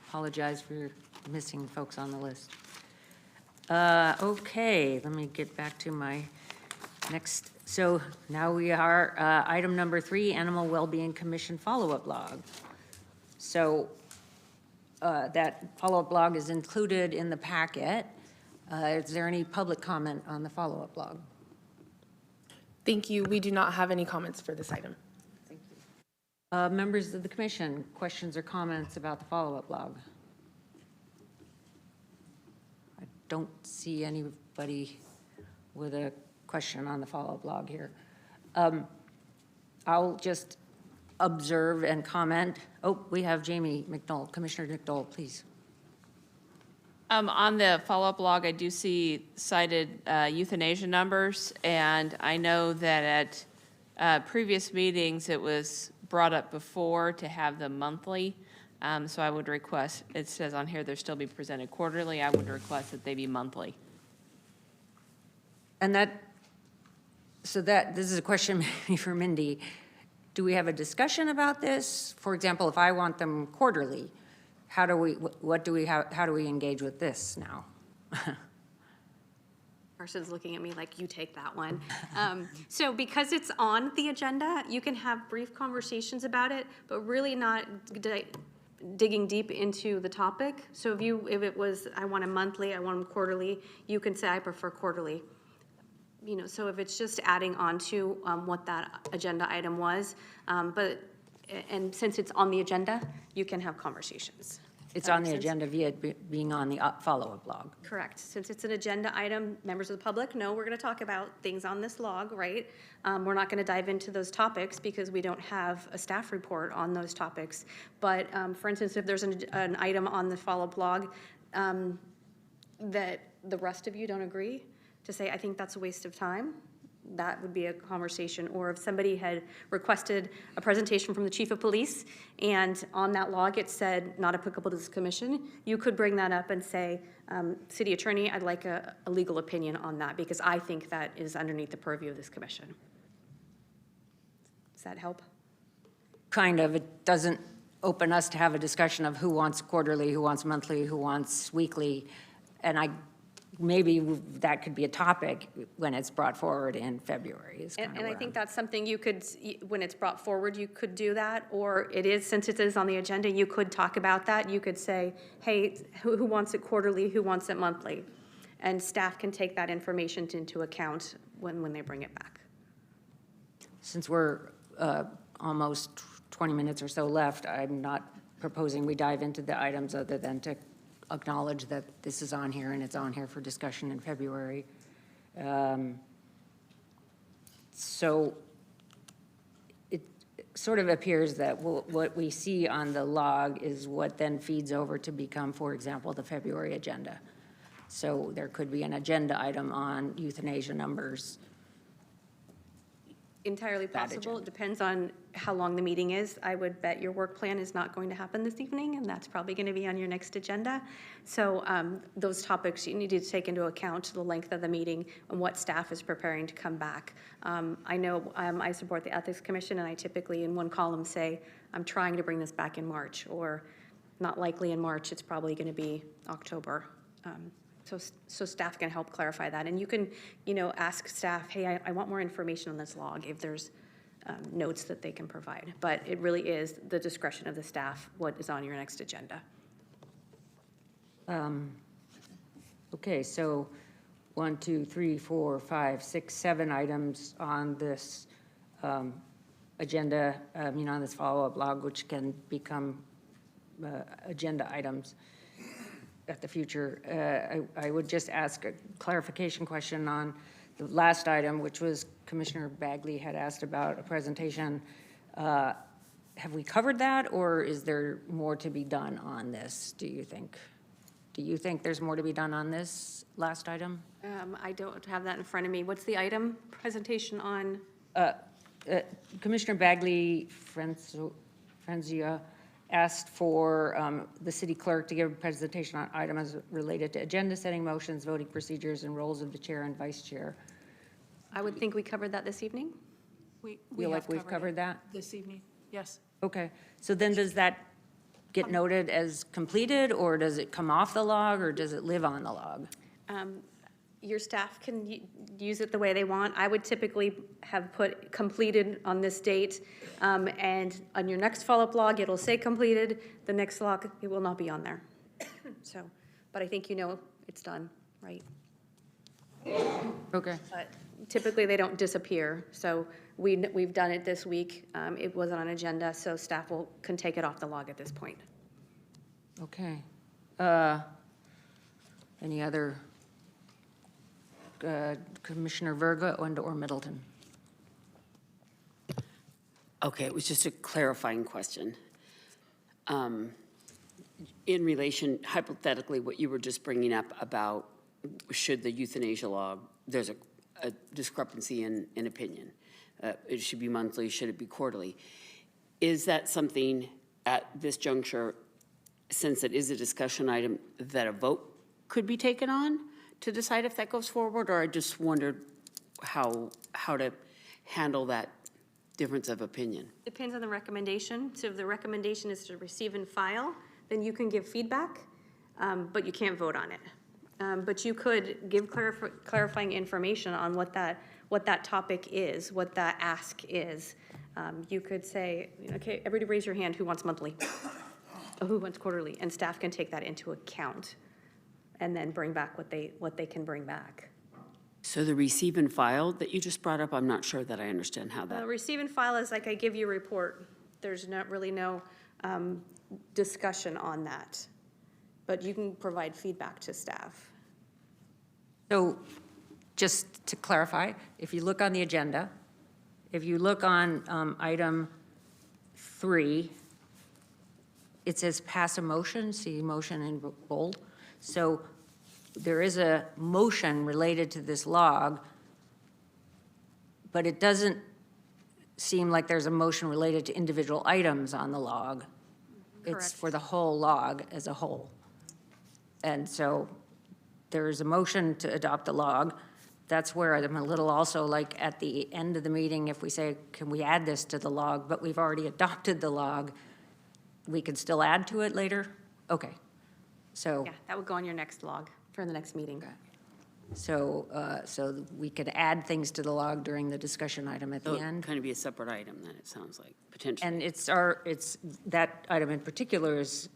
Apologize for missing folks on the list. Okay, let me get back to my next. So now we are item number 3, Animal Wellbeing Commission follow-up log. So that follow-up log is included in the packet. Is there any public comment on the follow-up log? Thank you. We do not have any comments for this item. Thank you. Members of the commission, questions or comments about the follow-up log? I don't see anybody with a question on the follow-up log here. I'll just observe and comment. Oh, we have Jamie McDowell. Commissioner McDowell, please. On the follow-up log, I do see cited euthanasia numbers, and I know that at previous meetings, it was brought up before to have them monthly. So I would request, it says on here they'll still be presented quarterly. I would request that they be monthly. And this is a question maybe for Mindy. Do we have a discussion about this? For example, if I want them quarterly, how do we engage with this now? Carson's looking at me like, you take that one. So because it's on the agenda, you can have brief conversations about it, but really not digging deep into the topic. So if it was, I want a monthly, I want them quarterly, you can say, I prefer quarterly. So if it's just adding on to what that agenda item was, and since it's on the agenda, you can have conversations. It's on the agenda via being on the follow-up log. Correct. Since it's an agenda item, members of the public know we're going to talk about things on this log, right? We're not going to dive into those topics because we don't have a staff report on those topics. But for instance, if there's an item on the follow-up log that the rest of you don't agree, to say, I think that's a waste of time, that would be a conversation. Or if somebody had requested a presentation from the chief of police and on that log it said not applicable to this commission, you could bring that up and say, city attorney, I'd like a legal opinion on that because I think that is underneath the purview of this commission. Does that help? Kind of. It doesn't open us to have a discussion of who wants quarterly, who wants monthly, who wants weekly. And maybe that could be a topic when it's brought forward in February. And I think that's something you could, when it's brought forward, you could do that. Or it is, since it is on the agenda, you could talk about that. You could say, hey, who wants it quarterly, who wants it monthly? And staff can take that information into account when they bring it back. Since we're almost 20 minutes or so left, I'm not proposing we dive into the items other than to acknowledge that this is on here and it's on here for discussion in February. So it sort of appears that what we see on the log is what then feeds over to become, for example, the February agenda. So there could be an agenda item on euthanasia numbers. Entirely possible. It depends on how long the meeting is. I would bet your work plan is not going to happen this evening, and that's probably going to be on your next agenda. So those topics, you need to take into account the length of the meeting and what staff is preparing to come back. I know I support the Ethics Commission, and I typically in one column say, I'm trying to bring this back in March, or not likely in March, it's probably going to be October. So staff can help clarify that. And you can, ask staff, hey, I want more information on this log. If there's notes that they can provide. But it really is the discretion of the staff, what is on your next agenda. Okay, so 1, 2, 3, 4, 5, 6, 7 items on this agenda, on this follow-up log, which can become agenda items at the future. I would just ask a clarification question on the last item, which was Commissioner Bagley had asked about a presentation. Have we covered that, or is there more to be done on this, do you think? Do you think there's more to be done on this last item? I don't have that in front of me. What's the item presentation on? Commissioner Bagley Frenzia asked for the city clerk to give a presentation on items related to agenda setting, motions, voting procedures, and roles of the chair and vice chair. I would think we covered that this evening. We Feel like have we've covered that? this evening, yes. Okay, so then does that get noted as completed, or does it come off the log, or does it live on the log? Your staff can use it the way they want. I would typically have put completed on this date, and on your next follow-up log, it'll say completed. The next log, it will not be on there. So, but I think it's done, right? Okay. But typically, they don't disappear. So we've done it this week. It wasn't on agenda, so staff can take it off the log at this point. Okay. Any other, Commissioner Verga or Middleton? Okay, it was just a clarifying question. In relation, hypothetically, what you were just bringing up about should the euthanasia log, there's a discrepancy in opinion. It should be monthly, should it be quarterly? Is that something at this juncture, since it is a discussion item, that a vote could be taken on to decide if that goes forward? Or I just wondered how to handle that difference of opinion. Depends on the recommendation. So if the recommendation is to receive and file, then you can give feedback, but you can't vote on it. But you could give clarifying information on what that topic is, what that ask is. You could say, okay, everybody raise your hand who wants monthly, or who wants quarterly, and staff can take that into account and then bring back what they can bring back. So the receive and file that you just brought up, I'm not sure that I understand how that. Receive and file is like I give you a report. There's not really no discussion on that, but you can provide feedback to staff. So just to clarify, if you look on the agenda, if you look on item 3, it says pass a motion, see motion in bold. So there is a motion related to this log, but it doesn't seem like there's a motion related to individual items on the log. It's Correct. for the whole log as a whole. And so there is a motion to adopt the log. That's where I'm a little also like at the end of the meeting, if we say, can we add this to the log, but we've already adopted the log, we could still add to it later? Okay, so. Yeah, that would go on your next log for the next meeting. So, so we could add things to the log during the discussion item at the So end. kind of be a separate item then, it sounds like, potentially. And it's that item in particular is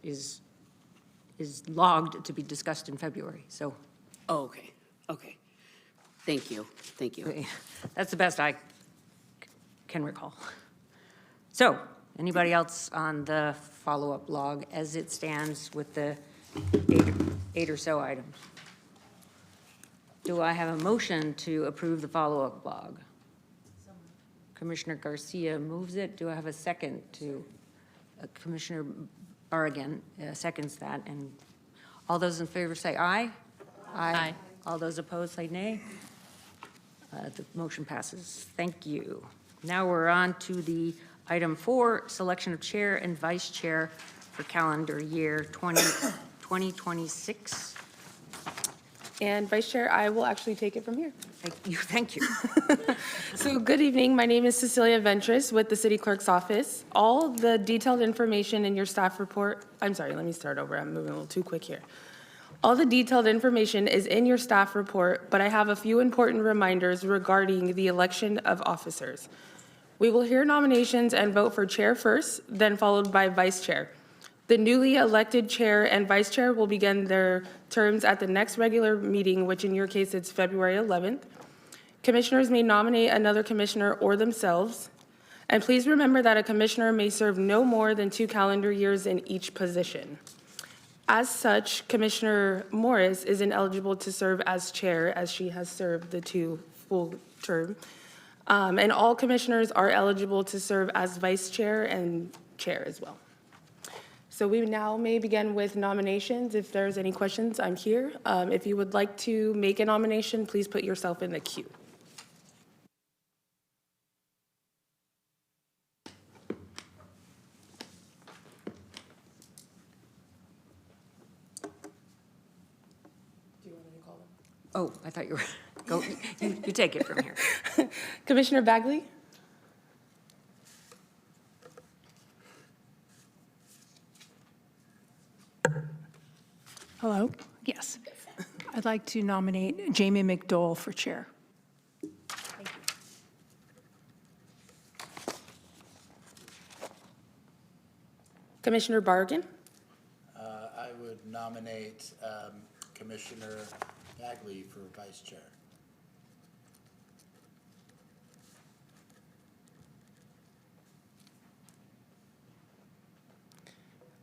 logged to be discussed in February, so. Oh, okay, okay. Thank you, thank you. That's the best I can recall. So, anybody else on the follow-up log as it stands with the eight or so items? Do I have a motion to approve the follow-up log? Commissioner Garcia moves it. Do I have a second to Commissioner Barragan seconds that? And all those in favor say aye. Aye. All those opposed say nay. The motion passes. Thank you. Now we're on to the item 4, selection of chair and vice chair for calendar year 2026. And Vice Chair, I will actually take it from here. Thank you. So good evening. My name is Cecilia Ventris with the City Clerk's Office. All the detailed information in your staff report, I'm sorry, let me start over. I'm moving a little too quick here. All the detailed information is in your staff report, but I have a few important reminders regarding the election of officers. We will hear nominations and vote for chair first, then followed by vice chair. The newly elected chair and vice chair will begin their terms at the next regular meeting, which in your case, it's February 11th. Commissioners may nominate another commissioner or themselves. And please remember that a commissioner may serve no more than 2 calendar years in each position. As such, Commissioner Morris is ineligible to serve as chair, as she has served the 2 full term. And all commissioners are eligible to serve as vice chair and chair as well. So we now may begin with nominations. If there's any questions, I'm here. If you would like to make a nomination, please put yourself in the queue. Oh, I thought you were, go, you take it from here. Commissioner Bagley? Hello? Yes. I'd like to nominate Jamie McDowell for chair. Commissioner Bargan? I would nominate Commissioner Bagley for vice chair.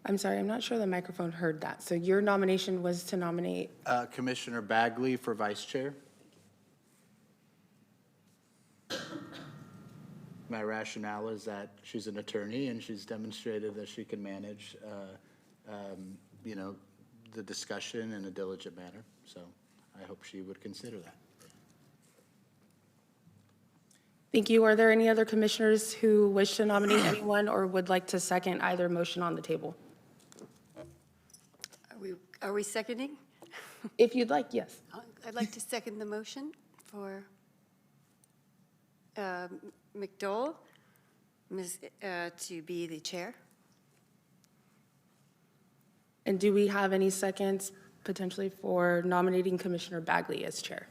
I'm sorry, I'm not sure the microphone heard that. So your nomination was to nominate, Commissioner Bagley for vice chair. My rationale is that she's an attorney and she's demonstrated that she can manage, you know, the discussion in a diligent manner. So I hope she would consider that. thank you. Are there any other commissioners who wish to nominate anyone or would like to second either motion on the table? Are we seconding? If you'd like, yes. I'd like to second the motion for McDowell to be the chair. And do we have any seconds potentially for nominating Commissioner Bagley as chair?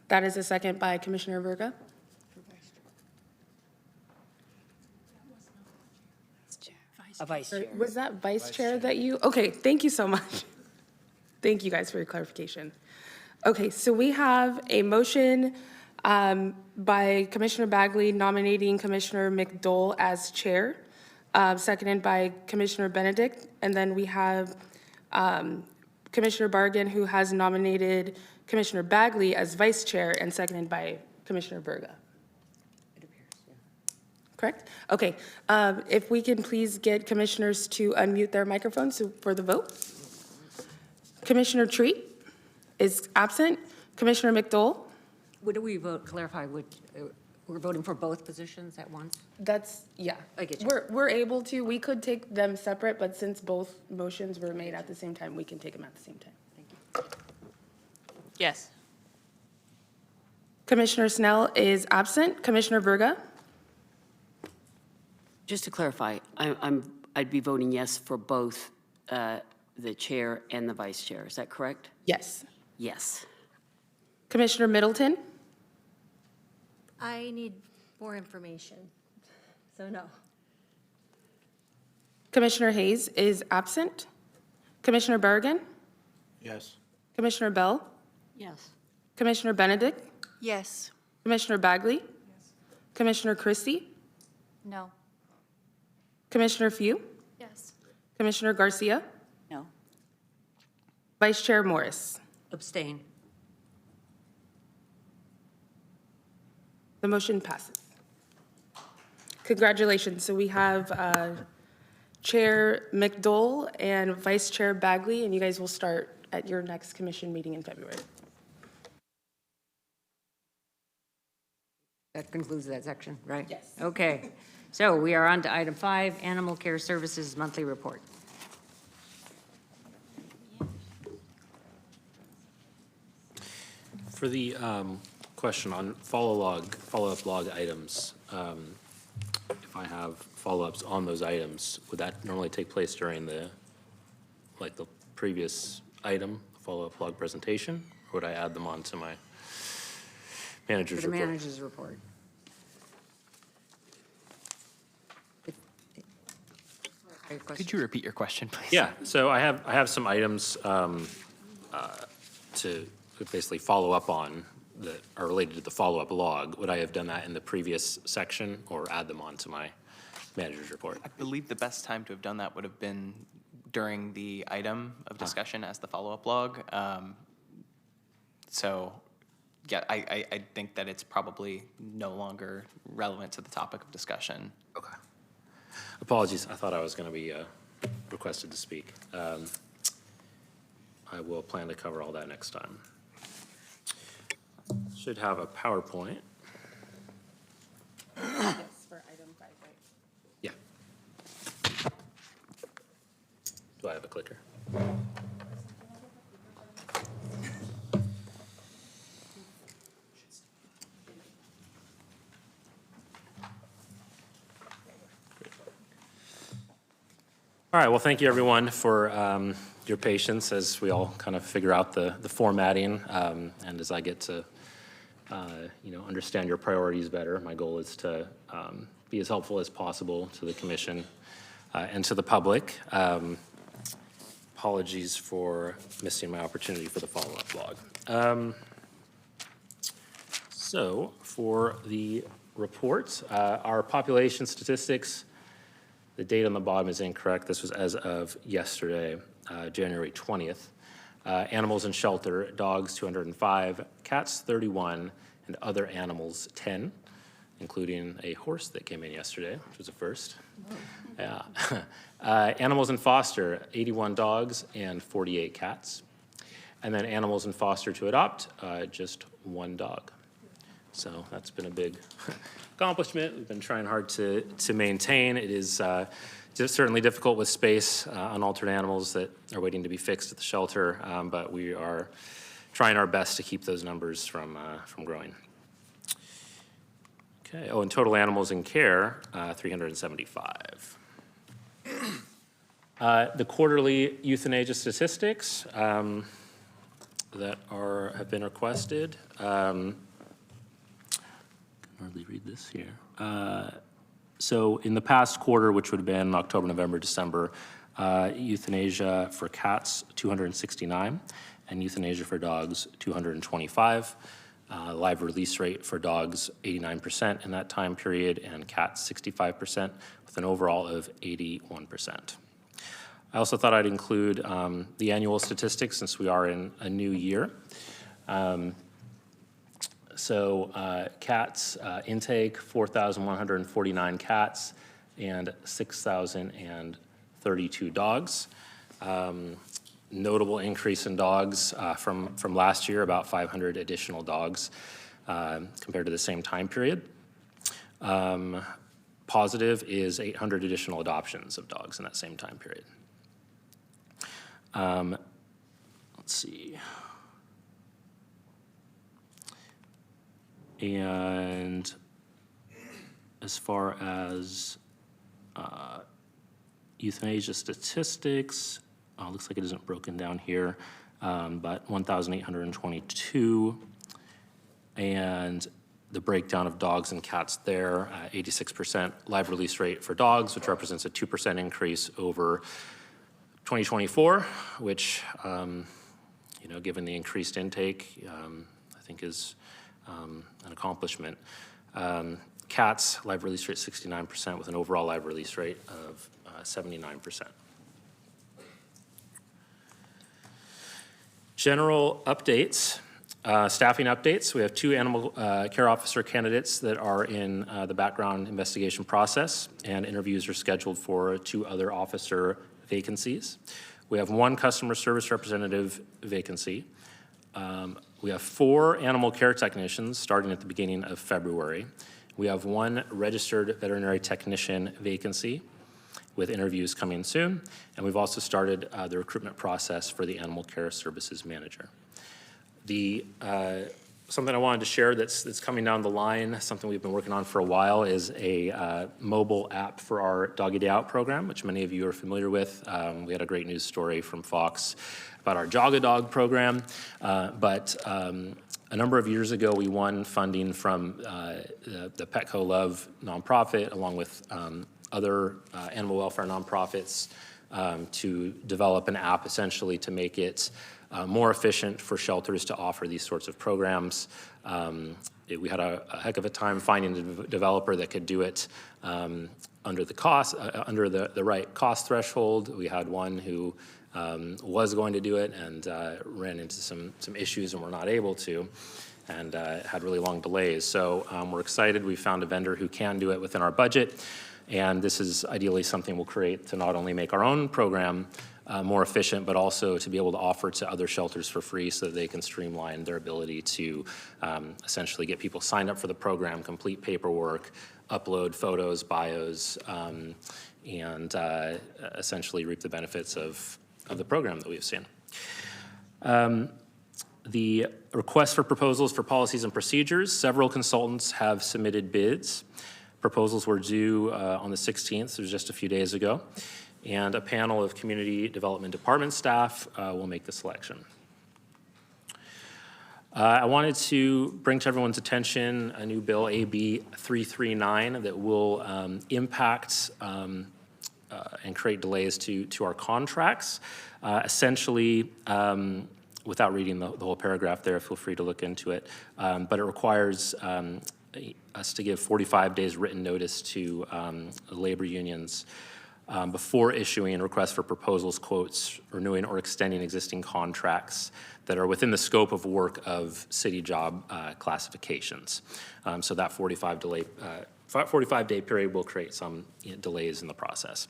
That is a second by Commissioner Verga. A vice chair. Was that vice chair that you, okay, thank you so much. Thank you guys for your clarification. Okay, so we have a motion by Commissioner Bagley nominating Commissioner McDowell as chair, seconded by Commissioner Benedict. And then we have Commissioner Bargan, who has nominated Commissioner Bagley as vice chair and seconded by Commissioner Verga. Correct? Okay. If we can please get commissioners to unmute their microphones for the vote. Commissioner Treat is absent. Commissioner McDowell? What do we vote, clarify, we're voting for both positions at once? That's, yeah. I get you. We're able to, we could take them separate, but since both motions were made at the same time, we can take them at the same time. Thank you. Yes. Commissioner Snell is absent. Commissioner Verga? Just to clarify, I'd be voting yes for both the chair and the vice chair. Is that correct? Yes. Yes. Commissioner Middleton? I need more information, so no. Commissioner Hayes is absent. Commissioner Bergen? Yes. Commissioner Bell? Yes. Commissioner Benedict? Yes. Commissioner Bagley? Commissioner Christie? No. Commissioner Few? Yes. Commissioner Garcia? No. Vice Chair Morris? Abstain. The motion passes. Congratulations. So we have Chair McDowell and Vice Chair Bagley, and you guys will start at your next commission meeting in February. That concludes that section, right? Yes. Okay. So we are on to item 5, Animal Care Services Monthly Report. For the question on follow-up log items, if I have follow-ups on those items, would that normally take place during the previous item, follow-up log presentation? Or would I add them on to my Manager's For the report. manager's report. Could you repeat your question, please? Yeah, so I have some items to basically follow up on that are related to the follow-up log. Would I have done that in the previous section or add them onto my manager's report? I believe the best time to have done that would have been during the item of discussion as the follow-up log. So, yeah, I think that it's probably no longer relevant to the topic of discussion. Okay. Apologies, I thought I was going to be requested to speak. I will plan to cover all that next time. Should have a PowerPoint. Yes, for item 5, right? Yeah. Do I have a clicker? All right, well, thank you, everyone, for your patience as we all kind of figure out the formatting, and as I get to understand your priorities better. My goal is to be as helpful as possible to the commission and to the public. Apologies for missing my opportunity for the follow-up log. So for the report, our population statistics, the date on the bottom is incorrect. This was as of yesterday, January 20th. Animals in shelter, dogs 205, cats 31, and other animals 10, including a horse that came in yesterday, which was a first. Yeah. Animals in foster, 81 dogs and 48 cats. And then animals in foster to adopt, just 1 dog. So that's been a big accomplishment. We've been trying hard to maintain. It is just certainly difficult with space, unaltered animals that are waiting to be fixed at the shelter, but we are trying our best to keep those numbers from growing. Okay, and total animals in care, 375. The quarterly euthanasia statistics that have been requested. Hardly read this here. So in the past quarter, which would have been October, November, December, euthanasia for cats, 269, and euthanasia for dogs, 225. Live release rate for dogs, 89% in that time period, and cats, 65%, with an overall of 81%. I also thought I'd include the annual statistics since we are in a new year. So cats intake, 4,149 cats and 6,032 dogs. Notable increase in dogs from last year, about 500 additional dogs compared to the same time period. Positive is 800 additional adoptions of dogs in that same time period. Let's see. And as far as euthanasia statistics, looks like it isn't broken down here, but 1,822. And the breakdown of dogs and cats there, 86% live release rate for dogs, which represents a 2% increase over 2024, which, given the increased intake, I think is an accomplishment. Cats, live release rate 69% with an overall live release rate of 79%. General updates, staffing updates. We have 2 animal care officer candidates that are in the background investigation process, and interviews are scheduled for 2 other officer vacancies. We have 1 customer service representative vacancy. We have 4 animal care technicians starting at the beginning of February. We have 1 registered veterinary technician vacancy with interviews coming soon. And we've also started the recruitment process for the animal care services manager. Something I wanted to share that's coming down the line, something we've been working on for a while, is a mobile app for our Doggy Day Out program, which many of you are familiar with. We had a great news story from Fox about our Jog a Dog program, but A number of years ago, we won funding from the Petco Love nonprofit, along with other animal welfare nonprofits, to develop an app essentially to make it more efficient for shelters to offer these sorts of programs. We had a heck of a time finding a developer that could do it under the right cost threshold. We had one who was going to do it and ran into some issues and were not able to, and had really long delays. So we're excited. We found a vendor who can do it within our budget, and this is ideally something we'll create to not only make our own program more efficient, but also to be able to offer to other shelters for free so that they can streamline their ability to essentially get people signed up for the program, complete paperwork, upload photos, bios, and essentially reap the benefits of the program that we've seen. The request for proposals for policies and procedures, several consultants have submitted bids. Proposals were due on the 16th, so just a few days ago, and a panel of Community Development Department staff will make the selection. I wanted to bring to everyone's attention a new bill, AB 339, that will impact and create delays to our contracts. Essentially, without reading the whole paragraph there, feel free to look into it, but it requires us to give 45 days written notice to labor unions before issuing requests for proposals, quotes, renewing or extending existing contracts that are within the scope of work of city job classifications. So that 45-day period will create some delays in the process.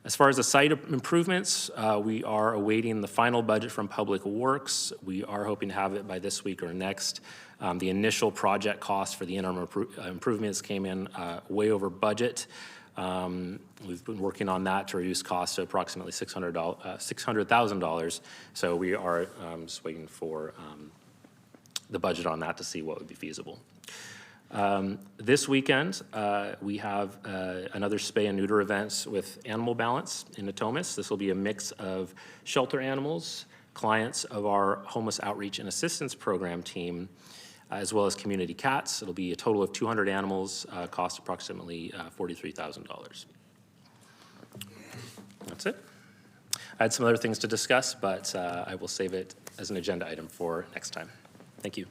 As far as the site improvements, we are awaiting the final budget from Public Works. We are hoping to have it by this week or next. The initial project cost for the interim improvements came in way over budget. We've been working on that to reduce costs to approximately $600,000. So we are just waiting for the budget on that to see what would be feasible. This weekend, we have another spay and neuter events with Animal Balance in Natomas. This will be a mix of shelter animals, clients of our Homeless Outreach and Assistance Program team, as well as community cats. It'll be a total of 200 animals, cost approximately $43,000. That's it. I had some other things to discuss, but I will save it as an agenda item for next time. Thank you.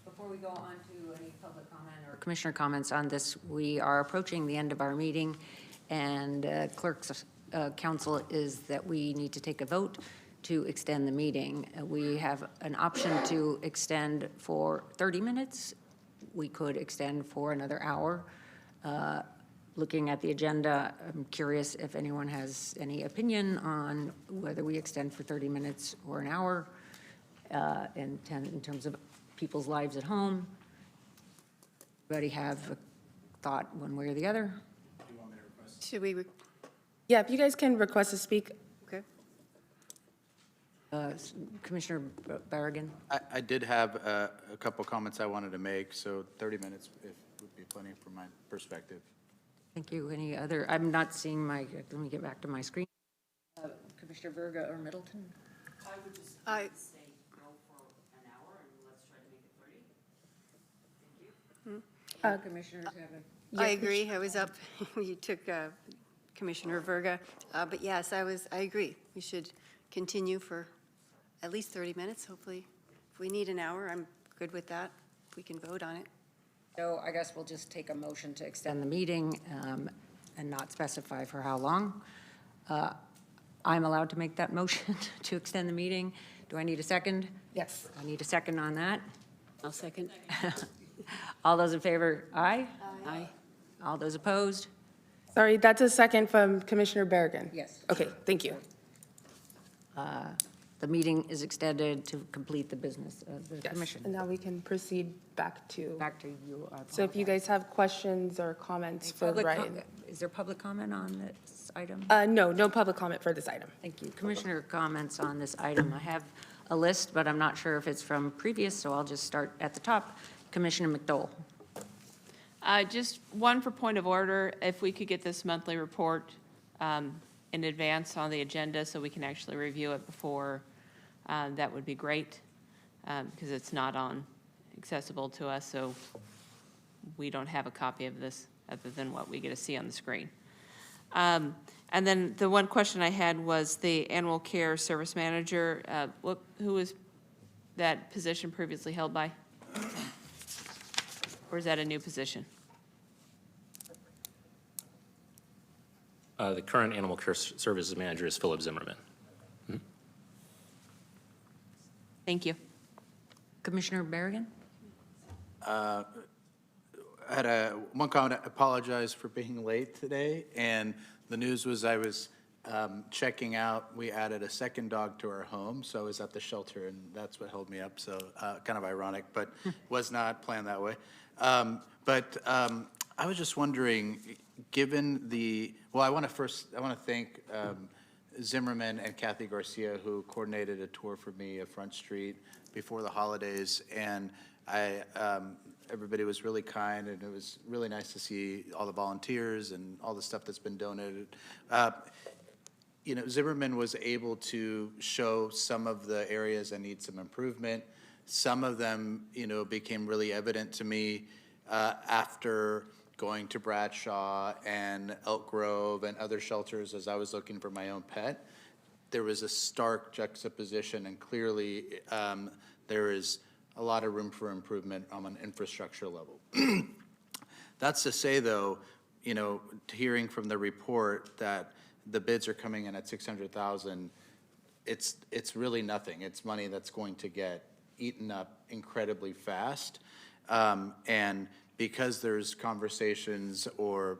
Before we go on to any public comment or commissioner comments on this, we are approaching the end of our meeting, and clerk's counsel is that we need to take a vote to extend the meeting. We have an option to extend for 30 minutes. We could extend for another hour. Looking at the agenda, I'm curious if anyone has any opinion on whether we extend for 30 minutes or an hour in terms of people's lives at home. Anybody have a thought one way or the other? Should we? Yeah, if you guys can request to speak. Okay. Commissioner Berrigan? I did have a couple comments I wanted to make, so 30 minutes would be plenty from my perspective. Thank you. Any other? I'm not seeing my, let me get back to my screen. Commissioner Verga or Middleton? I say go for an hour and let's try to make it 30. Thank you. Commissioners have a. I agree. I was up, you took Commissioner Verga, but yes, I agree. We should continue for at least 30 minutes, hopefully. If we need an hour, I'm good with that. We can vote on it. So I guess we'll just take a motion to extend the meeting and not specify for how long. I'm allowed to make that motion to extend the meeting. Do I need a second? Yes. I need a second on that. I'll second. All those in favor, aye? Aye. All those opposed? Sorry, that's a second from Commissioner Berrigan. Yes. Okay, thank you. The meeting is extended to complete the business of the Yes. commission. And now we can proceed back to. Back to you. So if you guys have questions or comments for Ryan. Is there public comment on this item? No public comment for this item. Thank you. Commissioner comments on this item. I have a list, but I'm not sure if it's from previous, so I'll just start at the top. Commissioner McDowell. Just one for point of order, if we could get this monthly report in advance on the agenda so we can actually review it before, that would be great. because it's not accessible to us, so we don't have a copy of this other than what we get to see on the screen. And then the one question I had was the animal care service manager. Who was that position previously held by? Or is that a new position? The current animal care services manager is Philip Zimmerman. Thank you. Commissioner Berrigan? I had one comment. I apologize for being late today, and the news was I was checking out. We added a second dog to our home, so I was at the shelter, and that's what held me up. So kind of ironic, but was not planned that way. I was just wondering, given I want to thank Zimmerman and Kathy Garcia, who coordinated a tour for me of Front Street before the holidays, and everybody was really kind, and it was really nice to see all the volunteers and all the stuff that's been donated. Zimmerman was able to show some of the areas that need some improvement. Some of them, became really evident to me after going to Bradshaw and Elk Grove and other shelters as I was looking for my own pet. There was a stark juxtaposition, and clearly there is a lot of room for improvement on an infrastructure level. That's to say, though, hearing from the report that the bids are coming in at $600,000, it's really nothing. It's money that's going to get eaten up incredibly fast, and because there's conversations or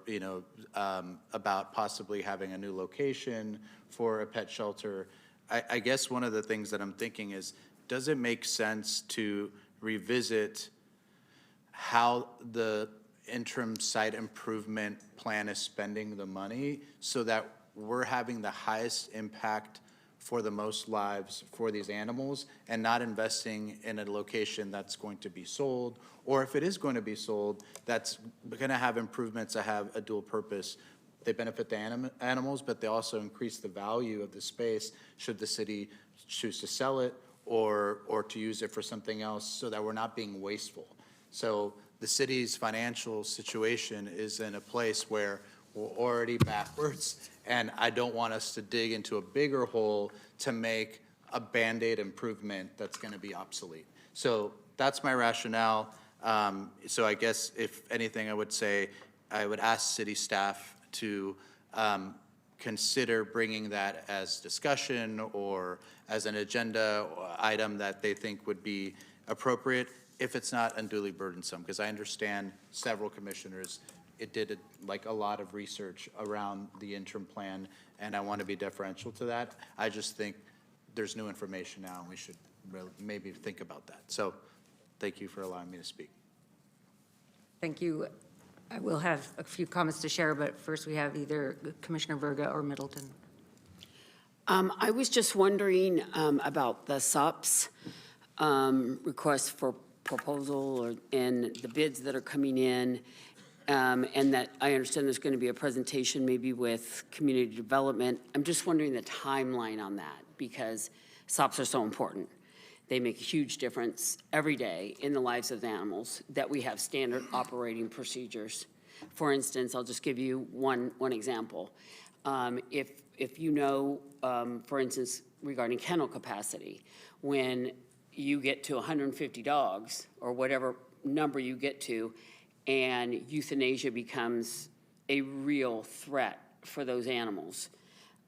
about possibly having a new location for a pet shelter, I guess one of the things that I'm thinking is, does it make sense to revisit how the interim site improvement plan is spending the money so that we're having the highest impact for the most lives for these animals, and not investing in a location that's going to be sold, or if it is going to be sold, that's going to have improvements that have a dual purpose. They benefit the animals, but they also increase the value of the space should the city choose to sell it or to use it for something else, so that we're not being wasteful. So the city's financial situation is in a place where we're already backwards, and I don't want us to dig into a bigger hole to make a Band-Aid improvement that's going to be obsolete. So that's my rationale. So I guess if anything, I would say I would ask city staff to consider bringing that as discussion or as an agenda item that they think would be appropriate, if it's not unduly burdensome, because I understand several commissioners, it did a lot of research around the interim plan, and I want to be deferential to that. I just think there's new information now, and we should maybe think about that. So thank you for allowing me to speak. Thank you. I will have a few comments to share, but first we have either Commissioner Verga or Middleton. I was just wondering about the SOPS request for proposal and the bids that are coming in, and that I understand there's going to be a presentation maybe with community development. I'm just wondering the timeline on that, because SOPs are so important. They make a huge difference every day in the lives of the animals, that we have standard operating procedures. For instance, I'll just give you one example. If you know, for instance, regarding kennel capacity, when you get to 150 dogs or whatever number you get to, and euthanasia becomes a real threat for those animals,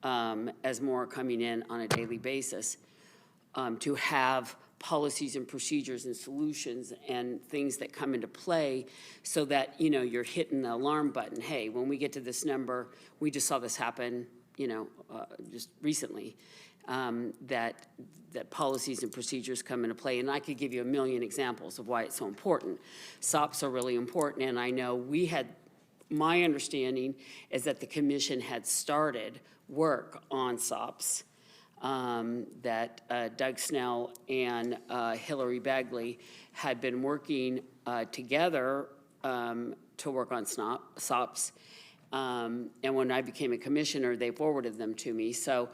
as more are coming in on a daily basis, to have policies and procedures and solutions and things that come into play so that, you're hitting the alarm button. Hey, when we get to this number, we just saw this happen, just recently, that policies and procedures come into play. And I could give you a million examples of why it's so important. SOPs are really important, and I know my understanding is that the commission had started work on SOPs, that Doug Snell and Hillary Bagley had been working together to work on SOPs. And when I became a commissioner, they forwarded them to me. So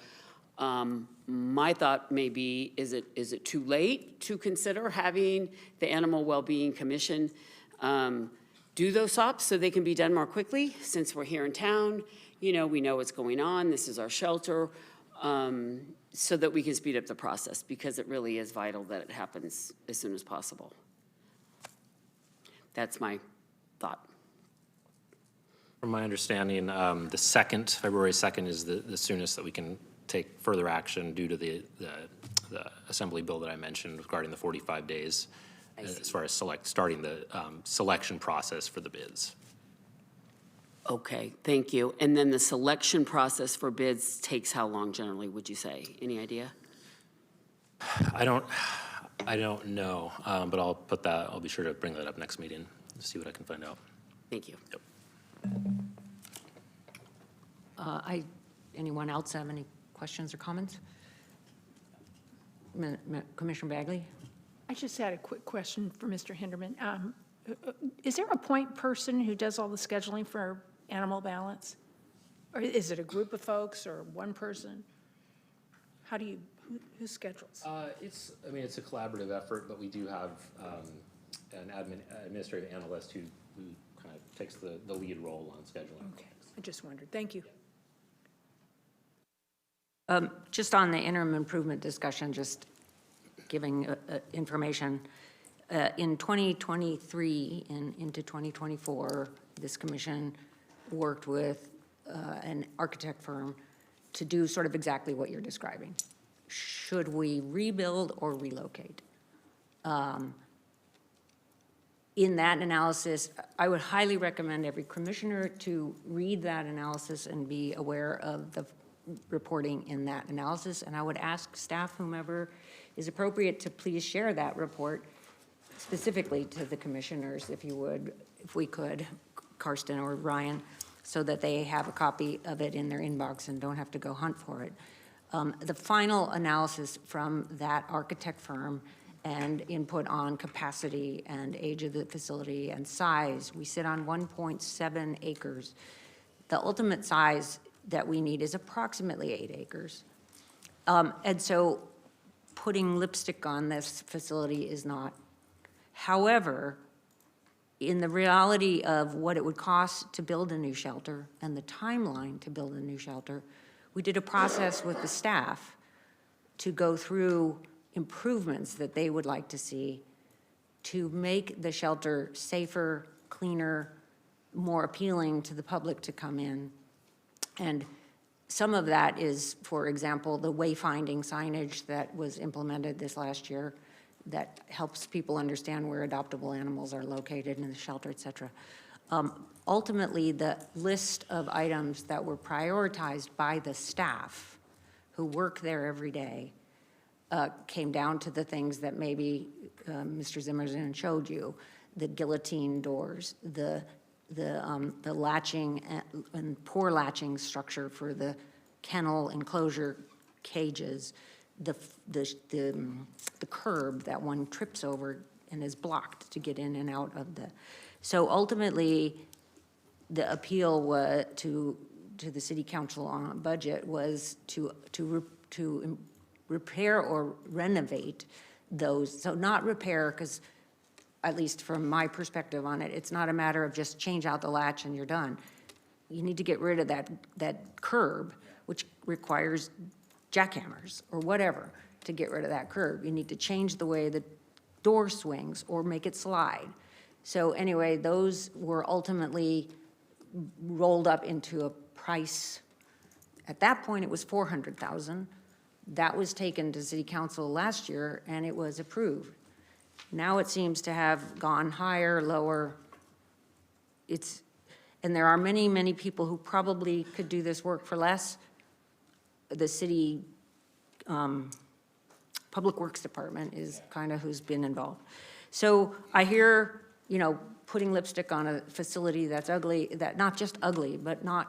My thought may be, is it too late to consider having the Animal Wellbeing Commission do those stops so they can be done more quickly, since we're here in town? You know, we know what's going on, this is our shelter, so that we can speed up the process, because it really is vital that it happens as soon as possible. That's my thought. From my understanding, the second, February 2nd is the soonest that we can take further action due to the assembly bill that I mentioned regarding the 45 days as far as starting the selection process for the bids. Okay, thank you. And then the selection process for bids takes how long generally, would you say? Any idea? I don't know, but I'll be sure to bring that up next meeting to see what I can find out. Thank you. Yep. Anyone else have any questions or comments? Commissioner Bagley? I just had a quick question for Mr. Hinderman. Is there a point person who does all the scheduling for animal balance? Or is it a group of folks or one person? How do you, who schedules? It's a collaborative effort, but we do have an administrative analyst who kind of takes the lead role on scheduling. Okay, I just wondered. Thank you. Just on the interim improvement discussion, just giving information. In 2023 and into 2024, this commission worked with an architect firm to do sort of exactly what you're describing. Should we rebuild or relocate? In that analysis, I would highly recommend every commissioner to read that analysis and be aware of the reporting in that analysis. And I would ask staff, whomever is appropriate, to please share that report specifically to the commissioners, if we could, Karsten or Ryan, so that they have a copy of it in their inbox and don't have to go hunt for it. The final analysis from that architect firm and input on capacity and age of the facility and size, we sit on 1.7 acres. The ultimate size that we need is approximately 8 acres. And so putting lipstick on this facility is not. However, in the reality of what it would cost to build a new shelter and the timeline to build a new shelter, we did a process with the staff to go through improvements that they would like to see to make the shelter safer, cleaner, more appealing to the public to come in. And some of that is, for example, the wayfinding signage that was implemented this last year that helps people understand where adoptable animals are located in the shelter, et cetera. Ultimately, the list of items that were prioritized by the staff who work there every day came down to the things that maybe Mr. Zimmerman showed you: the guillotine doors, the latching and poor latching structure for the kennel enclosure cages, the curb that one trips over and is blocked to get in and out of the. So ultimately, the appeal was to the city council on budget was to repair or renovate those. So not repair, because at least from my perspective on it, it's not a matter of just change out the latch and you're done. You need to get rid of that curb, which requires jackhammers or whatever to get rid of that curb. You need to change the way the door swings or make it slide. So anyway, those were ultimately rolled up into a price. At that point, it was $400,000. That was taken to city council last year and it was approved. Now it seems to have gone higher, lower. And there are many, many people who probably could do this work for less. The city Public Works Department is kind of who's been involved. So I hear, putting lipstick on a facility that's ugly, that not just ugly, but not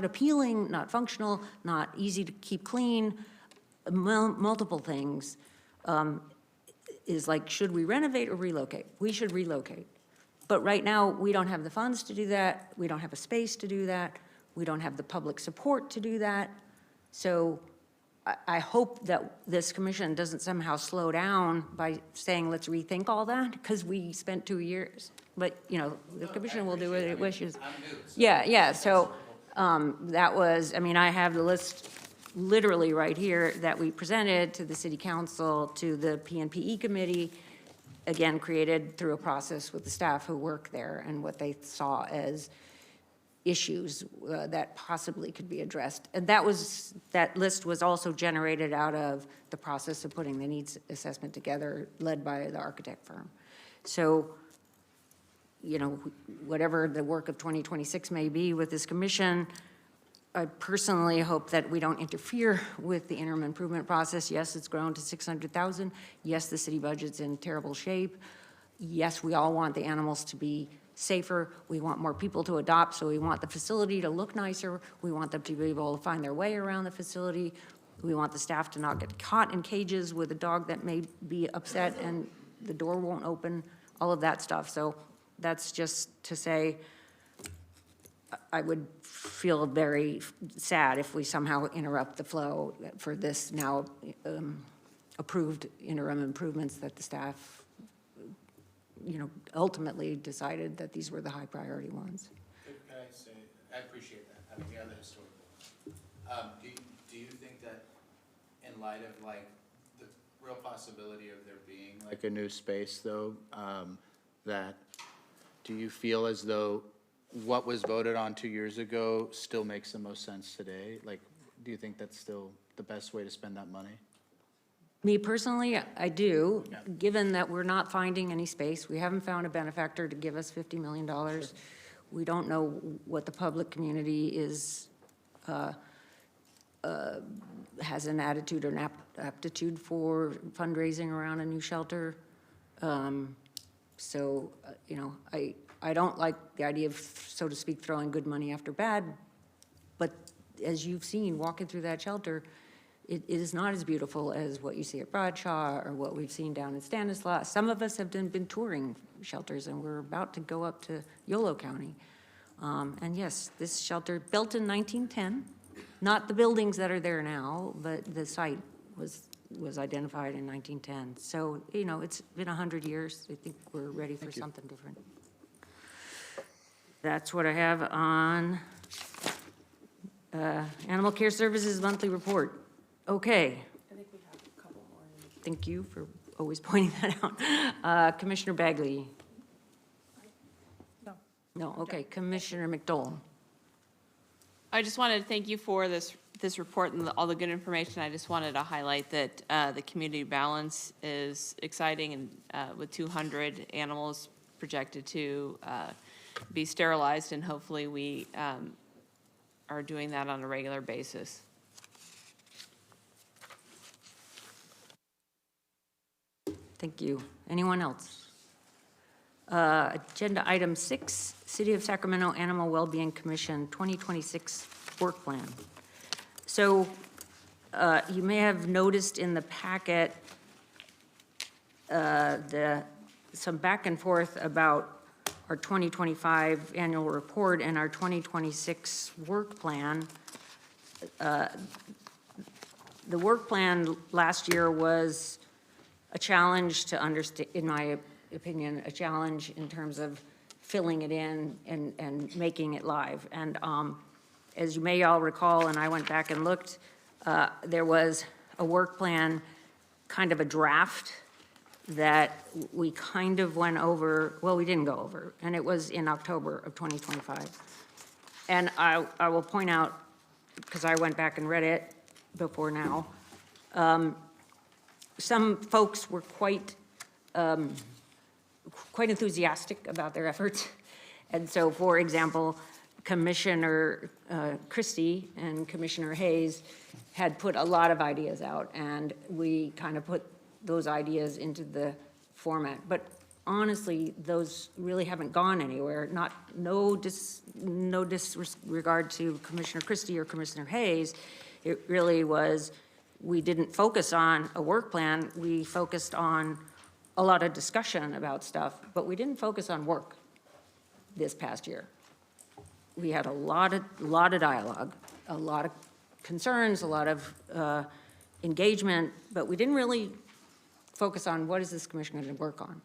appealing, not functional, not easy to keep clean, multiple things, is like, should we renovate or relocate? We should relocate. But right now, we don't have the funds to do that. We don't have a space to do that. We don't have the public support to do that. So I hope that this commission doesn't somehow slow down by saying, let's rethink all that, because we spent 2 years. But, you know, the commission will do what it wishes. Yeah, so that was, I mean, I have the list literally right here that we presented to the city council, to the PNPE committee, again, created through a process with the staff who work there and what they saw as issues that possibly could be addressed. And that list was also generated out of the process of putting the needs assessment together, led by the architect firm. So, you know, whatever the work of 2026 may be with this commission, I personally hope that we don't interfere with the interim improvement process. Yes, it's grown to 600,000. Yes, the city budget's in terrible shape. Yes, we all want the animals to be safer. We want more people to adopt, so we want the facility to look nicer. We want them to be able to find their way around the facility. We want the staff to not get caught in cages with a dog that may be upset and the door won't open, all of that stuff. So that's just to say, I would feel very sad if we somehow interrupt the flow for this now approved interim improvements that the staff, you know, ultimately decided that these were the high priority ones. Can I say, I appreciate that, having the other historical. Do you think that in light of like the real possibility of there being like a new space though, that do you feel as though what was voted on 2 years ago still makes the most sense today? Like, do you think that's still the best way to spend that money? Me personally, I do, given that we're not finding any space. We haven't found a benefactor to give us $50 million. We don't know what the public community is, has an attitude or an aptitude for fundraising around a new shelter. So, you know, I don't like the idea of, so to speak, throwing good money after bad, but as you've seen, walking through that shelter, it is not as beautiful as what you see at Bradshaw or what we've seen down in Stanislaus. Some of us have been touring shelters, and we're about to go up to Yolo County. And yes, this shelter, built in 1910, not the buildings that are there now, but the site was identified in 1910. So, you know, it's been 100 years. I think we're ready for something different. That's what I have on Animal Care Services Monthly Report. Okay. I think we have a couple more. Thank you for always pointing that out. Commissioner Bagley? No. No, okay. Commissioner McDowell? I just wanted to thank you for this report and all the good information. I just wanted to highlight that the community balance is exciting, and with 200 animals projected to be sterilized, and hopefully we are doing that on a regular basis. Thank you. Anyone else? Agenda item 6, City of Sacramento Animal Wellbeing Commission 2026 Work Plan. So you may have noticed in the packet some back and forth about our 2025 annual report and our 2026 work plan. The work plan last year was a challenge to understand, in my opinion, a challenge in terms of filling it in and making it live. And as you may all recall, and I went back and looked, there was a work plan, kind of a draft, that we kind of went over, well, we didn't go over, and it was in October of 2025. And I will point out, because I went back and read it before now, some folks were quite enthusiastic about their efforts. And so, for example, Commissioner Christie and Commissioner Hayes had put a lot of ideas out, and we kind of put those ideas into the format. But honestly, those really haven't gone anywhere. No disregard to Commissioner Christie or Commissioner Hayes. It really was, we didn't focus on a work plan. We focused on a lot of discussion about stuff, but we didn't focus on work this past year. We had a lot of dialogue, a lot of concerns, a lot of engagement, but we didn't really focus on what is this commission going to work on.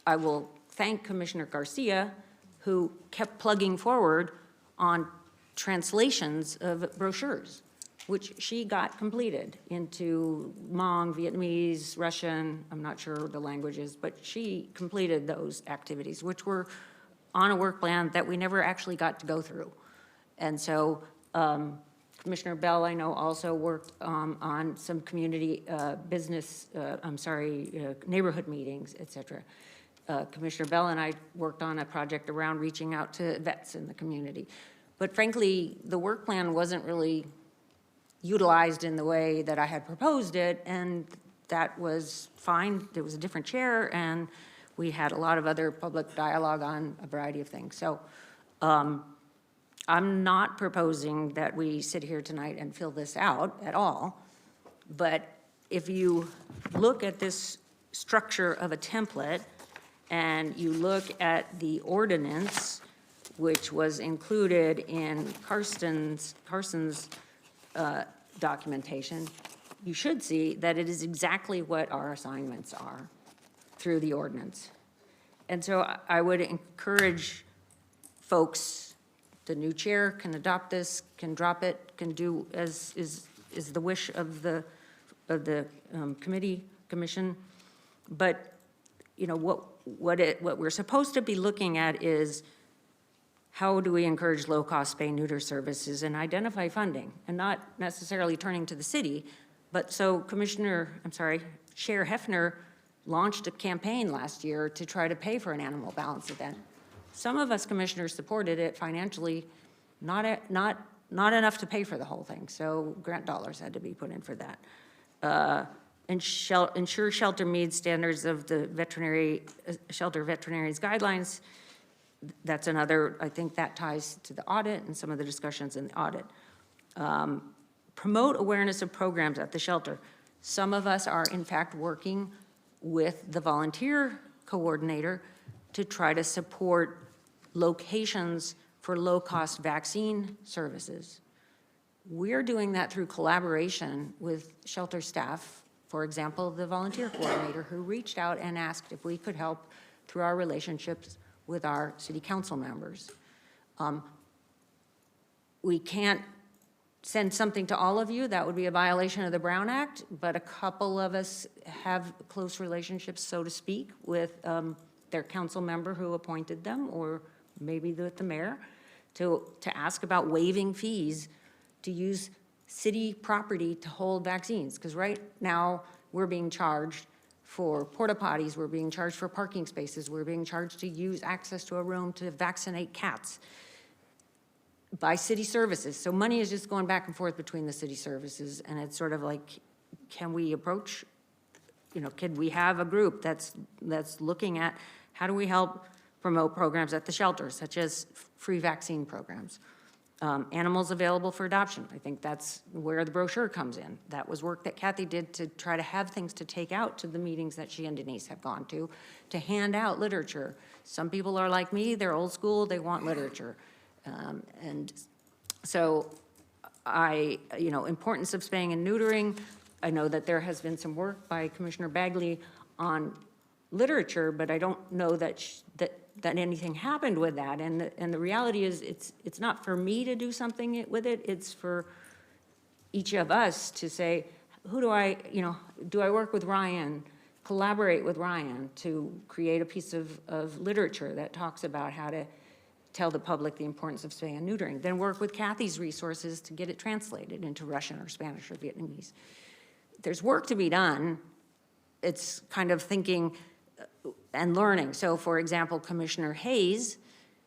I will thank Commissioner Garcia, who kept plugging forward on translations of brochures, which she got completed into Hmong, Vietnamese, Russian, I'm not sure the languages, but she completed those activities, which were on a work plan that we never actually got to go through. And so Commissioner Bell, I know, also worked on some community neighborhood meetings, et cetera. Commissioner Bell and I worked on a project around reaching out to vets in the community. But frankly, the work plan wasn't really utilized in the way that I had proposed it, and that was fine. There was a different chair, and we had a lot of other public dialogue on a variety of things. So I'm not proposing that we sit here tonight and fill this out at all, but if you look at this structure of a template and you look at the ordinance, which was included in Carson's documentation, you should see that it is exactly what our assignments are through the ordinance. And so I would encourage folks, the new chair can adopt this, can drop it, can do as is the wish of the commission. But you know what we're supposed to be looking at is how do we encourage low-cost spay-neuter services and identify funding, and not necessarily turning to the city. But so Chair Hefner launched a campaign last year to try to pay for an animal balance event. Some of us commissioners supported it financially, not enough to pay for the whole thing, so grant dollars had to be put in for that. Ensure shelter meets standards of the shelter veterinaries guidelines. That's another, I think that ties to the audit and some of the discussions in the audit. Promote awareness of programs at the shelter. Some of us are in fact working with the volunteer coordinator to try to support locations for low-cost vaccine services. We're doing that through collaboration with shelter staff. For example, the volunteer coordinator who reached out and asked if we could help through our relationships with our city council members. We can't send something to all of you. That would be a violation of the Brown Act, but a couple of us have close relationships, so to speak, with their council member who appointed them, or maybe with the mayor, to ask about waiving fees to use city property to hold vaccines. Because right now, we're being charged for porta potties, we're being charged for parking spaces, we're being charged to use access to a room to vaccinate cats by city services. So money is just going back and forth between the city services, and it's sort of like, can we approach, can we have a group that's looking at how do we help promote programs at the shelter, such as free vaccine programs? Animals available for adoption. I think that's where the brochure comes in. That was work that Kathy did to try to have things to take out to the meetings that she and Denise have gone to hand out literature. Some people are like me, they're old school, they want literature. And so importance of spaying and neutering. I know that there has been some work by Commissioner Bagley on literature, but I don't know that anything happened with that. And the reality is it's not for me to do something with it. It's for each of us to say, do I work with Ryan, collaborate with Ryan to create a piece of literature that talks about how to tell the public the importance of spay and neutering, then work with Kathy's resources to get it translated into Russian or Spanish or Vietnamese. There's work to be done. It's kind of thinking and learning. So for example, Commissioner Hayes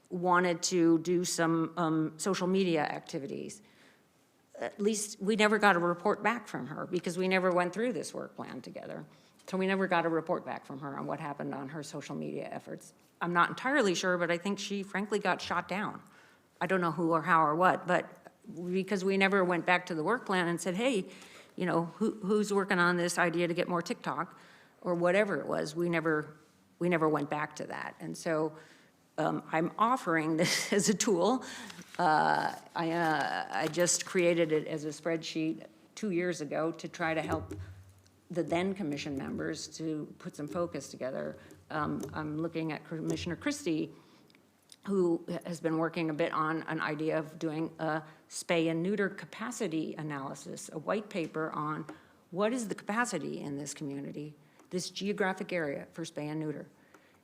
wanted to do some social media activities. At least we never got a report back from her because we never went through this work plan together. So we never got a report back from her on what happened on her social media efforts. I'm not entirely sure, but I think she frankly got shot down. I don't know who or how or what, but because we never went back to the work plan and said, hey, who's working on this idea to get more TikTok or whatever it was, we never went back to that. And so I'm offering this as a tool. I just created it as a spreadsheet 2 years ago to try to help the then commission members to put some focus together. I'm looking at Commissioner Christie, who has been working a bit on an idea of doing a spay and neuter capacity analysis, a white paper on what is the capacity in this community, this geographic area for spay and neuter.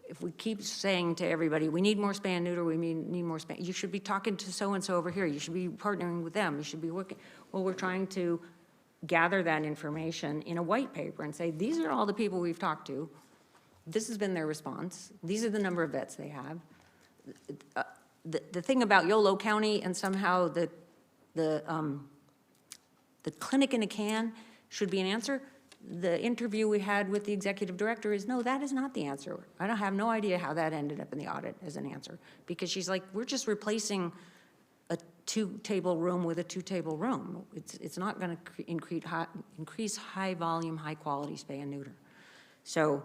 If we keep saying to everybody, we need more spay and neuter, we need more spay, you should be talking to so-and-so over here, you should be partnering with them, you should be working. Well, we're trying to gather that information in a white paper and say, these are all the people we've talked to, this has been their response, these are the number of vets they have. The thing about Yolo County and somehow the clinic in a can should be an answer, the interview we had with the executive director is, no, that is not the answer. I don't have no idea how that ended up in the audit as an answer, because she's like, we're just replacing a 2-table room with a 2-table room. It's not going to increase high volume, high quality spay and neuter. So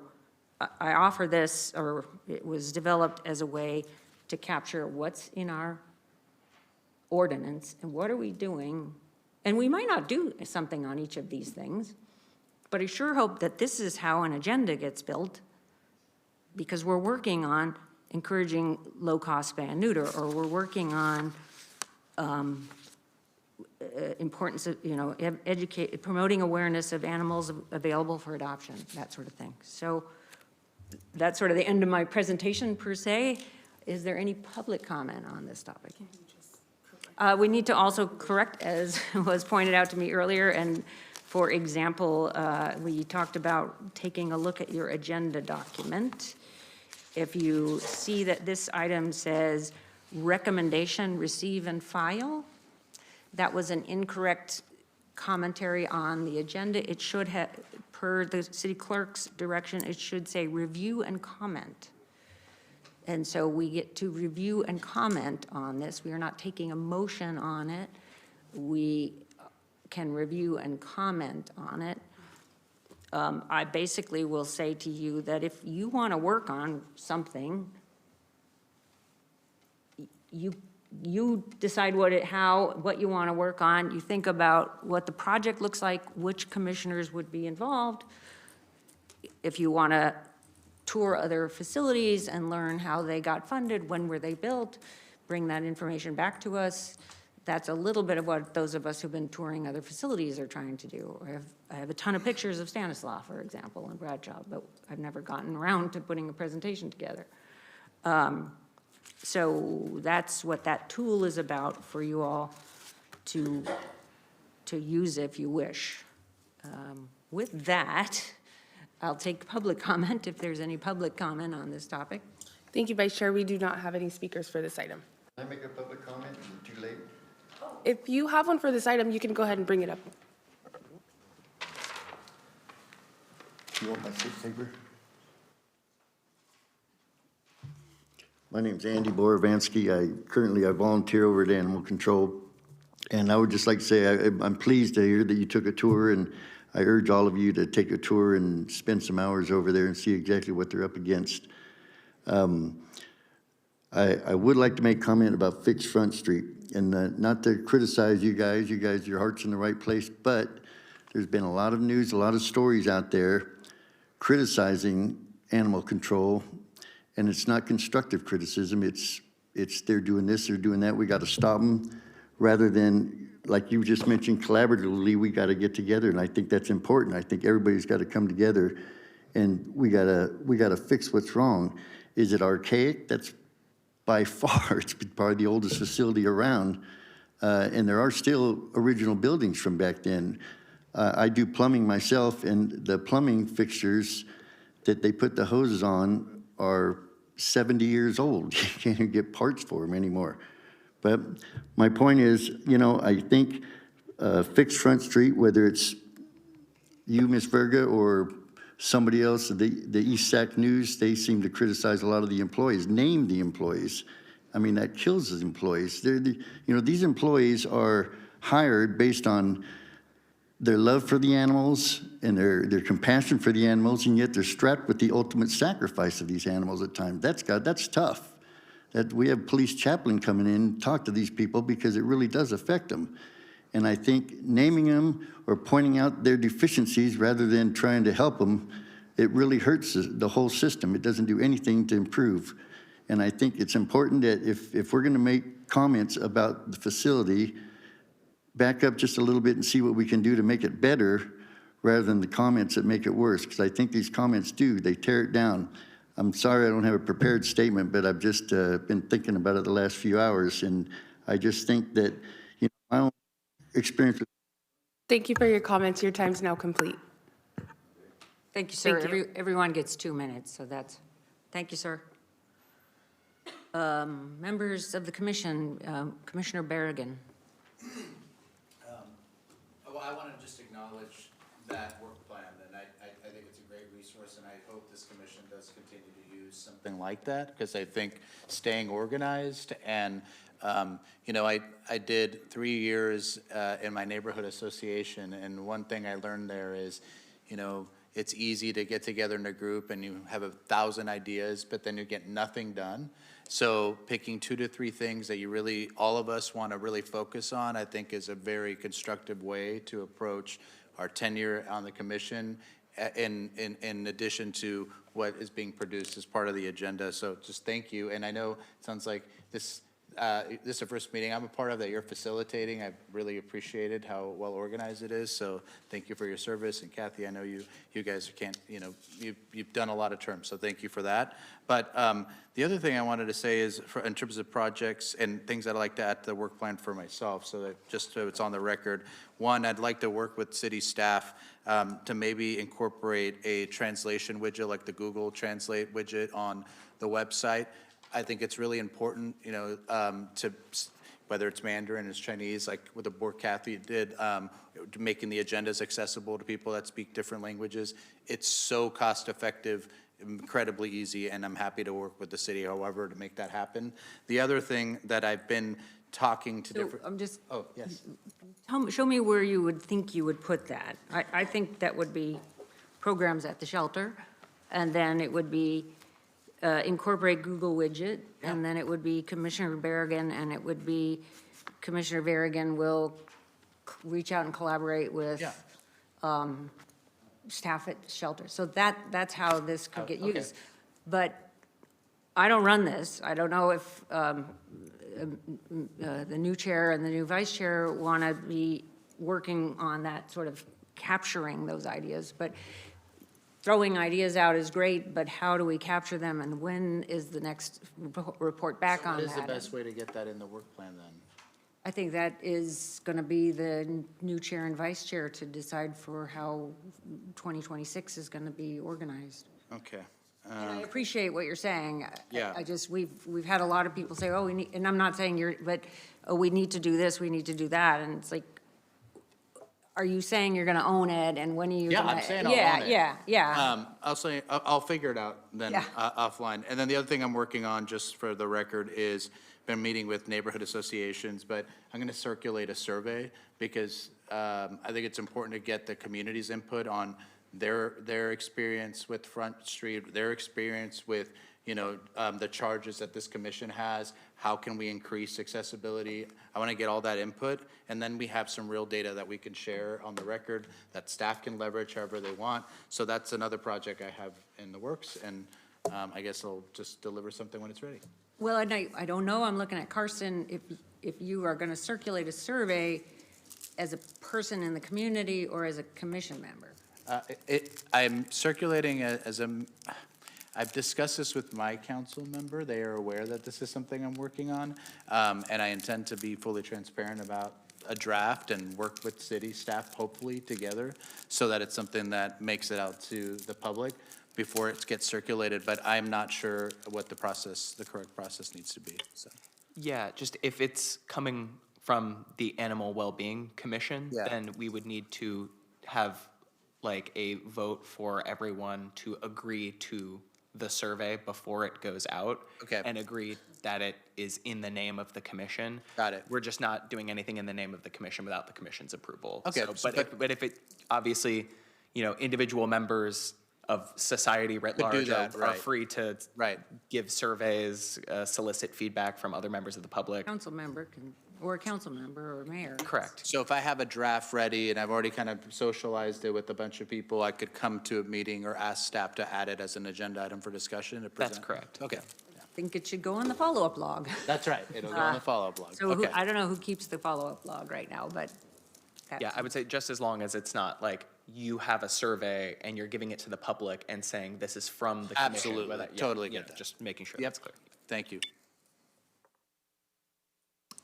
I offer this, or it was developed as a way to capture what's in our ordinance and what are we doing. And we might not do something on each of these things, but I sure hope that this is how an agenda gets built, because we're working on encouraging low-cost spay and neuter, or we're working on importance of, promoting awareness of animals available for adoption, that sort of thing. So that's sort of the end of my presentation per se. Is there any public comment on this topic? We need to also correct, as was pointed out to me earlier, and for example, we talked about taking a look at your agenda document. If you see that this item says recommendation, receive and file, that was an incorrect commentary on the agenda. It should have, per the city clerk's direction, it should say review and comment. And so we get to review and comment on this. We are not taking a motion on it. We can review and comment on it. I basically will say to you that if you want to work on something, you decide what you want to work on. You think about what the project looks like, which commissioners would be involved. If you want to tour other facilities and learn how they got funded, when were they built, bring that information back to us. That's a little bit of what those of us who've been touring other facilities are trying to do. I have a ton of pictures of Stanislaus, for example, and Bradshaw, but I've never gotten around to putting a presentation together. So that's what that tool is about for you all to use if you wish. With that, I'll take public comment if there's any public comment on this topic. Thank you, Vice Chair. We do not have any speakers for this item. Can I make a public comment? Is it too late? If you have one for this item, you can go ahead and bring it up. You want my seat paper? My name's Andy Borovansky. I volunteer over at Animal Control. And I would just like to say I'm pleased to hear that you took a tour, and I urge all of you to take a tour and spend some hours over there and see exactly what they're up against. I would like to make comment about Fix Front Street, and not to criticize you guys, your heart's in the right place, but there's been a lot of news, a lot of stories out there criticizing animal control, and it's not constructive criticism. It's they're doing this, they're doing that, we got to stop them, rather than, like you just mentioned, collaboratively, we got to get together, and I think that's important. I think everybody's got to come together, and we got to fix what's wrong. Is it archaic? That's by far, it's probably the oldest facility around, and there are still original buildings from back then. I do plumbing myself, and the plumbing fixtures that they put the hoses on are 70 years old. You can't even get parts for them anymore. But my point is, I think Fix Front Street, whether it's you, Ms. Verga, or somebody else, the East Sac News, they seem to criticize a lot of the employees, name the employees. I mean, that kills the employees. These employees are hired based on their love for the animals and their compassion for the animals, and yet they're strapped with the ultimate sacrifice of these animals at times. That's tough. That we have police chaplain coming in and talk to these people because it really does affect them. And I think naming them or pointing out their deficiencies rather than trying to help them, it really hurts the whole system. It doesn't do anything to improve. And I think it's important that if we're going to make comments about the facility, back up just a little bit and see what we can do to make it better rather than the comments that make it worse. Because I think these comments they tear it down. I'm sorry I don't have a prepared statement, but I've just been thinking about it the last few hours. And I just think that, you know, my own experience with Thank you for your comments. Your time's now complete. Thank you, sir. Thank you. Everyone gets 2 minutes, so thank you, sir. Members of the commission, Commissioner Berrigan. Well, I want to just acknowledge that work plan, and I think it's a great resource, and I hope this commission does continue to use something like that, because I think staying organized and, you know, I did 3 years in my neighborhood association, and one thing I learned there is, you know, it's easy to get together in a group and you have 1,000 ideas, but then you get nothing done. So picking 2 to 3 things that you really, all of us want to really focus on, I think is a very constructive way to approach our tenure on the commission in addition to what is being produced as part of the agenda. So just thank you. And I know it sounds like this is the first meeting I'm a part of that you're facilitating. I've really appreciated how well organized it is. So thank you for your service. And Kathy, I know you guys can't, you know, you've done a lot of terms. So thank you for that. But the other thing I wanted to say is in terms of projects and things I'd like to add to the work plan for myself, so that just so it's on the record. One, I'd like to work with city staff to maybe incorporate a translation widget like the Google Translate widget on the website. I think it's really important, you know, to whether it's Mandarin or Chinese, like with the board Kathy did, making the agendas accessible to people that speak different languages. It's so cost effective, incredibly easy, and I'm happy to work with the city, however, to make that happen. The other thing that I've been talking to different. I'm just. Oh, yes. Show me where you would think you would put that. I think that would be programs at the shelter, and then it would be incorporate Google widget, and then it would be Commissioner Berrigan, and it would be Commissioner Berrigan will reach out and collaborate with staff at the shelter. So that's how this could get used. Okay. But I don't run this. I don't know if the new chair and the new vice chair want to be working on that sort of capturing those ideas. But throwing ideas out is great, but how do we capture them, and when is the next report back on that? What is the best way to get that in the work plan then? I think that is going to be the new chair and vice chair to decide for how 2026 is going to be organized. Okay. And I appreciate what you're saying. Yeah. I just, we've had a lot of people say, oh, we need, and I'm not saying but oh, we need to do this, we need to do that, and it's like, are you saying you're going to own it, and when are you Yeah, gonna? I'm saying I'll own it. Yeah. I'll figure it out then Yeah. offline. And then the other thing I'm working on, just for the record, is been meeting with neighborhood associations, but I'm going to circulate a survey because I think it's important to get the community's input on their experience with Front Street, their experience with, you know, the charges that this commission has. How can we increase accessibility? I want to get all that input, and then we have some real data that we can share on the record that staff can leverage however they want. So that's another project I have in the works, and I guess I'll just deliver something when it's ready. Well, and I don't know, I'm looking at Carson, if you are going to circulate a survey as a person in the community or as a commission member. I'm circulating I've discussed this with my council member. They are aware that this is something I'm working on, and I intend to be fully transparent about a draft and work with city staff, hopefully, together, so that it's something that makes it out to the public before it gets circulated, but I'm not sure what the correct process needs to be, so. Yeah, just if it's coming from the Animal Wellbeing Commission, then we would need to have like a vote for everyone to agree to the survey before it goes out. Okay. And agree that it is in the name of the commission. Got it. We're just not doing anything in the name of the commission without the commission's approval. Okay, So, but if it, obviously, you know, individual members of society writ Could do large that, are right. free to Right. give surveys, solicit feedback from other members of the public. Council member can, or a council member or mayor. Correct. So if I have a draft ready and I've already kind of socialized it with a bunch of people, I could come to a meeting or ask staff to add it as an agenda item for discussion to present? That's correct. Okay. I think it should go on the follow-up log. That's right. It'll go on the follow-up log. So who, Okay. I don't know who keeps the follow-up log right now, but. Yeah, I would say just as long as it's not like you have a survey and you're giving it to the public and saying this is from the commission. Absolutely. whether- yeah, Totally you get know, that. Just making sure Yep. that's clear. Thank you.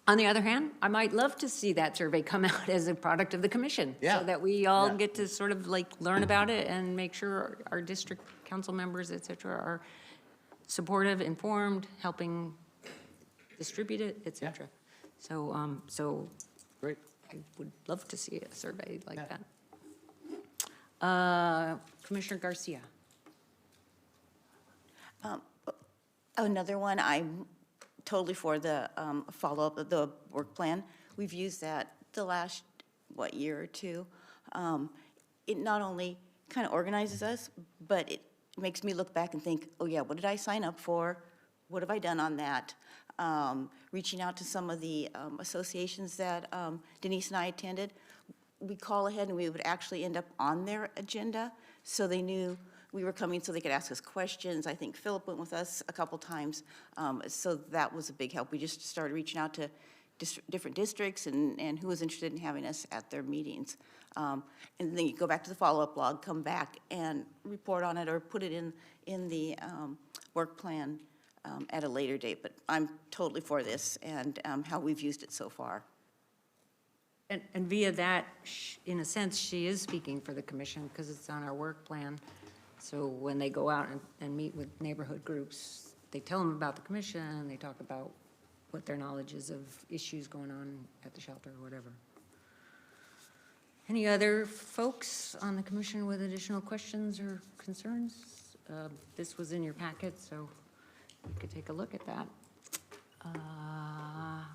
On the other hand, I might love to see that survey come out as a product of the commission. Yeah. So that we all Yeah. get to sort of like learn about it and make sure our district council members, et cetera, are supportive, informed, helping distribute it, et cetera. So Great. I would love to see a survey like that. Commissioner Garcia. Another one, I'm totally for the follow-up of the work plan. We've used that the last, year or two. It not only kind of organizes us, but it makes me look back and think, oh yeah, what did I sign up for? What have I done on that? Reaching out to some of the associations that Denise and I attended, we call ahead and we would actually end up on their agenda, so they knew we were coming so they could ask us questions. I think Philip went with us a couple times, so that was a big help. We just started reaching out to different districts and who was interested in having us at their meetings. And then you go back to the follow-up log, come back and report on it or put it in the work plan at a later date. But I'm totally for this and how we've used it so far. And via that, in a sense, she is speaking for the commission because it's on our work plan. So when they go out and meet with neighborhood groups, they tell them about the commission, they talk about what their knowledge is of issues going on at the shelter or whatever. Any other folks on the commission with additional questions or concerns? This was in your packet, so you could take a look at that.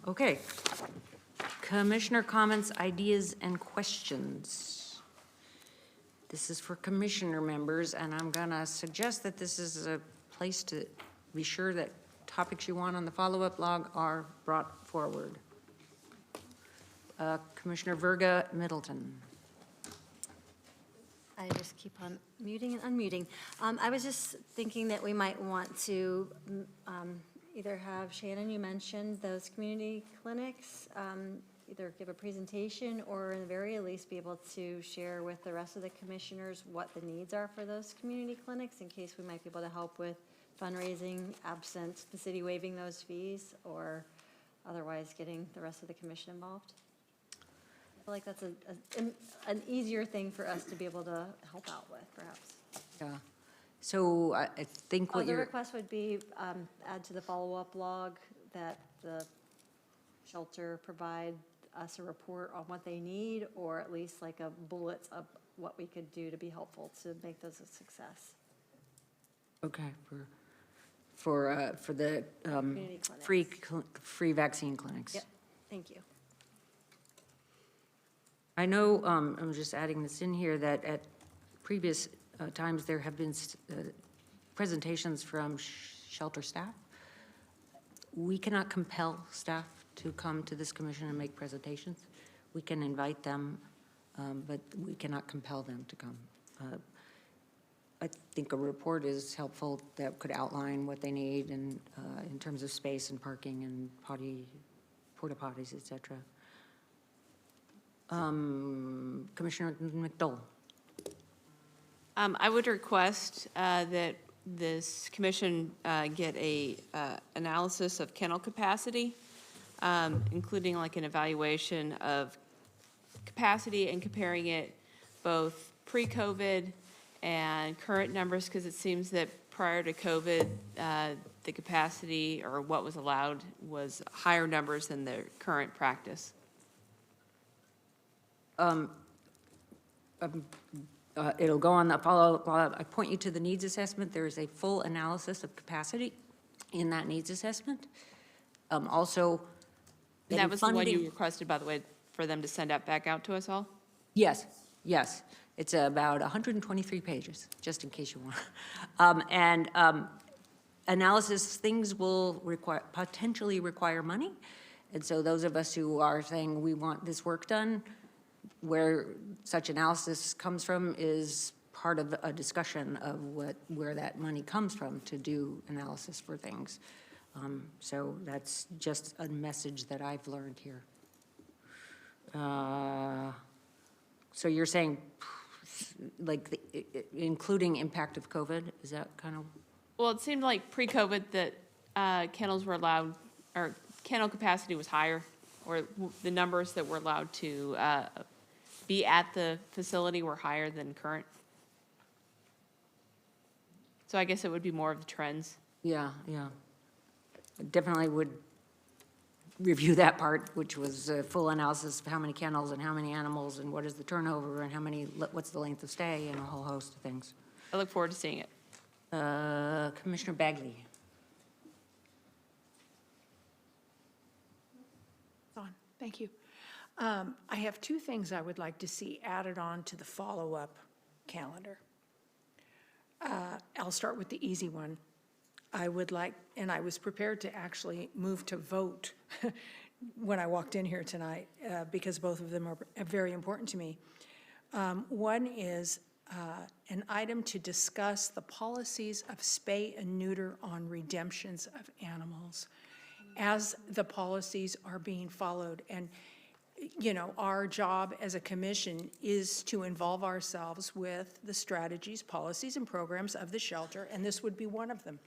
Okay. Commissioner comments, ideas, and questions. This is for commissioner members, and I'm going to suggest that this is a place to be sure that topics you want on the follow-up log are brought forward. Commissioner Verga Middleton. I just keep on muting and unmuting. I was just thinking that we might want to either have, Shannon, you mentioned those community clinics, either give a presentation or in the very least be able to share with the rest of the commissioners what the needs are for those community clinics in case we might be able to help with fundraising absent the city waiving those fees or otherwise getting the rest of the commission involved. I feel like that's an easier thing for us to be able to help out with, perhaps. Yeah. So I think what The you're, request would be add to the follow-up log that the shelter provide us a report on what they need, or at least like a bullets of what we could do to be helpful to make those a success. okay, for the Community clinics. free vaccine clinics. Yep, thank you. I know, I'm just adding this in here, that at previous times, there have been presentations from shelter staff. We cannot compel staff to come to this commission and make presentations. We can invite them, but we cannot compel them to come. I think a report is helpful that could outline what they need and in terms of space and parking and porta potties, et cetera. Commissioner McDowell. I would request that this commission get a analysis of kennel capacity, including like an evaluation of capacity and comparing it both pre-COVID and current numbers, because it seems that prior to COVID, the capacity or what was allowed was higher numbers than the current practice. It'll go on the follow-up. I point you to the needs assessment. There is a full analysis of capacity in that needs assessment. Also, That was the one you funding- requested, by the way, for them to send back out to us all? Yes, yes. It's about 123 pages, just in case you want. Analysis, things will potentially require money. And so those of us who are saying we want this work done, where such analysis comes from is part of a discussion of where that money comes from to do analysis for things. So that's just a message that I've learned here. So you're saying, like, including impact of COVID, is that kind of? Well, it seemed like pre-COVID that kennels were allowed, or kennel capacity was higher, or the numbers that were allowed to be at the facility were higher than current. So I guess it would be more of the trends. Yeah. Definitely would review that part, which was a full analysis of how many kennels and how many animals and what is the turnover and what's the length of stay and a whole host of things. I look forward to seeing it. Commissioner Bagley. Thank you. I have two things I would like to see added on to the follow-up calendar. I'll start with the easy one. I would like, and I was prepared to actually move to vote when I walked in here tonight, because both of them are very important to me. One is an item to discuss the policies of spay and neuter on redemptions of animals as the policies are being followed. And, you know, our job as a commission is to involve ourselves with the strategies, policies, and programs of the shelter, and this would be one of them.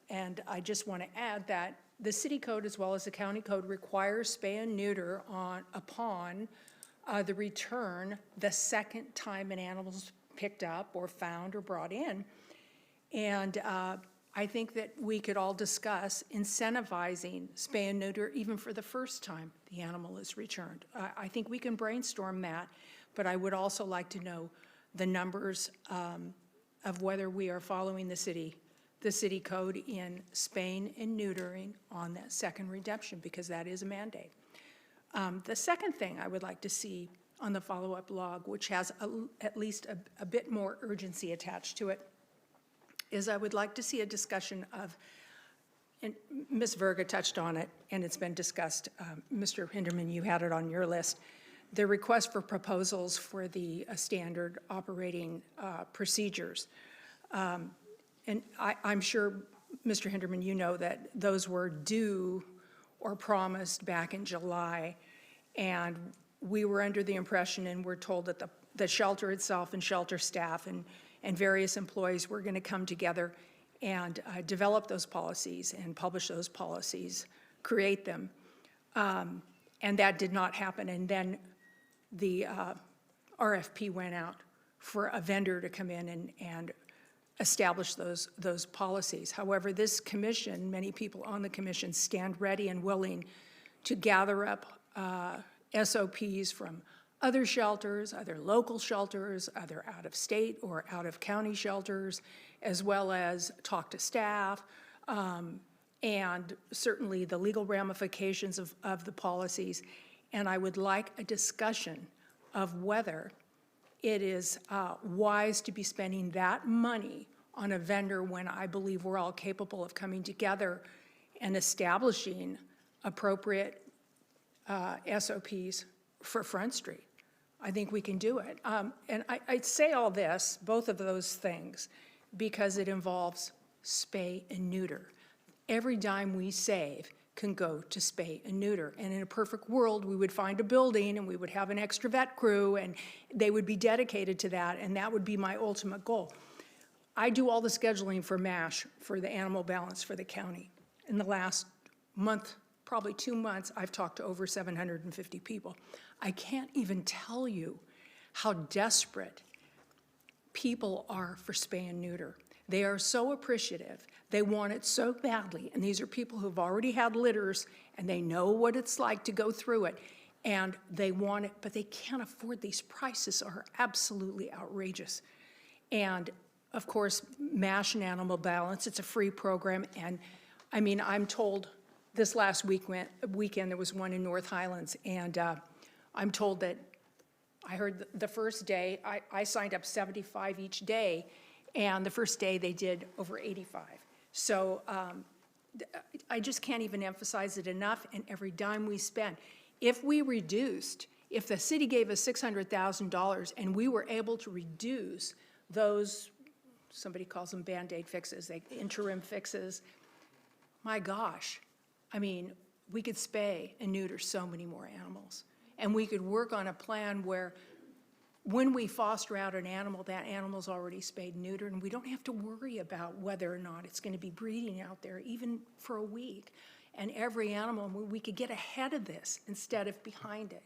And I just want to add that the city code as well as the county code requires spay and neuter upon the return the second time an animal's picked up or found or brought in. And I think that we could all discuss incentivizing spay and neuter even for the first time the animal is returned. I think we can brainstorm that, but I would also like to know the numbers of whether we are following the city code in spaying and neutering on that second redemption, because that is a mandate. The second thing I would like to see on the follow-up log, which has at least a bit more urgency attached to it, is I would like to see a discussion of, and Ms. Verga touched on it, and it's been discussed. Mr. Hinderman, you had it on your list. The request for proposals for the standard operating procedures. And I'm sure, Mr. Hinderman, you know that those were due or promised back in July, and we were under the impression and were told that the shelter itself and shelter staff and various employees were going to come together and develop those policies and publish those policies, create them. And that did not happen. And then the RFP went out for a vendor to come in and establish those policies. However, this commission, many people on the commission stand ready and willing to gather up SOPs from other shelters, other local shelters, other out-of-state or out-of-county shelters, as well as talk to staff, and certainly the legal ramifications of the policies. And I would like a discussion of whether it is wise to be spending that money on a vendor when I believe we're all capable of coming together and establishing appropriate SOPs for Front Street. I think we can do it. And I say all this, both of those things, because it involves spay and neuter. Every dime we save can go to spay and neuter. And in a perfect world, we would find a building and we would have an extra vet crew and they would be dedicated to that, and that would be my ultimate goal. I do all the scheduling for MASH, for the animal balance for the county. In the last month, probably 2 months, I've talked to over 750 people. I can't even tell you how desperate people are for spay and neuter. They are so appreciative. They want it so badly. And these are people who've already had litters and they know what it's like to go through it. And they want it, but they can't afford. These prices are absolutely outrageous. And of course, MASH and Animal Balance, it's a free program. And I mean, I'm told this last weekend there was one in North Highlands, and I'm told that I heard the first day, I signed up 75 each day, and the first day they did over 85. So I just can't even emphasize it enough, and every dime we spend. If the city gave us $600,000 and we were able to reduce those, somebody calls them Band-Aid fixes, interim fixes, my gosh, I mean, we could spay and neuter so many more animals. And we could work on a plan where when we foster out an animal, that animal's already spayed and neutered, and we don't have to worry about whether or not it's going to be breeding out there, even for a week. And every animal, we could get ahead of this instead of behind it.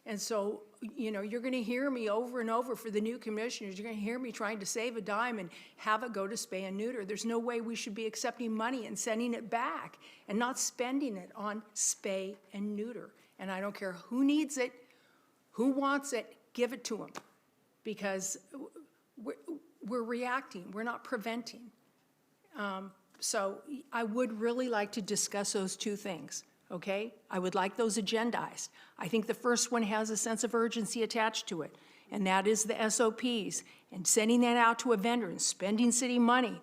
And so, you know, you're going to hear me over and over for the new commissioners. You're going to hear me trying to save a dime and have it go to spay and neuter. There's no way we should be accepting money and sending it back and not spending it on spay and neuter. And I don't care who needs it, who wants it, give it to them. Because we're reacting, we're not preventing. So I would really like to discuss those two things. Okay? I would like those agendized. I think the first one has a sense of urgency attached to it, and that is the SOPs, and sending that out to a vendor and spending city money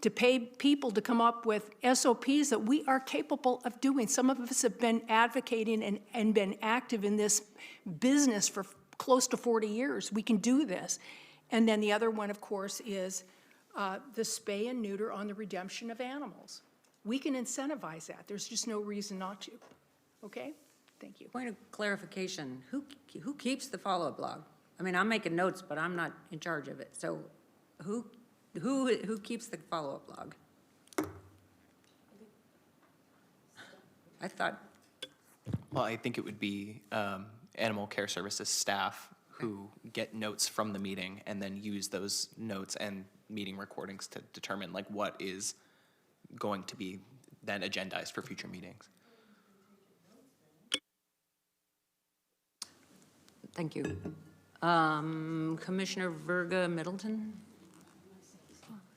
to pay people to come up with SOPs that we are capable of doing. Some of us have been advocating and been active in this business for close to 40 years. We can do this. And then the other one, of course, is the spay and neuter on the redemption of animals. We can incentivize that. There's just no reason not to. Okay? Thank you. Point of clarification, who keeps the follow-up log? I mean, I'm making notes, but I'm not in charge of it. So who keeps the follow-up log? I thought. Well, I think it would be Animal Care Services staff who get notes from the meeting and then use those notes and meeting recordings to determine like what is going to be then agendized for future meetings. Thank you. Commissioner Verga Middleton?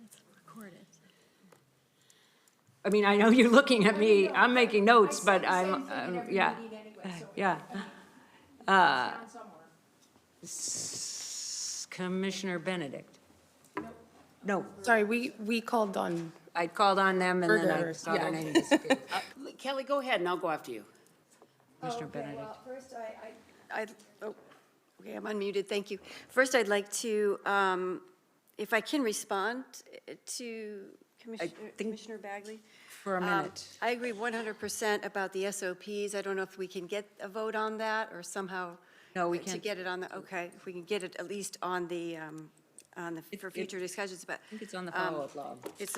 It's recorded. I mean, I know you're looking at me, I'm making notes, but I'm, yeah. Yeah. Commissioner Benedict? No. Sorry, we called on. I called on them and then I saw their name disappear. Kelly, go ahead and I'll go after you. Commissioner Benedict. Well, first, okay, I'm unmuted, thank you. First, I'd like to, if I can respond to Commissioner Bagley. For a minute. I agree 100% about the SOPs. I don't know if we can get a vote on that or somehow. No, we To can't. get it on the, okay, if we can get it at least on the, for future discussions, but. I think it's on the follow-up log. It's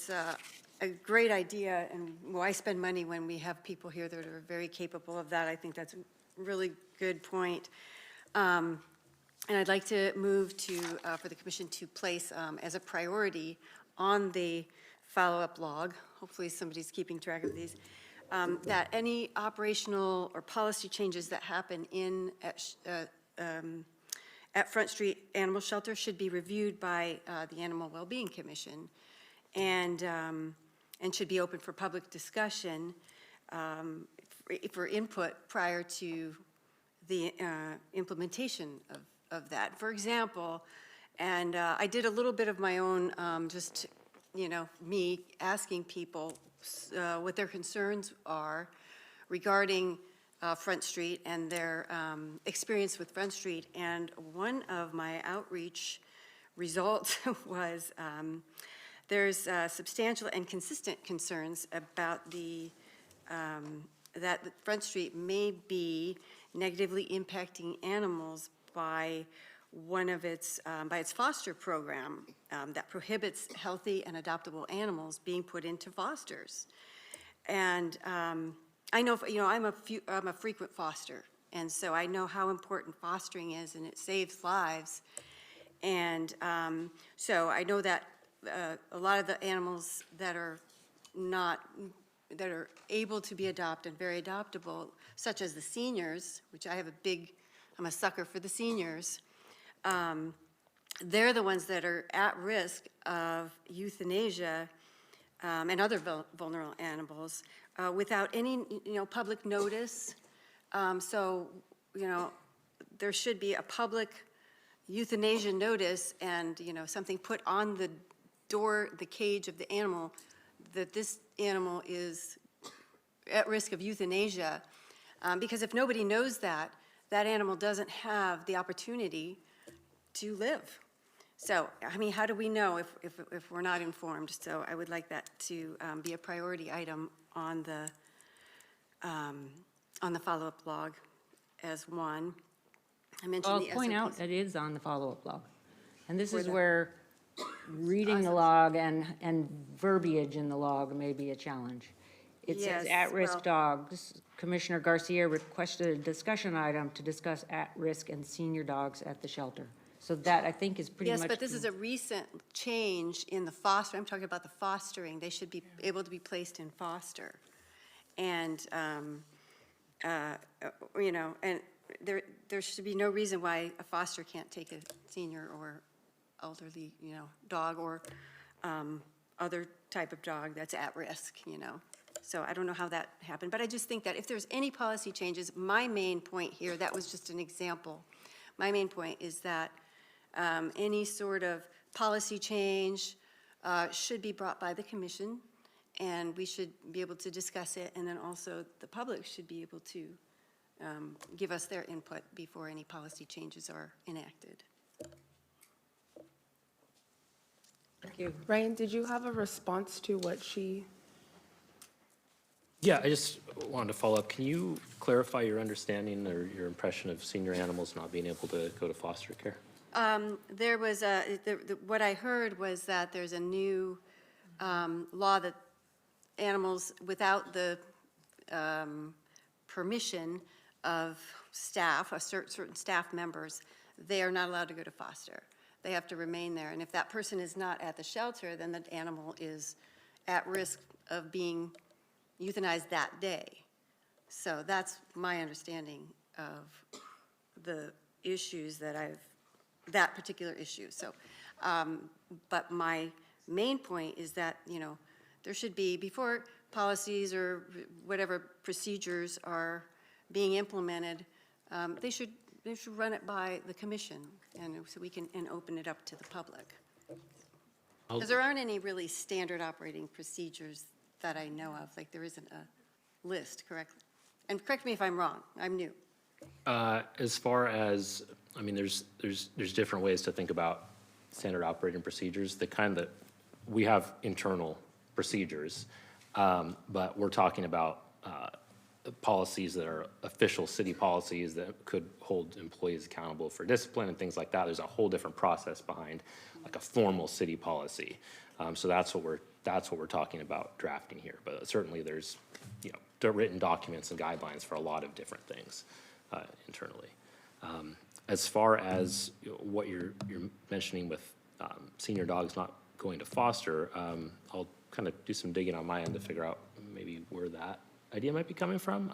a great idea, and why spend money when we have people here that are very capable of that? I think that's a really good point. And I'd like to move to, for the commission to place as a priority on the follow-up log, hopefully somebody's keeping track of these, that any operational or policy changes that happen at Front Street Animal Shelter should be reviewed by the Animal Wellbeing Commission and should be open for public discussion for input prior to the implementation of that. For example, and I did a little bit of my own, just, you know, me asking people what their concerns are regarding Front Street and their experience with Front Street. And one of my outreach results was there's substantial and consistent concerns about that Front Street may be negatively impacting animals by one of its, by its foster program that prohibits healthy and adoptable animals being put into fosters. And I know, you know, I'm a frequent foster, and so I know how important fostering is, and it saves lives. And so I know that a lot of the animals that are that are able to be adopted, very adoptable, such as the seniors, which I have I'm a sucker for the seniors. They're the ones that are at risk of euthanasia and other vulnerable animals without any, you know, public notice. So, you know, there should be a public euthanasia notice and, something put on the door, the cage of the animal, that this animal is at risk of euthanasia. Because if nobody knows that, that animal doesn't have the opportunity to live. So, how do we know if we're not informed? So I would like that to be a priority item on the follow-up log as one. I mentioned I'll the point out SOPs. it is on the follow-up log. And this is the- where reading the log and verbiage in the log may be a challenge. It says Yes, at-risk well- dogs. Commissioner Garcia requested a discussion item to discuss at-risk and senior dogs at the shelter. So that, I think, is pretty much. Yes, but this is a recent change in the foster. I'm talking about the fostering. They should be able to be placed in foster. And, and there should be no reason why a foster can't take a senior or elderly, dog or other type of dog that's at risk, So I don't know how that happened, but I just think that if there's any policy changes, my main point here, that was just an example. My main point is that any sort of policy change should be brought by the commission, and we should be able to discuss it, and then also the public should be able to give us their input before any policy changes are enacted. Thank you. Ryan, did you have a response to what she? Yeah, I just wanted to follow up. Can you clarify your understanding or your impression of senior animals not being able to go to foster care? There was what I heard was that there's a new law that animals without the permission of staff, certain staff members, they are not allowed to go to foster. They have to remain there. And if that person is not at the shelter, then the animal is at risk of being euthanized that day. So that's my understanding of the issues that particular issue. So, but my main point is that, there should be, before policies or whatever procedures are being implemented, they should run it by the commission, and so we can open it up to the public. Because there aren't any really standard operating procedures that I know of, like there isn't a list, correct? And correct me if I'm wrong, I'm new. As far as, there's different ways to think about standard operating procedures. The kind that we have internal procedures, but we're talking about policies that are official city policies that could hold employees accountable for discipline and things like that. There's a whole different process behind like a formal city policy. So that's what we're talking about drafting here. But certainly there's written documents and guidelines for a lot of different things internally. As far as what you're mentioning with senior dogs not going to foster, I'll kind of do some digging on my end to figure out maybe where that idea might be coming from.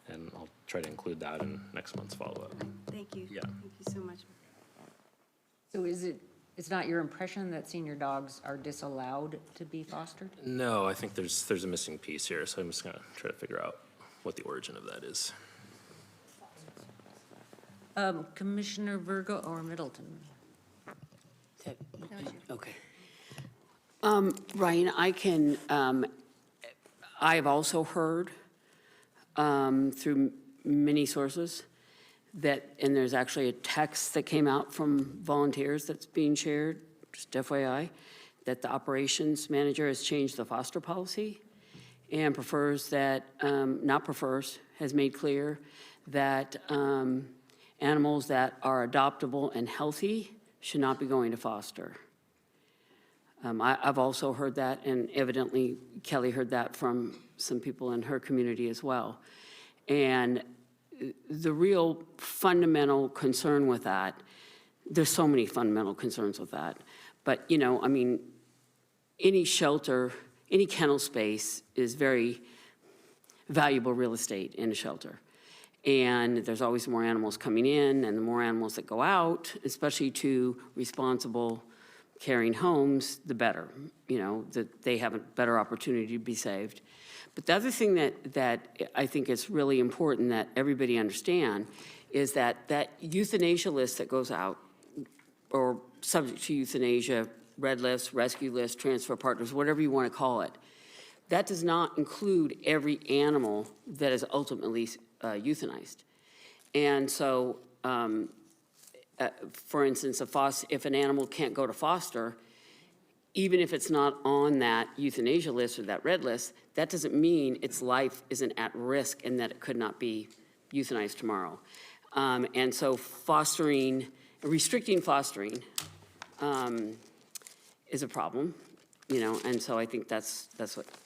And I'll try to include that in next month's follow-up. Thank you. Yeah. Thank you so much. So it's not your impression that senior dogs are disallowed to be fostered? No, I think there's a missing piece here, so I'm just gonna try to figure out what the origin of that is. Commissioner Virgo or Middleton? Okay. Ryan, I've also heard through many sources that, and there's actually a text that came out from volunteers that's being shared, just FYI, that the operations manager has changed the foster policy and has made clear that animals that are adoptable and healthy should not be going to foster. I've also heard that, and evidently Kelly heard that from some people in her community as well. And the real fundamental concern with that, there's so many fundamental concerns with that, but any shelter, any kennel space is very valuable real estate in a shelter. And there's always more animals coming in, and the more animals that go out, especially to responsible caring homes, the better, that they have a better opportunity to be saved. But the other thing that I think is really important that everybody understand is that euthanasia list that goes out, or subject to euthanasia, red list, rescue list, transfer partners, whatever you want to call it, that does not include every animal that is ultimately euthanized. And so, for instance, if an animal can't go to foster, even if it's not on that euthanasia list or that red list, that doesn't mean its life isn't at risk and that it could not be euthanized tomorrow. And so restricting fostering is a problem, and so I think that's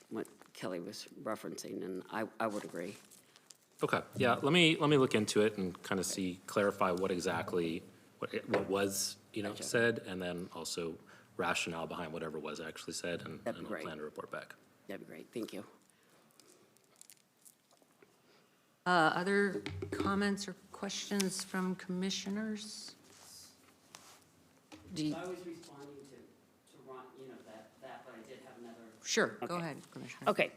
what Kelly was referencing, and I would agree. Okay, yeah, let me look into it and kind of clarify what exactly, what was, said, and then also rationale behind whatever was actually said, and I'll plan to report back. That'd be great, thank you. Other comments or questions from commissioners? I was responding to Ron, that, but I did have another. Sure, go Okay. ahead, Commissioner. Okay.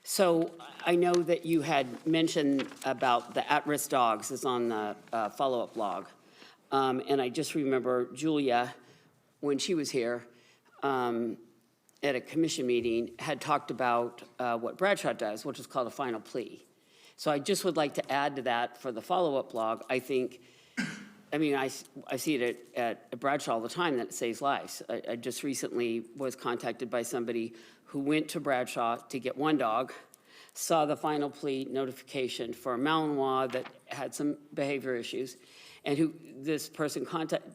So I know that you had mentioned about the at-risk dogs is on the follow-up log. And I just remember Julia, when she was here at a commission meeting, had talked about what Bradshaw does, which is called a final plea. So I just would like to add to that for the follow-up log. I see it at Bradshaw all the time that it saves lives. I just recently was contacted by somebody who went to Bradshaw to get one dog, saw the final plea notification for a Malinois that had some behavior issues, and this person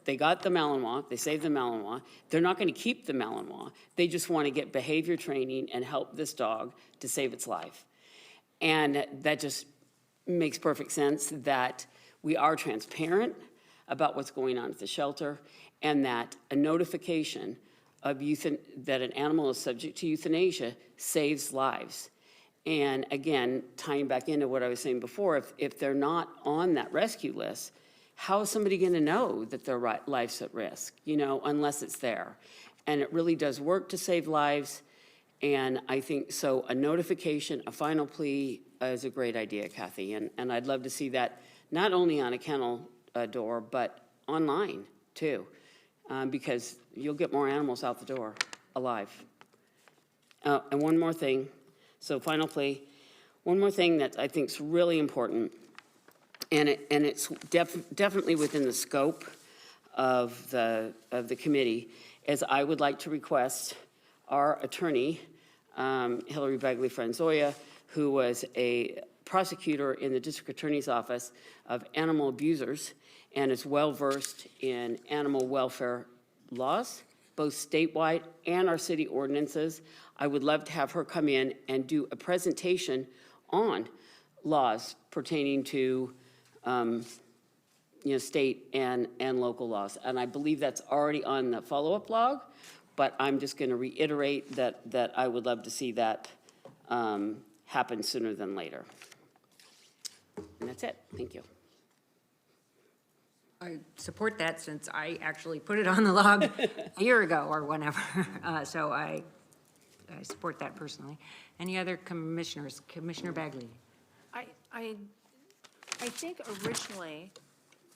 they got the Malinois, they saved the Malinois. They're not going to keep the Malinois. They just want to get behavior training and help this dog to save its life. And that just makes perfect sense that we are transparent about what's going on at the shelter, and that a notification of that an animal is subject to euthanasia saves lives. And again, tying back into what I was saying before, if they're not on that rescue list, how is somebody going to know that their life's at risk, unless it's there? And it really does work to save lives, and I think so a notification, a final plea is a great idea, Kathy, and I'd love to see that not only on a kennel door, but online too, because you'll get more animals out the door alive. And one more thing, so final plea, one more thing that I think is really important, and it's definitely within the scope of the committee, is I would like to request our attorney, Hillary Bagley-Franzoya, who was a prosecutor in the district attorney's office of animal abusers and is well-versed in animal welfare laws, both statewide and our city ordinances. I would love to have her come in and do a presentation on laws pertaining to state and local laws. And I believe that's already on the follow-up log, but I'm just going to reiterate that I would love to see that happen sooner than later. And that's it. Thank you. I support that since I actually put it on the log a year ago or whenever. So I support that personally. Any other commissioners? Commissioner Bagley. I think originally,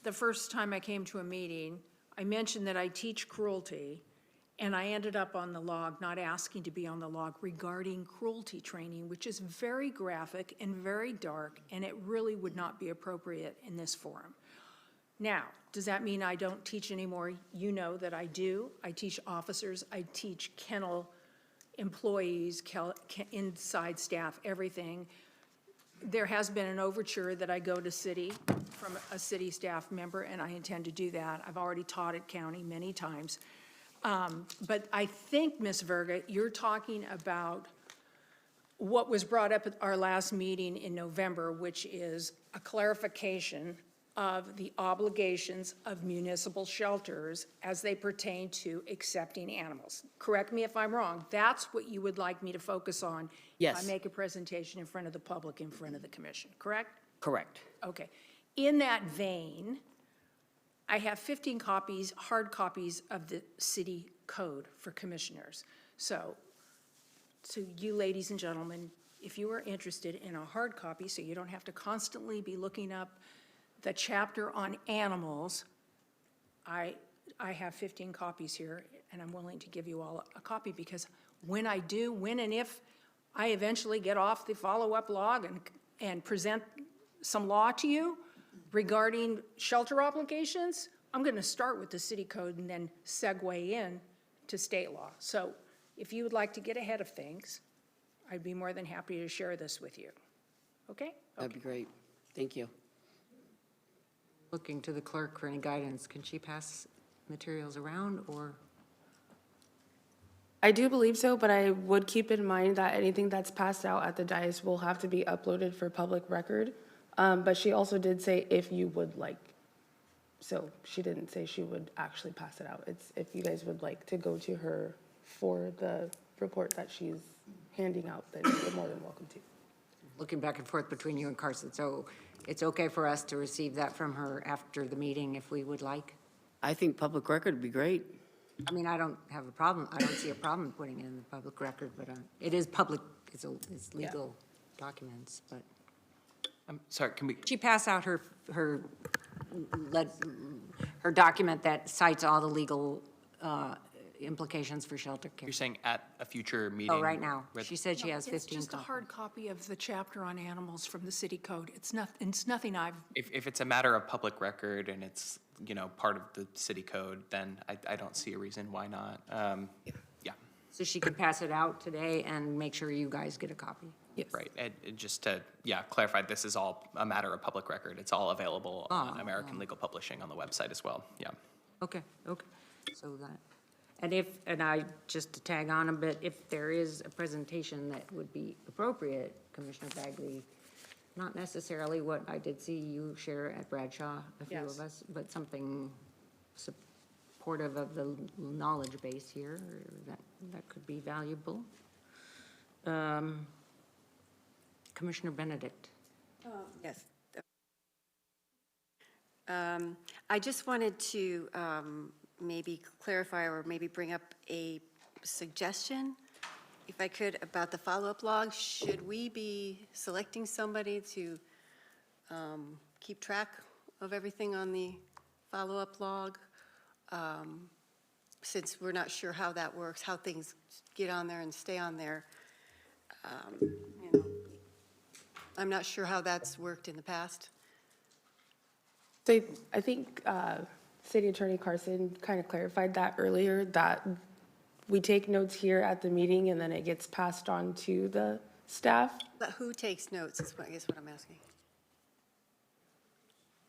the first time I came to a meeting, I mentioned that I teach cruelty, and I ended up on the log, not asking to be on the log, regarding cruelty training, which is very graphic and very dark, and it really would not be appropriate in this forum. Now, does that mean I don't teach anymore? You know that I do. I teach officers, I teach kennel employees, inside staff, everything. There has been an overture that I go to city from a city staff member, and I intend to do that. I've already taught at county many times. But I think, Ms. Verga, you're talking about what was brought up at our last meeting in November, which is a clarification of the obligations of municipal shelters as they pertain to accepting animals. Correct me if I'm wrong. That's what you would like me to focus on. Yes. If I make a presentation in front of the public, in front of the commission, correct? Correct. Okay. In that vein, I have 15 copies, hard copies of the city code for commissioners. So you ladies and gentlemen, if you are interested in a hard copy, so you don't have to constantly be looking up the chapter on animals, I have 15 copies here, and I'm willing to give you all a copy, because when and if I eventually get off the follow-up log and present some law to you regarding shelter obligations, I'm going to start with the city code and then segue in to state law. So if you would like to get ahead of things, I'd be more than happy to share this with you. Okay? That'd be great. Thank you. Looking to the clerk for any guidance. Can she pass materials around, or? I do believe so, but I would keep in mind that anything that's passed out at the dais will have to be uploaded for public record. But she also did say if you would like. So she didn't say she would actually pass it out. It's if you guys would like to go to her for the report that she's handing out, then you're more than welcome to. Looking back and forth between you and Carson, so it's okay for us to receive that from her after the meeting if we would like? I think public record would be great. I mean, I don't have a problem, I don't see a problem putting it in the public record, but it is public, it's legal documents, but. I'm sorry, can we, She pass out her document that cites all the legal implications for shelter care. you're saying at a future meeting? Oh, right now. with- She said she has 15 It's just a copies. hard copy of the chapter on animals from the city code. It's nothing I've, If it's a matter of public record and it's, part of the city code, then I don't see a reason why not. Yeah, So she can pass it out today and make sure you guys get a copy. Yes. right. And just to, clarify, this is all a matter of public record. It's all available on American Legal Publishing on the website as well, yeah. Okay. So that, and I, just to tag on a bit, if there is a presentation that would be appropriate, Commissioner Bagley, not necessarily what I did see you share at Bradshaw, a few Yes. of us, but something supportive of the knowledge base here, that could be valuable. Commissioner Benedict. Yes. I just wanted to maybe clarify or maybe bring up a suggestion, if I could, about the follow-up log. Should we be selecting somebody to keep track of everything on the follow-up log? Since we're not sure how that works, how things get on there and stay on there. I'm not sure how that's worked in the past. So I think City Attorney Carson kind of clarified that earlier, that we take notes here at the meeting and then it gets passed on to the staff. But who takes notes is what, I guess what I'm asking.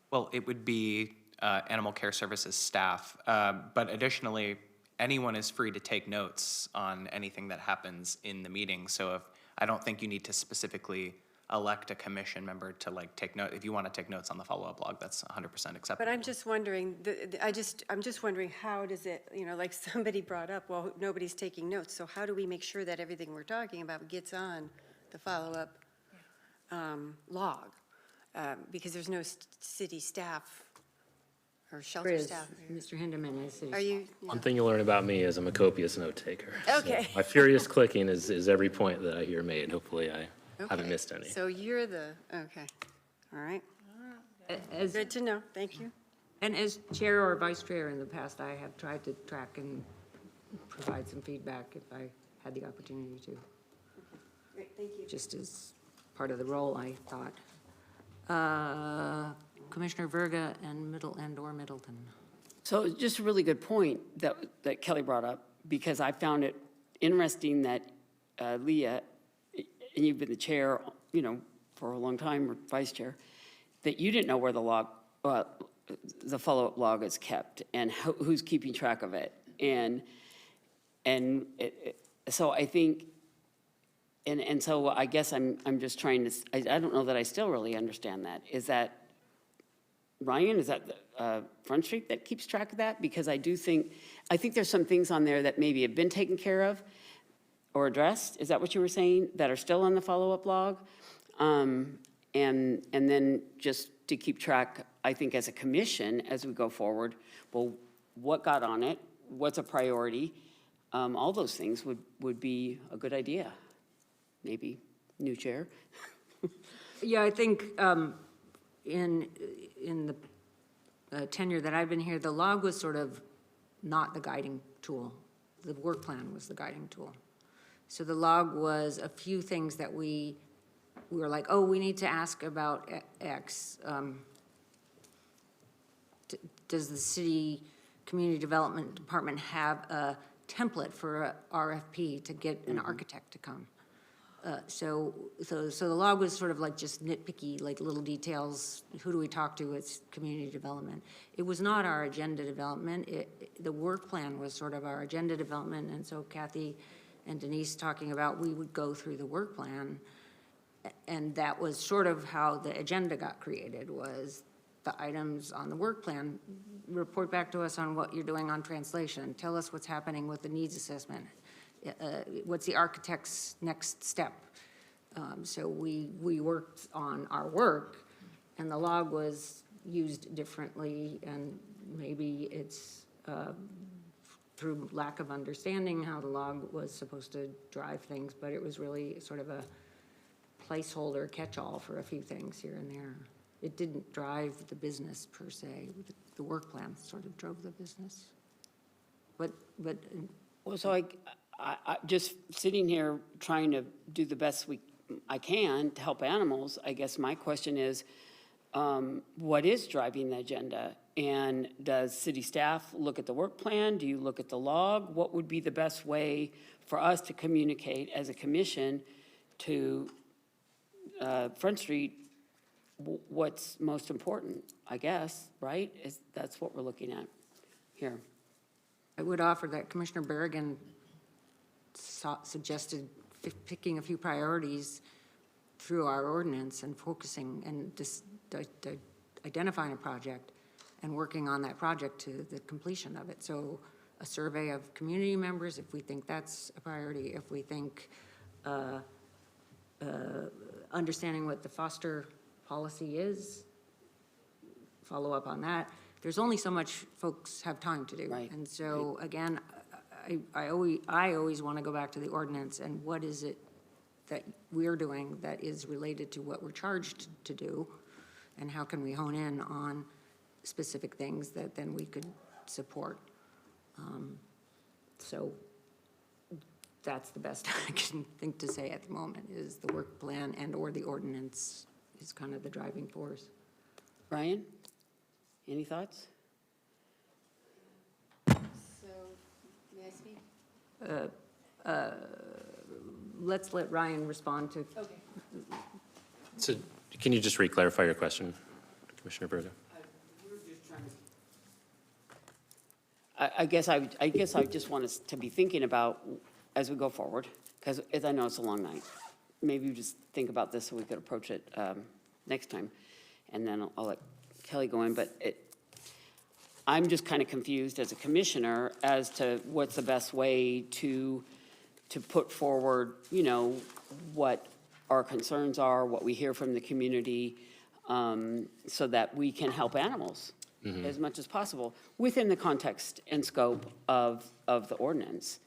Well, it would be Animal Care Services staff, but additionally, anyone is free to take notes on anything that happens in the meeting. So I don't think you need to specifically elect a commission member to take note. If you want to take notes on the follow-up log, that's 100% acceptable. But I'm just wondering, I'm just wondering, how does it, like somebody brought up, well, nobody's taking notes, so how do we make sure that everything we're talking about gets on the follow-up log? Because there's no city staff or shelter Chris, staff. Mr. Hindeman is. Are you? One thing you learn about me is I'm a copious note taker. So Okay. my furious clicking is every point that I hear made. Hopefully I haven't Okay. missed any. So you're the, okay, all right. As, Good to know, thank you. and as chair or vice chair in the past, I have tried to track and provide some feedback if I had the opportunity to. Great, thank you. Just as part of the role, I thought. Commissioner Verga and Middleton. So just a really good point that Kelly brought up, because I found it interesting that Leah, and you've been the chair, for a long time, or vice chair, that you didn't know where the follow-up log is kept and who's keeping track of it. So I think, and so I guess I'm just trying to, I don't know that I still really understand that. Is that Ryan, is that Front Street that keeps track of that? Because I think there's some things on there that maybe have been taken care of or addressed, is that what you were saying, that are still on the follow-up log? And then just to keep track, I think as a commission, as we go forward, well, what got on it, what's a priority, all those things would be a good idea. Maybe new chair. Yeah, I think in the tenure that I've been here, the log was sort of not the guiding tool. The work plan was the guiding tool. So the log was a few things that we were like, oh, we need to ask about X. Does the city community development department have a template for a RFP to get an architect to come? So the log was sort of like just nitpicky, like little details. Who do we talk to? It's community development. It was not our agenda development. The work plan was sort of our agenda development. And so Kathy and Denise talking about, we would go through the work plan. And that was sort of how the agenda got created, was the items on the work plan. Report back to us on what you're doing on translation. Tell us what's happening with the needs assessment. What's the architect's next step? So we worked on our work, and the log was used differently, and maybe it's through lack of understanding how the log was supposed to drive things, but it was really sort of a placeholder catch-all for a few things here and there. It didn't drive the business per se. The work plan sort of drove the business. But Well, so I just sitting here trying to do the best I can to help animals, I guess my question is, what is driving the agenda? And does city staff look at the work plan? Do you look at the log? What would be the best way for us to communicate as a commission to Front Street what's most important, I guess, right? That's what we're looking at here. I would offer that Commissioner Berrigan suggested picking a few priorities through our ordinance and focusing and just identifying a project and working on that project to the completion of it. So a survey of community members, if we think that's a priority, if we think understanding what the foster policy is, follow up on that. There's only so much folks have time to do. Right. And so, again, I always want to go back to the ordinance and what is it that we're doing that is related to what we're charged to do, and how can we hone in on specific things that then we could support. So that's the best I can think to say at the moment, is the work plan and or the ordinance is kind of the driving force. Brian, any thoughts? So, may I speak? Let's let Ryan respond to. Okay. So can you just re-clarify your question, Commissioner Berger? I guess I just want us to be thinking about as we go forward, because as I know it's a long night. Maybe we just think about this so we could approach it next time, and then I'll let Kelly go in. But I'm just kind of confused as a commissioner as to what's the best way to put forward, what our concerns are, what we hear from the community, so that we can help animals as much as possible within the context and scope of the ordinance.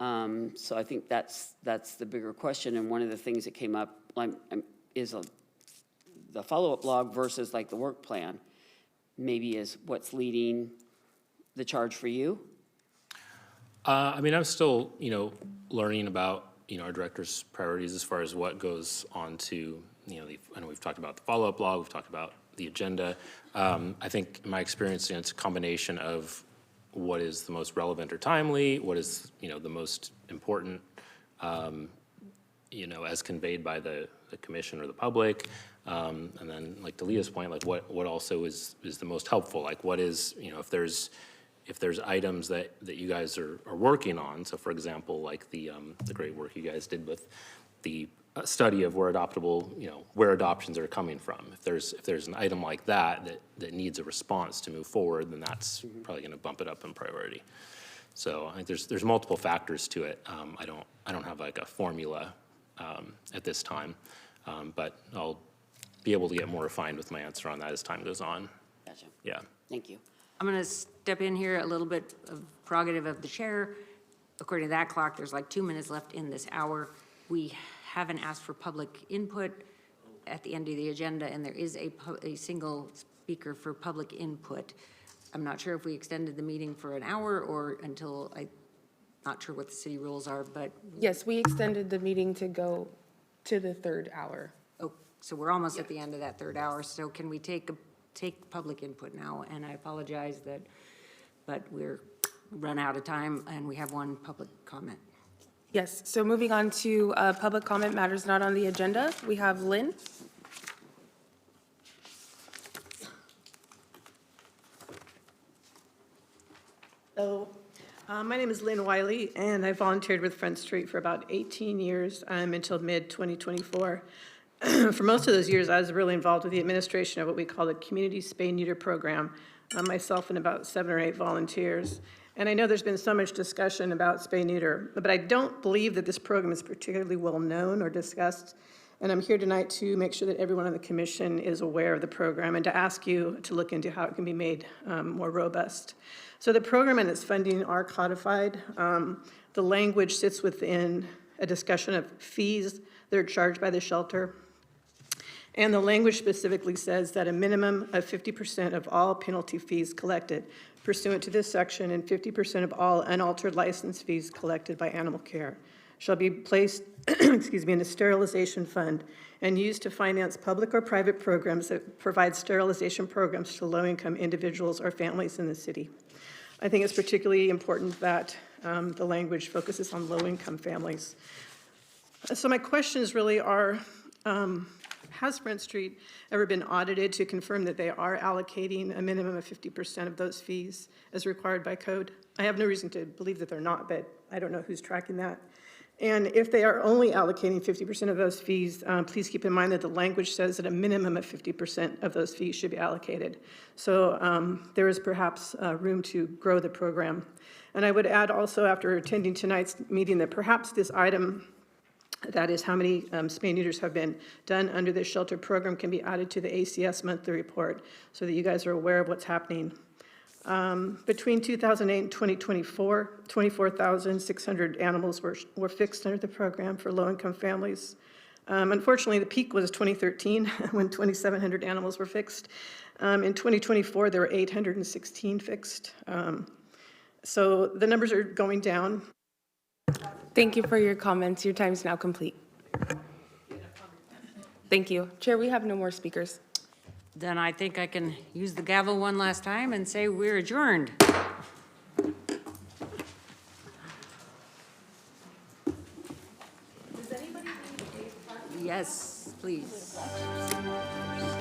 So I think that's the bigger question. And one of the things that came up is the follow-up log versus like the work plan, maybe is what's leading the charge for you. I mean, I'm still, learning about, our director's priorities as far as what goes on to, I know we've talked about the follow-up log, we've talked about the agenda. I think in my experience, it's a combination of what is the most relevant or timely, what is, the most important, as conveyed by the commission or the public. And then like to Leah's point, like what also is the most helpful, like what is, if there's items that you guys are working on. So for example, like the great work you guys did with the study of where adoptable, where adoptions are coming from. If there's an item like that needs a response to move forward, then that's probably going to bump it up in priority. So I think there's multiple factors to it. I don't have like a formula at this time, but I'll be able to get more refined with my answer on that as time goes on. Gotcha. Yeah. Thank you. I'm going to step in here, a little bit of prerogative of the chair. According to that clock, there's like 2 minutes left in this hour. We haven't asked for public input at the end of the agenda, and there is a single speaker for public input. I'm not sure if we extended the meeting for an hour or until, I'm not sure what the city rules are, but, Yes, we extended the meeting to go to the third hour. oh, so we're almost at the end of that third hour. So can we take public input now? And I apologize but we're run out of time and we have one public comment. Yes, so moving on to public comment matters not on the agenda. We have Lynn. Hello, my name is Lynn Wiley, and I volunteered with Front Street for about 18 years until mid-2024. For most of those years, I was really involved with the administration of what we call the Community Spay-Neuter Program, myself and about 7 or 8 volunteers. And I know there's been so much discussion about spay-neuter, but I don't believe that this program is particularly well-known or discussed. And I'm here tonight to make sure that everyone on the commission is aware of the program and to ask you to look into how it can be made more robust. So the program and its funding are codified. The language sits within a discussion of fees that are charged by the shelter. And the language specifically says that a minimum of 50% of all penalty fees collected pursuant to this section and 50% of all unaltered license fees collected by animal care shall be placed in a sterilization fund and used to finance public or private programs that provide sterilization programs to low-income individuals or families in the city. I think it's particularly important that the language focuses on low-income families. So my questions really are, has Front Street ever been audited to confirm that they are allocating a minimum of 50% of those fees as required by code? I have no reason to believe that they're not, but I don't know who's tracking that. And if they are only allocating 50% of those fees, please keep in mind that the language says that a minimum of 50% of those fees should be allocated. So there is perhaps room to grow the program. And I would add also, after attending tonight's meeting, that perhaps this item, that is how many spay neuters have been done under this shelter program, can be added to the ACS monthly report so that you guys are aware of what's happening. Between 2008 and 2024, 24,600 animals were fixed under the program for low-income families. Unfortunately, the peak was 2013 when 2,700 animals were fixed. In 2024, there were 816 fixed. So the numbers are going down. Thank you for your comments. Your time is now complete. Thank you. Chair, we have no more speakers. Then I think I can use the gavel one last time and say we're adjourned. Yes, please.